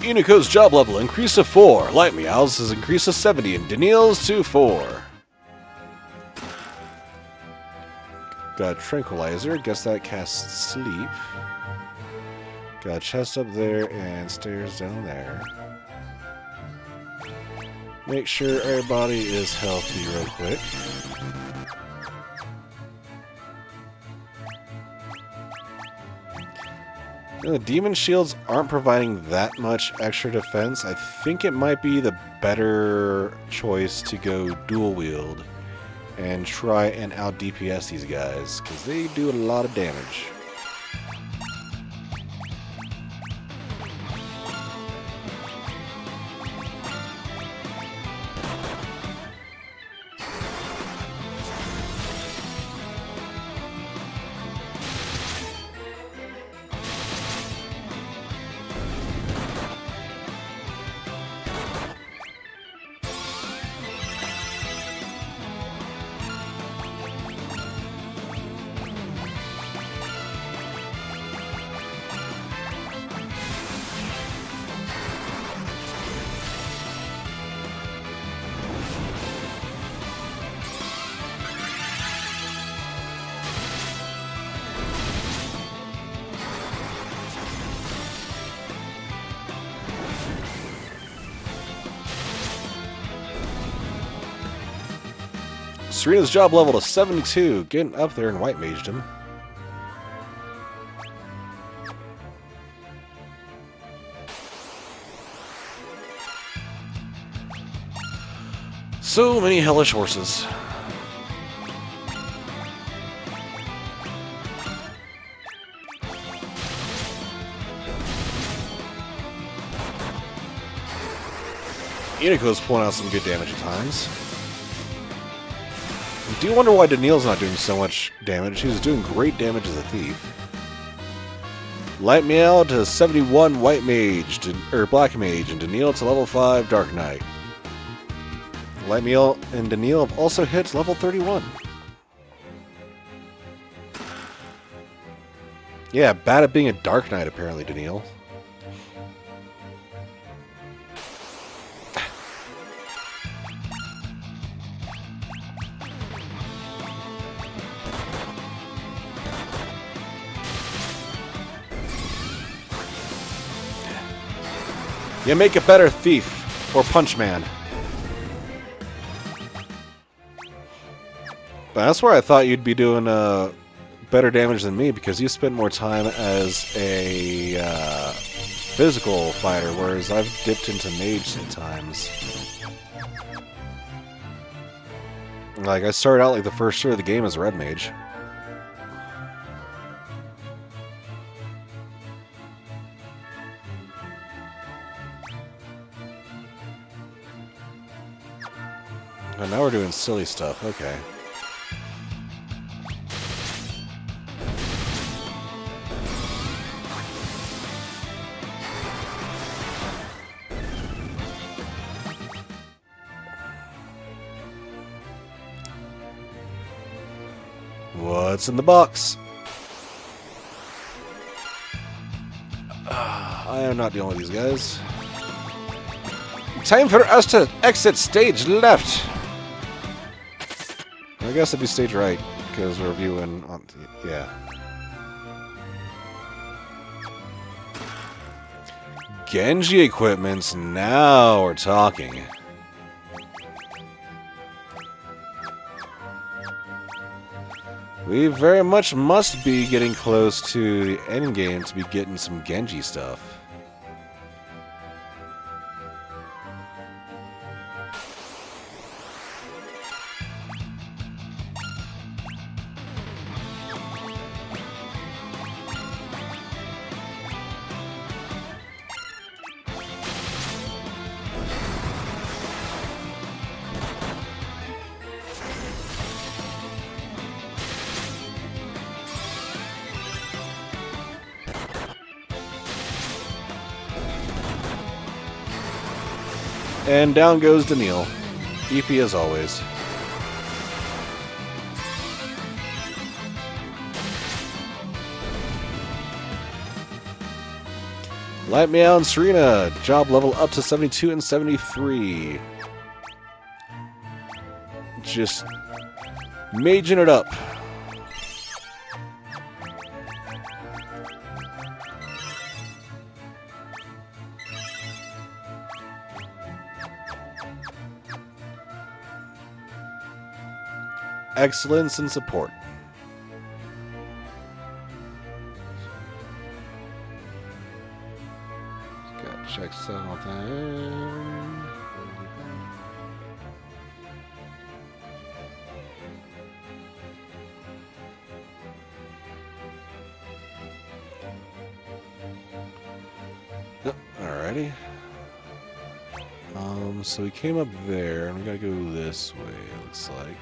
Iniko's job level increased to 4. Light Meow's has increased to 70, and Daniil's to 4. Got a Tranquilizer. Guess that casts Sleep. Got a chest up there and stairs down there. Make sure everybody is healthy real quick. The demon shields aren't providing that much extra defense. I think it might be the better choice to go dual wield and try and out DPS these guys, because they do a lot of damage. Serena's job level to 72, getting up there in White Magedom. So many hellish horses. Iniko's pulling out some good damage at times. I do wonder why Daniil's not doing so much damage. He's doing great damage as a thief. Light Meow to 71 White Mage, or Black Mage, and Daniil to level 5 Dark Knight. Light Meow and Daniil have also hit level 31. Yeah, bad at being a Dark Knight apparently, Daniil. You make a better thief, or punch man. But that's where I thought you'd be doing better damage than me, because you spent more time as a physical fighter, whereas I've dipped into mage at times. Like, I started out like the first year of the game as a red mage. And now we're doing silly stuff, okay. What's in the box? I am not dealing with these guys. Time for us to exit stage left. I guess it'd be stage right, because we're viewing on... yeah. Genji equipments, now we're talking. We very much must be getting close to the end game to be getting some Genji stuff. And down goes Daniil. EP as always. Light Meow and Serena, job level up to 72 and 73. Just maging it up. Excellence and support. Gotta check something. Yep, alrighty. So we came up there, and we gotta go this way, it looks like.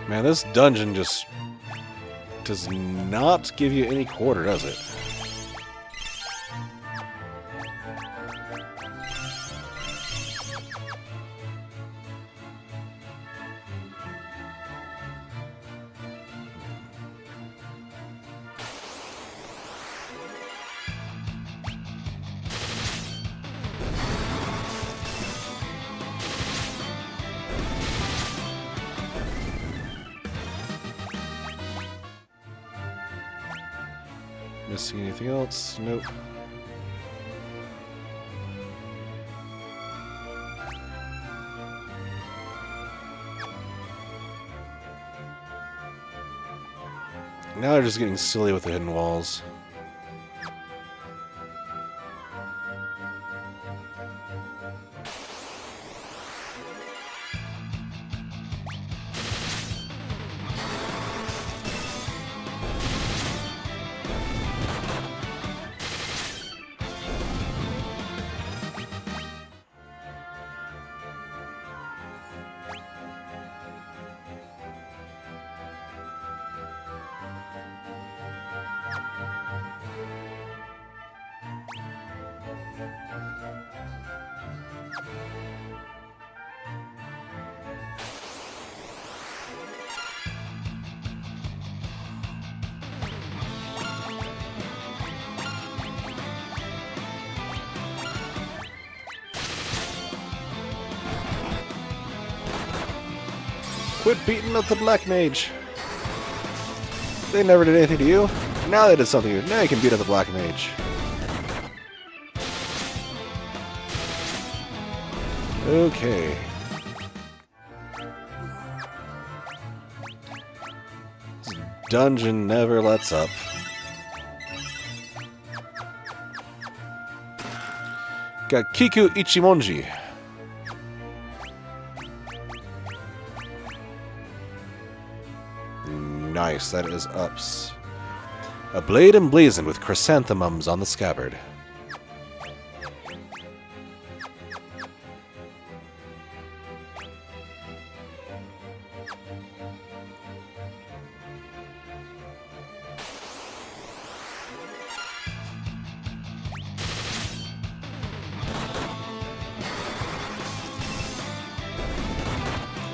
Man, this dungeon just does not give you any quarter, does it? Missing anything else? Nope. Now they're just getting silly with the hidden walls. Quit beating up the Black Mage. They never did anything to you. Now they did something to you. Now you can beat up the Black Mage. Okay. This dungeon never lets up. Got Kiku Ichimonji. Nice, that is ups. A blade emblazoned with chrysanthemums on the scabbard.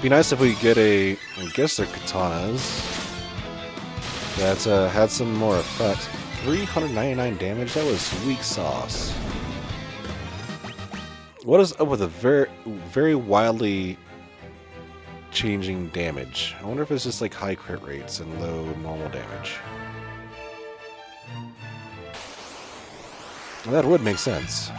Be nice if we get a, I guess they're katanas. That's had some more effects. 399 damage, that was weak sauce. What is up with a very wildly changing damage? I wonder if it's just like high crit rates and low normal damage. Well, that would make sense.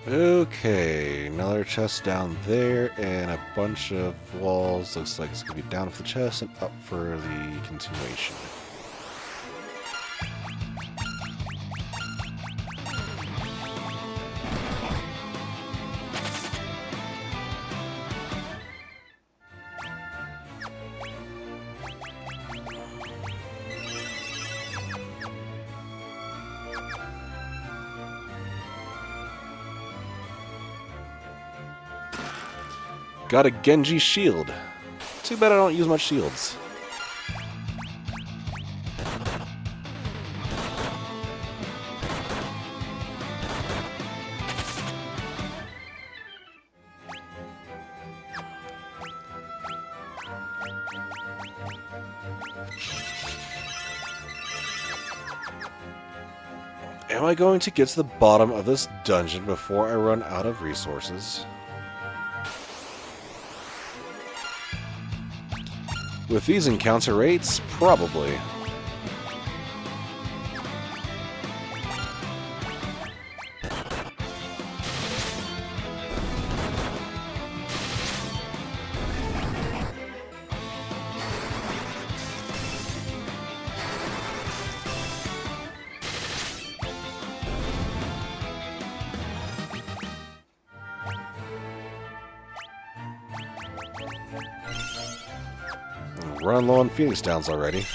Okay, another chest down there, and a bunch of walls. Looks like it's going to be down for the chest and up for the continuation. Got a Genji shield. Too bad I don't use much shields. Am I going to get to the bottom of this dungeon before I run out of resources? With these encounter rates, probably. Run low on Phoenix Downs already.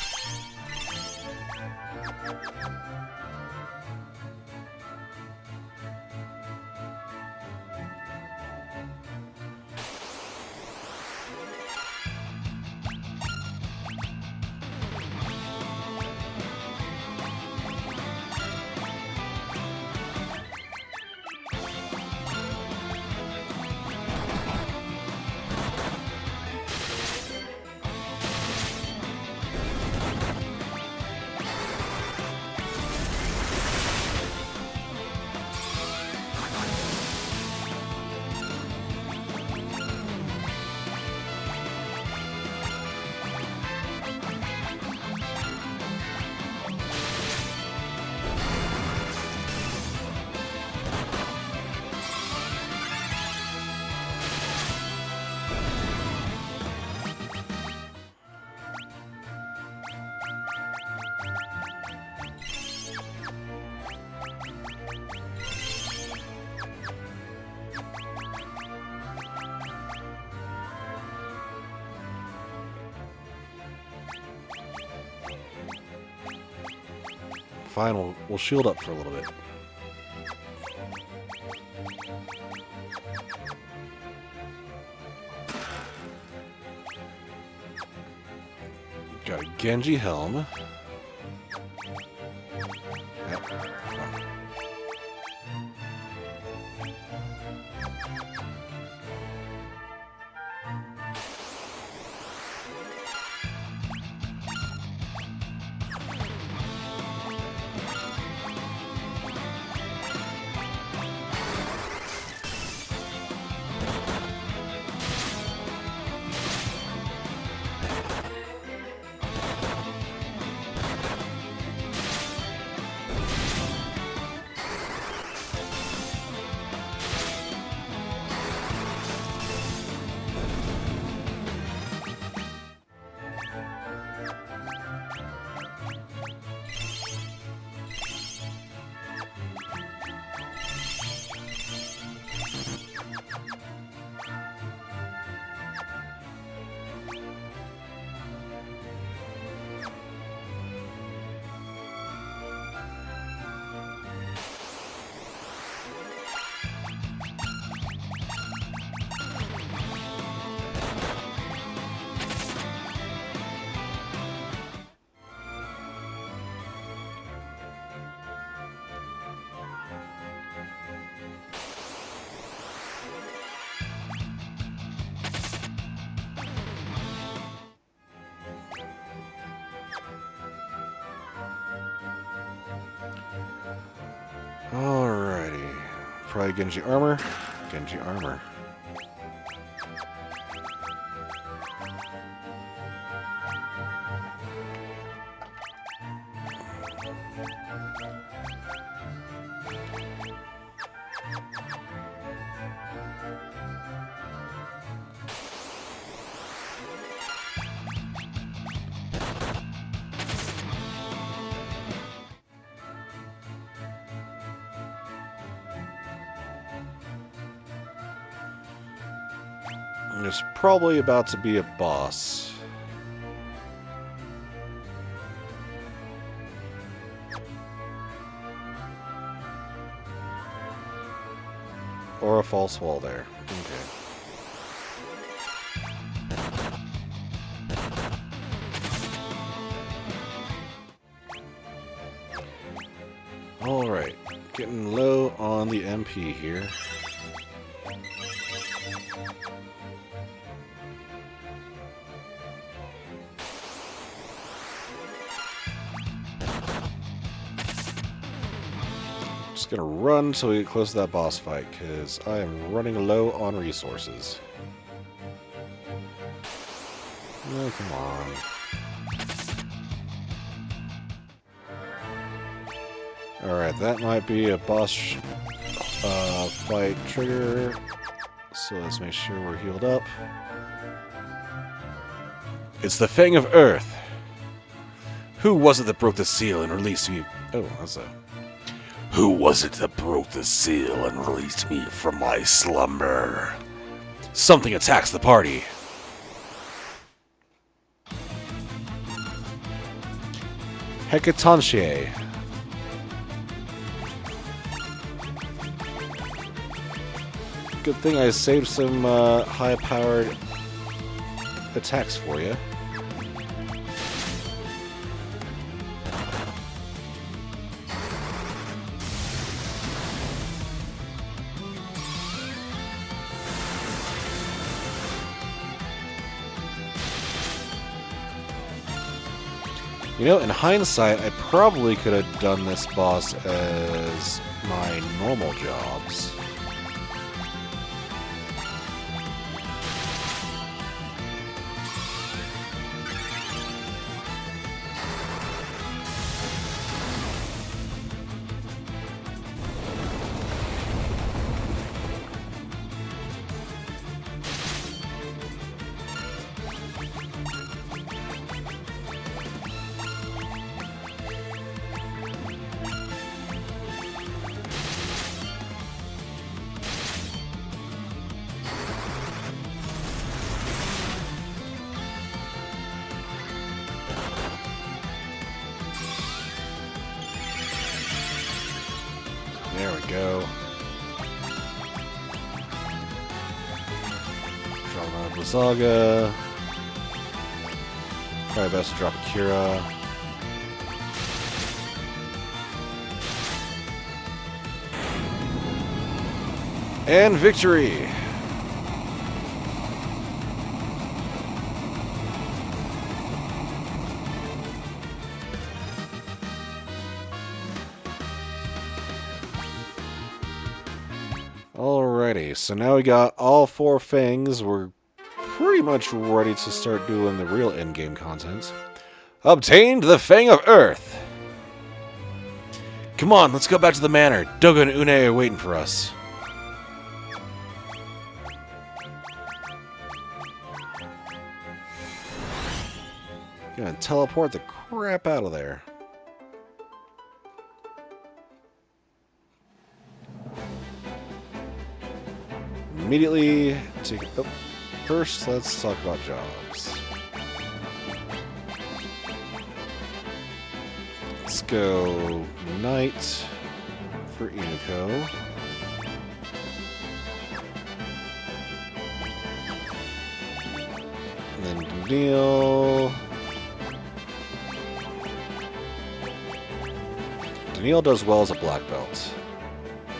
Fine, we'll shield up for a little bit. Got a Genji helm. Yep, fine. Alrighty. Probably Genji armor. Genji armor. There's probably about to be a boss. Or a false wall there. Okay. Alright. Getting low on the MP here. Just gonna run until we get close to that boss fight, because I am running low on resources. Oh, come on. Alright, that might be a boss fight trigger. So let's make sure we're healed up. It's the Fang of Earth. Who was it that broke the seal and released me? Oh, that's a... Who was it that broke the seal and released me from my slumber? Something attacks the party. Hecatonchie. Good thing I saved some high-powered attacks for you. You know, in hindsight, I probably could have done this boss as my normal jobs. There we go. Drop another Blizzaga. Probably best to drop a Kira. And victory! Alrighty, so now we got all 4 fangs. We're pretty much ready to start doing the real in-game content. Obtained the Fang of Earth! Come on, let's go back to the manor. Doga and Une are waiting for us. Gonna teleport the crap out of there. Immediately to... Oh, first, let's talk about jobs. Let's go Knight for Inuko. And then Daniil. Daniil does well as a black belt.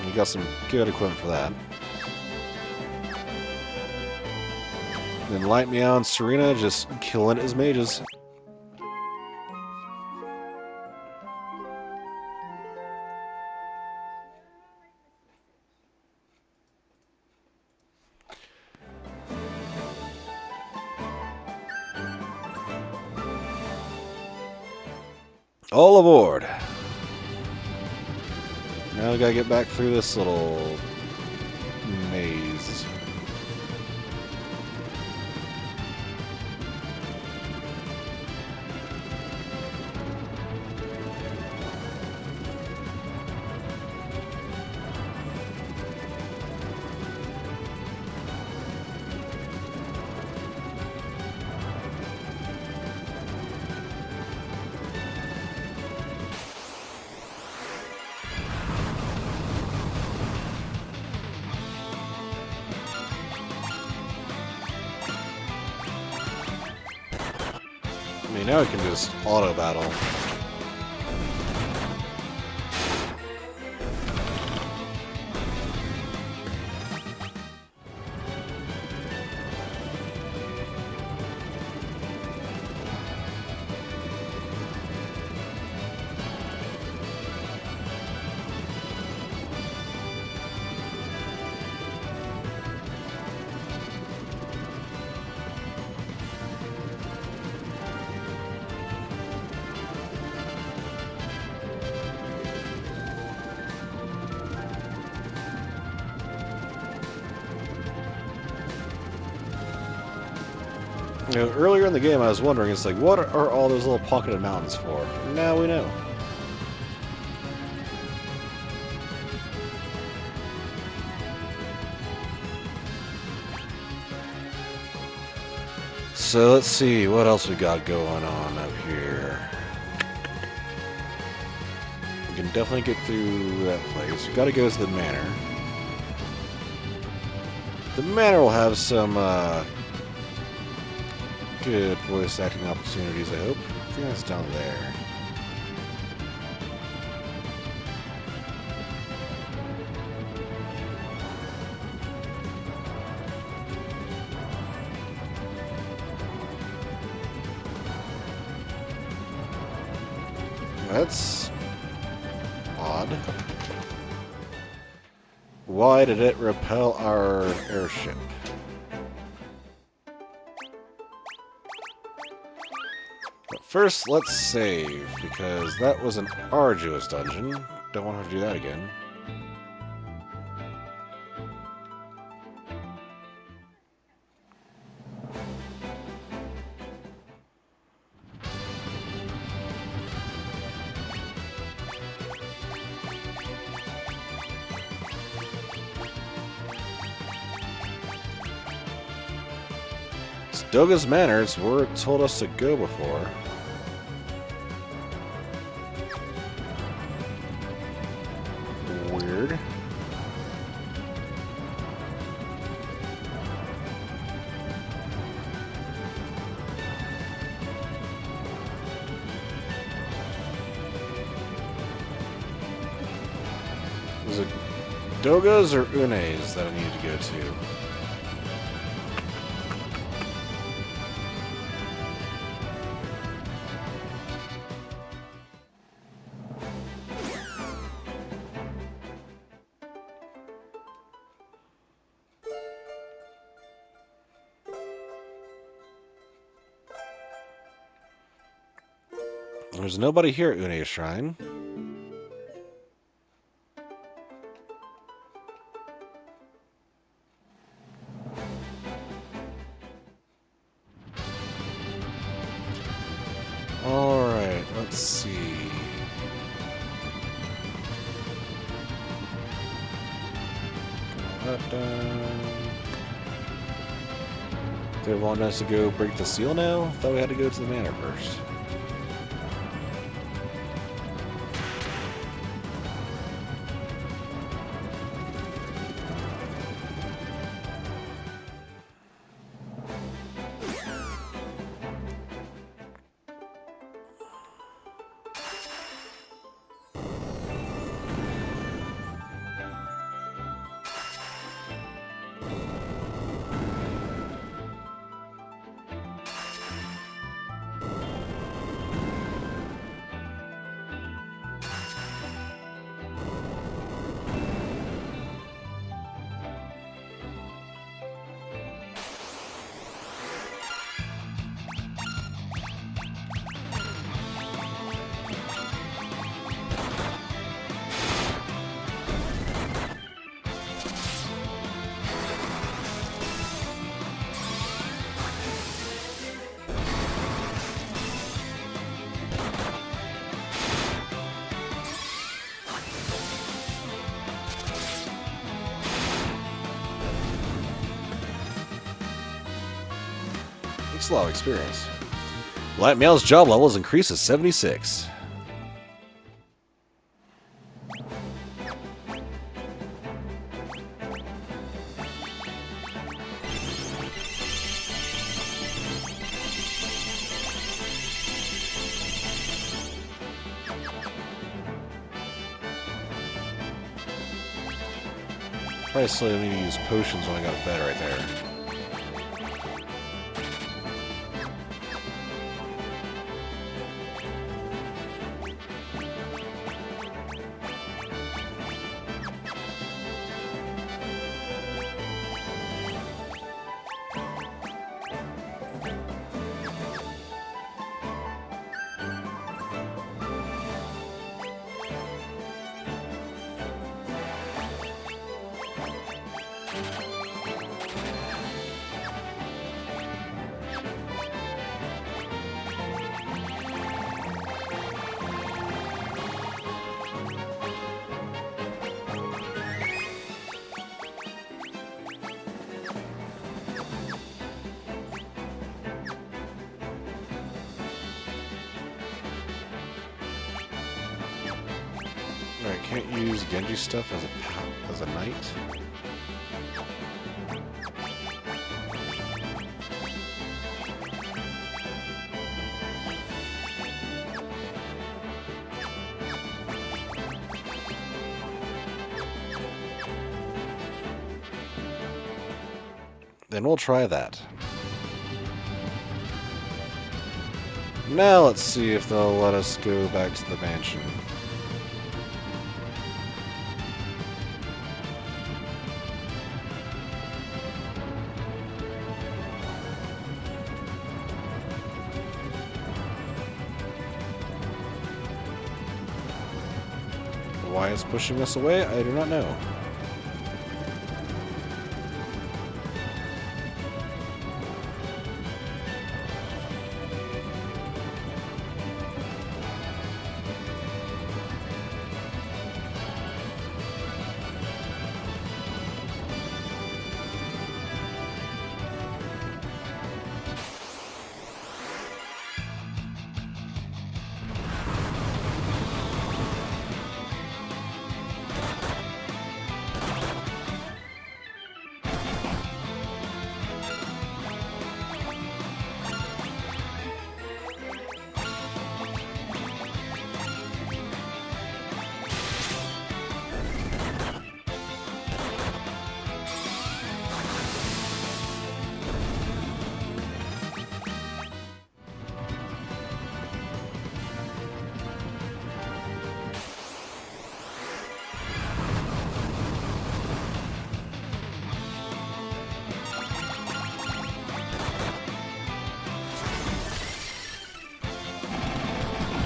You got some good equipment for that. Then Light Meow and Serena just killing it as mages. All aboard! Now we gotta get back through this little maze. now we can just auto battle. You know, earlier in the game, I was wondering, it's like, what are all those little pocketed mountains for? Now we know. So let's see, what else we got going on up here? We can definitely get through that place. We gotta go to the manor. The manor will have some, good voice acting opportunities, I hope. I think that's down there. That's odd. Why did it repel our airship? But first, let's save, because that was an arduous dungeon. Don't want to have to do that again. Doga's Manor is where it told us to go before. Weird. Was it Doga's or Une's that I needed to go to? There's nobody here at Une's Shrine. Alright, let's see. Got that done. Do they want us to go break the seal now? Thought we had to go to the manor first. It's a lot of experience. Light Mail's job level is increased to 76. Probably slowly need to use potions when I got a bed right there. Alright, can't use Genji stuff as a knight. Then we'll try that. Now let's see if they'll let us go back to the mansion. Why it's pushing us away, I do not know.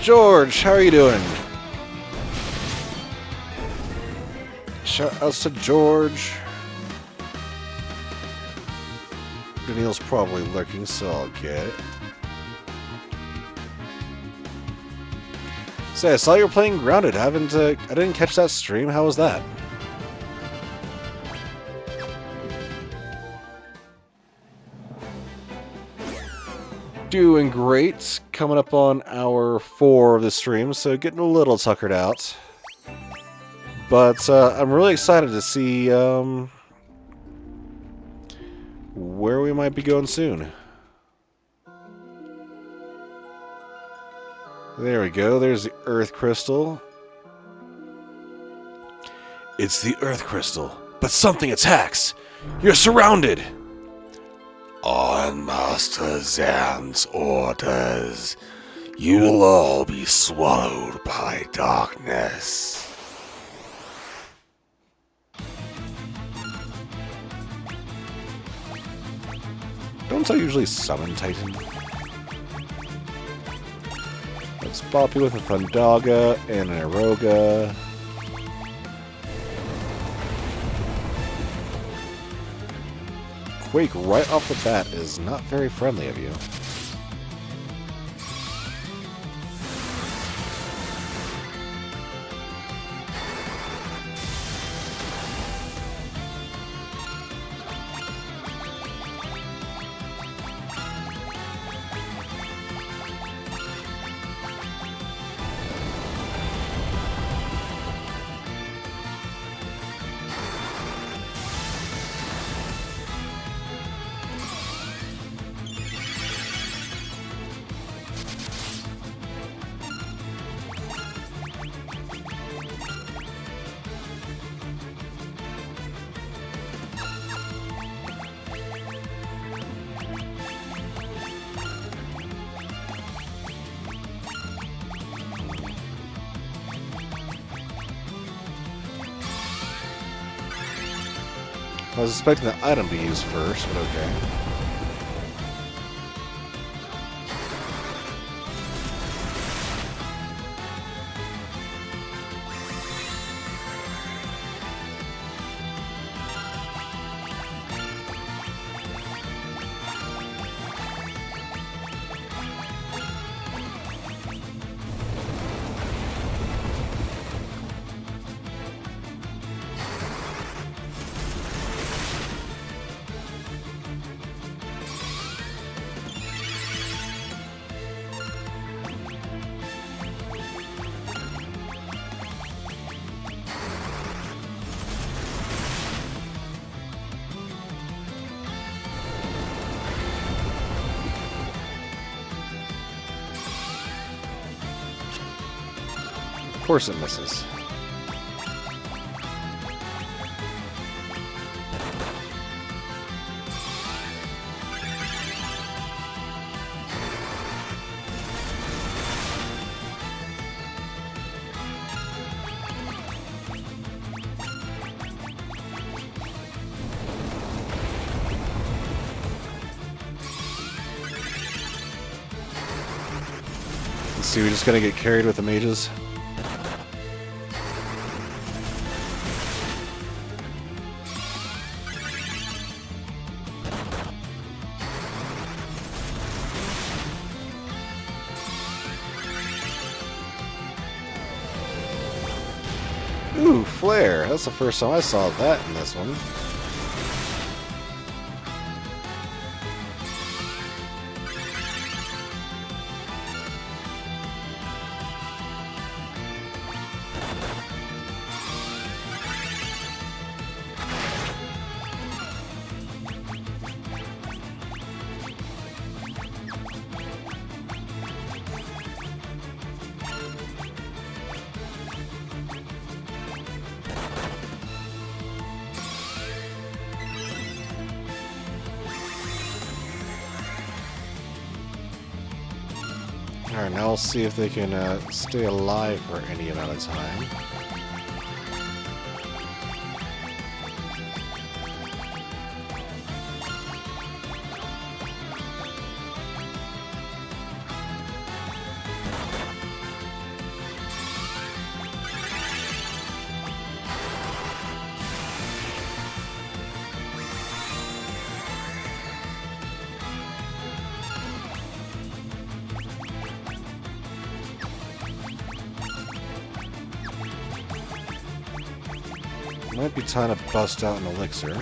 George, how are you doing? Shout outs to George. Daniel's probably lurking, so I'll get it. Say, I saw you were playing Grounded. I didn't catch that stream. How was that? Doing great. Coming up on hour 4 of the stream, so getting a little tuckered out. But I'm really excited to see where we might be going soon. There we go. There's the Earth Crystal. It's the Earth Crystal, but something attacks. You're surrounded. On Master Zan's orders, you will all be swallowed by darkness. Don't I usually summon Titan? Let's pop you with a Thundaga and an Aeroga. Quake right off the bat is not very friendly of you. I was expecting the item to be used first, but okay. Of course it misses. Let's see, we're just gonna get carried with the mages. Ooh, flare. That's the first time I saw that in this one. Alright, now we'll see if they can stay alive for any amount of time. Might be time to bust out an elixir.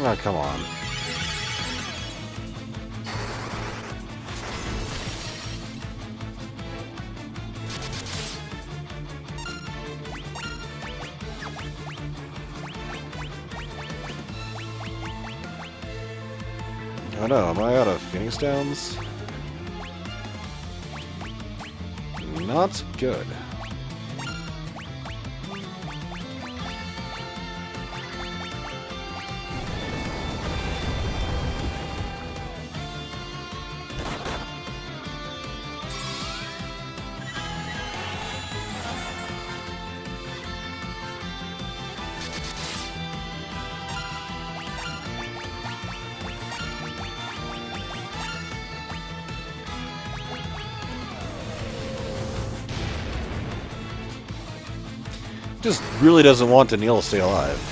Oh, come on. Oh no, am I out of Phoenix Downs? Not good. Just really doesn't want Daniil to stay alive.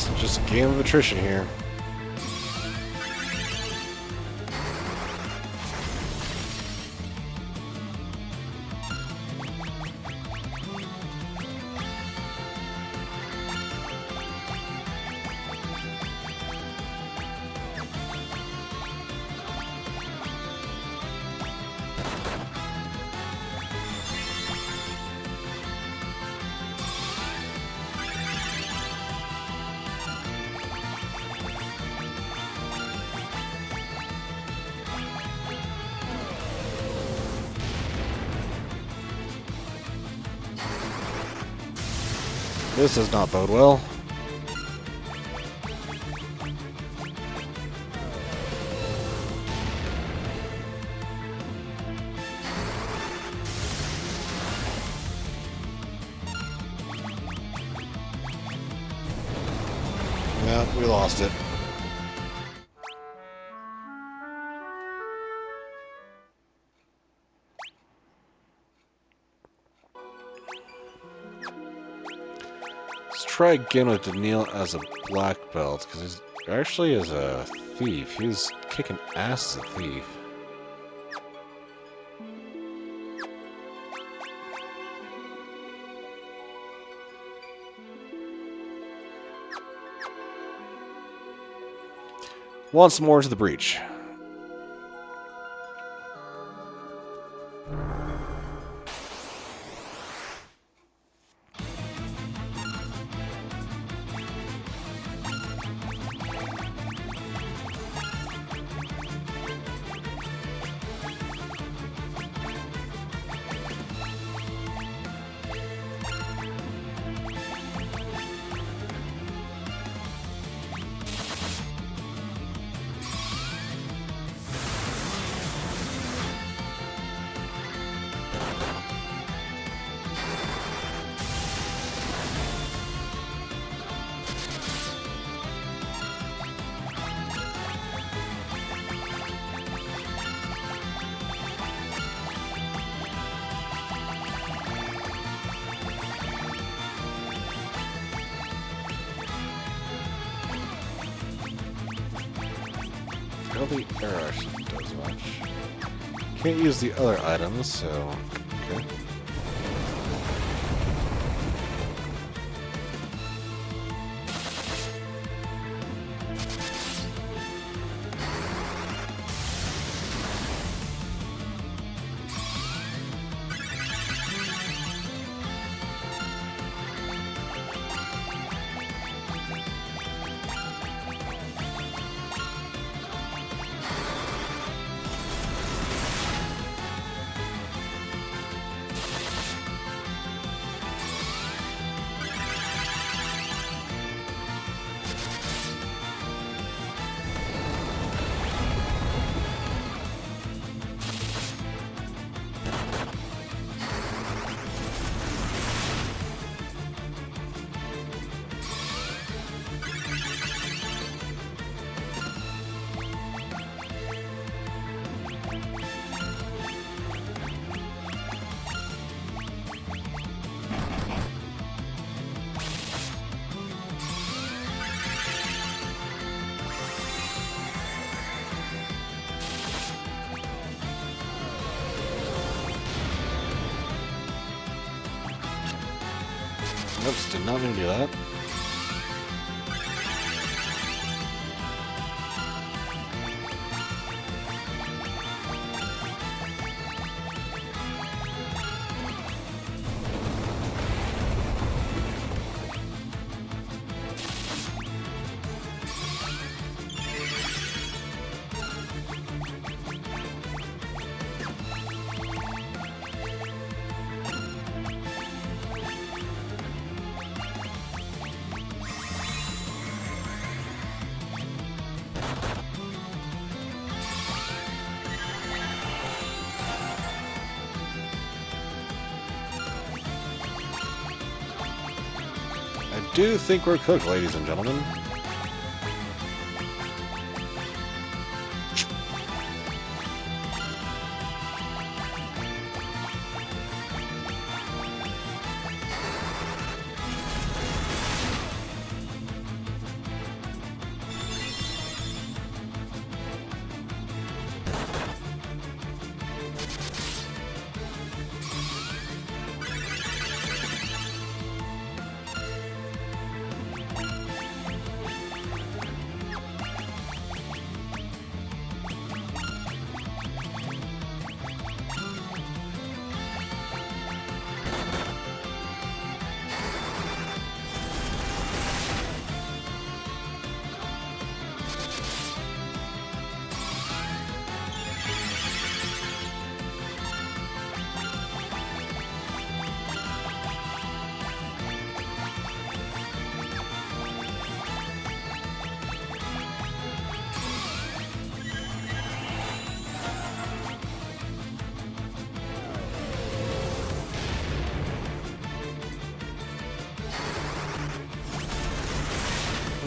It's just a game of attrition here. This does not bode well. Yeah, we lost it. Let's try again with Daniil as a black belt, because he actually is a thief. He was kicking ass as a thief. Once more to the breach. I don't think air actually does much. Can't use the other items, so okay. Oops, did not mean to do that. I do think we're cooked, ladies and gentlemen.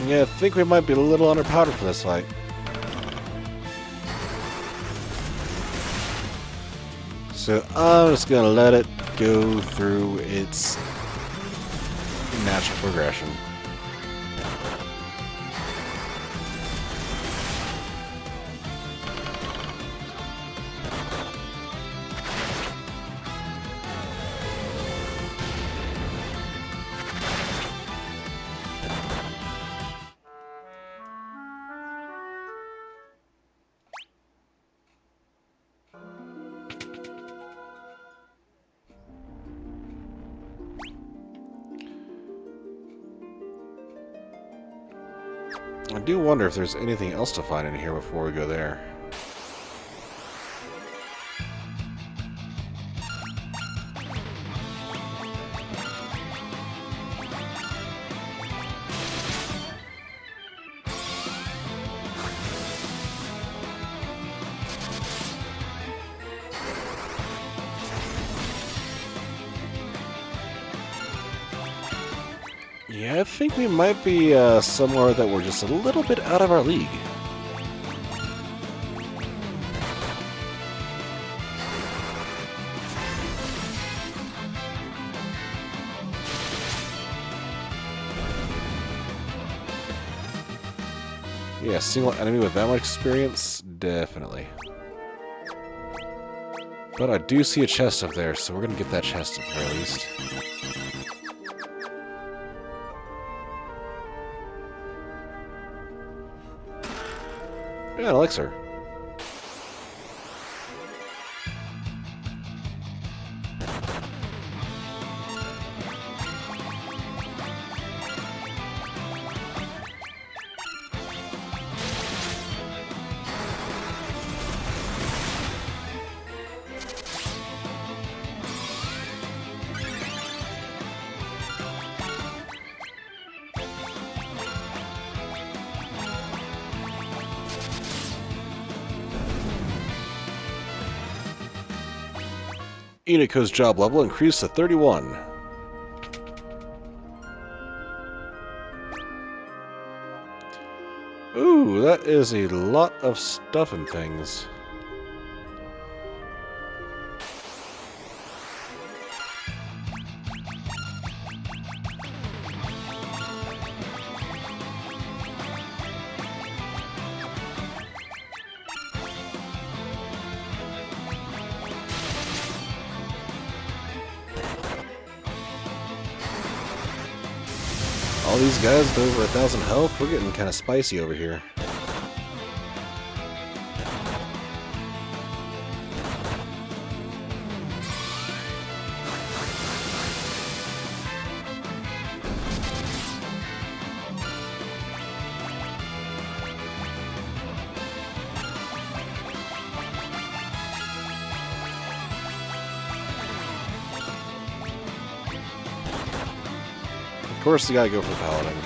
Yeah, I think we might be a little underpowered for this fight. So I'm just gonna let it go through its natural progression. I do wonder if there's anything else to find in here before we go there. Yeah, I think we might be somewhere that we're just a little bit out of our league. Yeah, single enemy with that much experience? Definitely. But I do see a chest up there, so we're gonna get that chest at the very least. Yeah, an elixir. Iniko's job level increased to 31. Ooh, that is a lot of stuff and things. All these guys with over 1,000 health, we're getting kind of spicy over here. Of course, you gotta go for the paladin.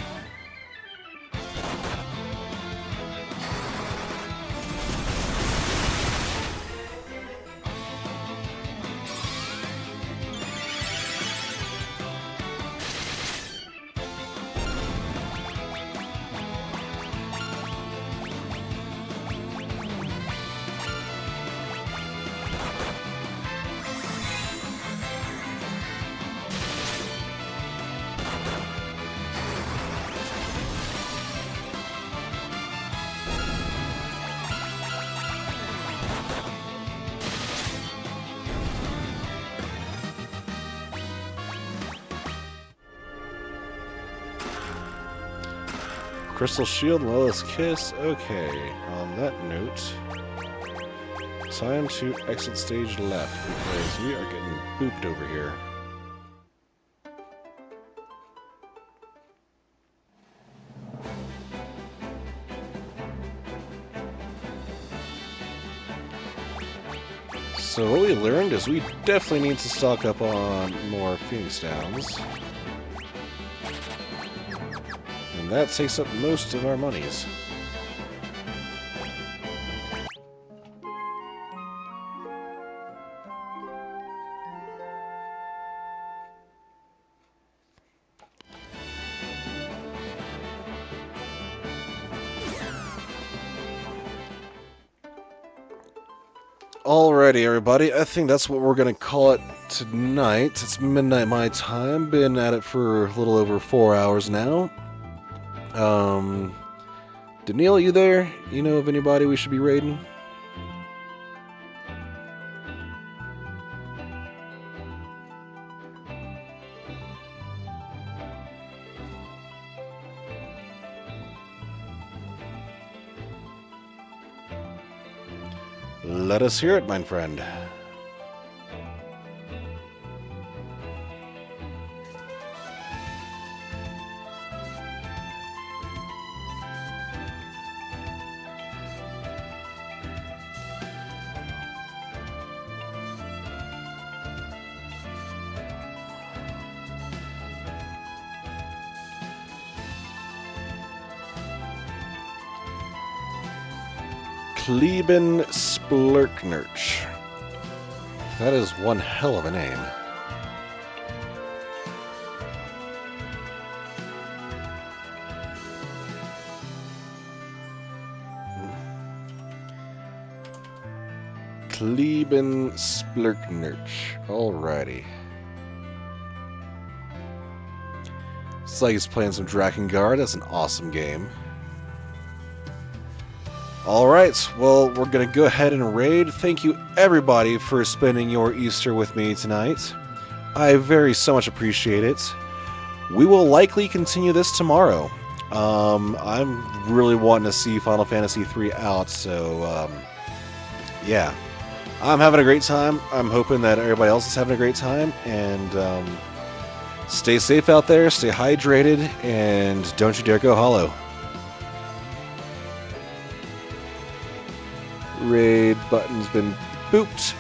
Crystal Shield, Nautilus Kiss. Okay, on that note, time to exit stage left because we are getting booped over here. So what we learned is we definitely need to stock up on more Phoenix Downs. And that takes up most of our monies. Alrighty, everybody. I think that's what we're gonna call it tonight. It's midnight my time. Been at it for a little over 4 hours now. Daniil, you there? You know of anybody we should be raiding? Let us hear it, my friend. Kleben Splurknerch. That is one hell of a name. Kleben Splurknerch. Alrighty. It's like he's playing some Drakengard. That's an awesome game. Alright, well, we're going to go ahead and raid. Thank you, everybody, for spending your Easter with me tonight. I so much appreciate it. We will likely continue this tomorrow. I'm really wanting to see Final Fantasy III out, so, yeah. I'm having a great time. I'm hoping that everybody else is having a great time, and, stay safe out there, stay hydrated, and don't you dare go hollow. Raid button's been booped,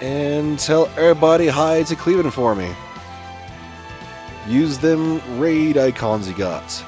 and tell everybody hi to Cleveland for me. Use them raid icons you got.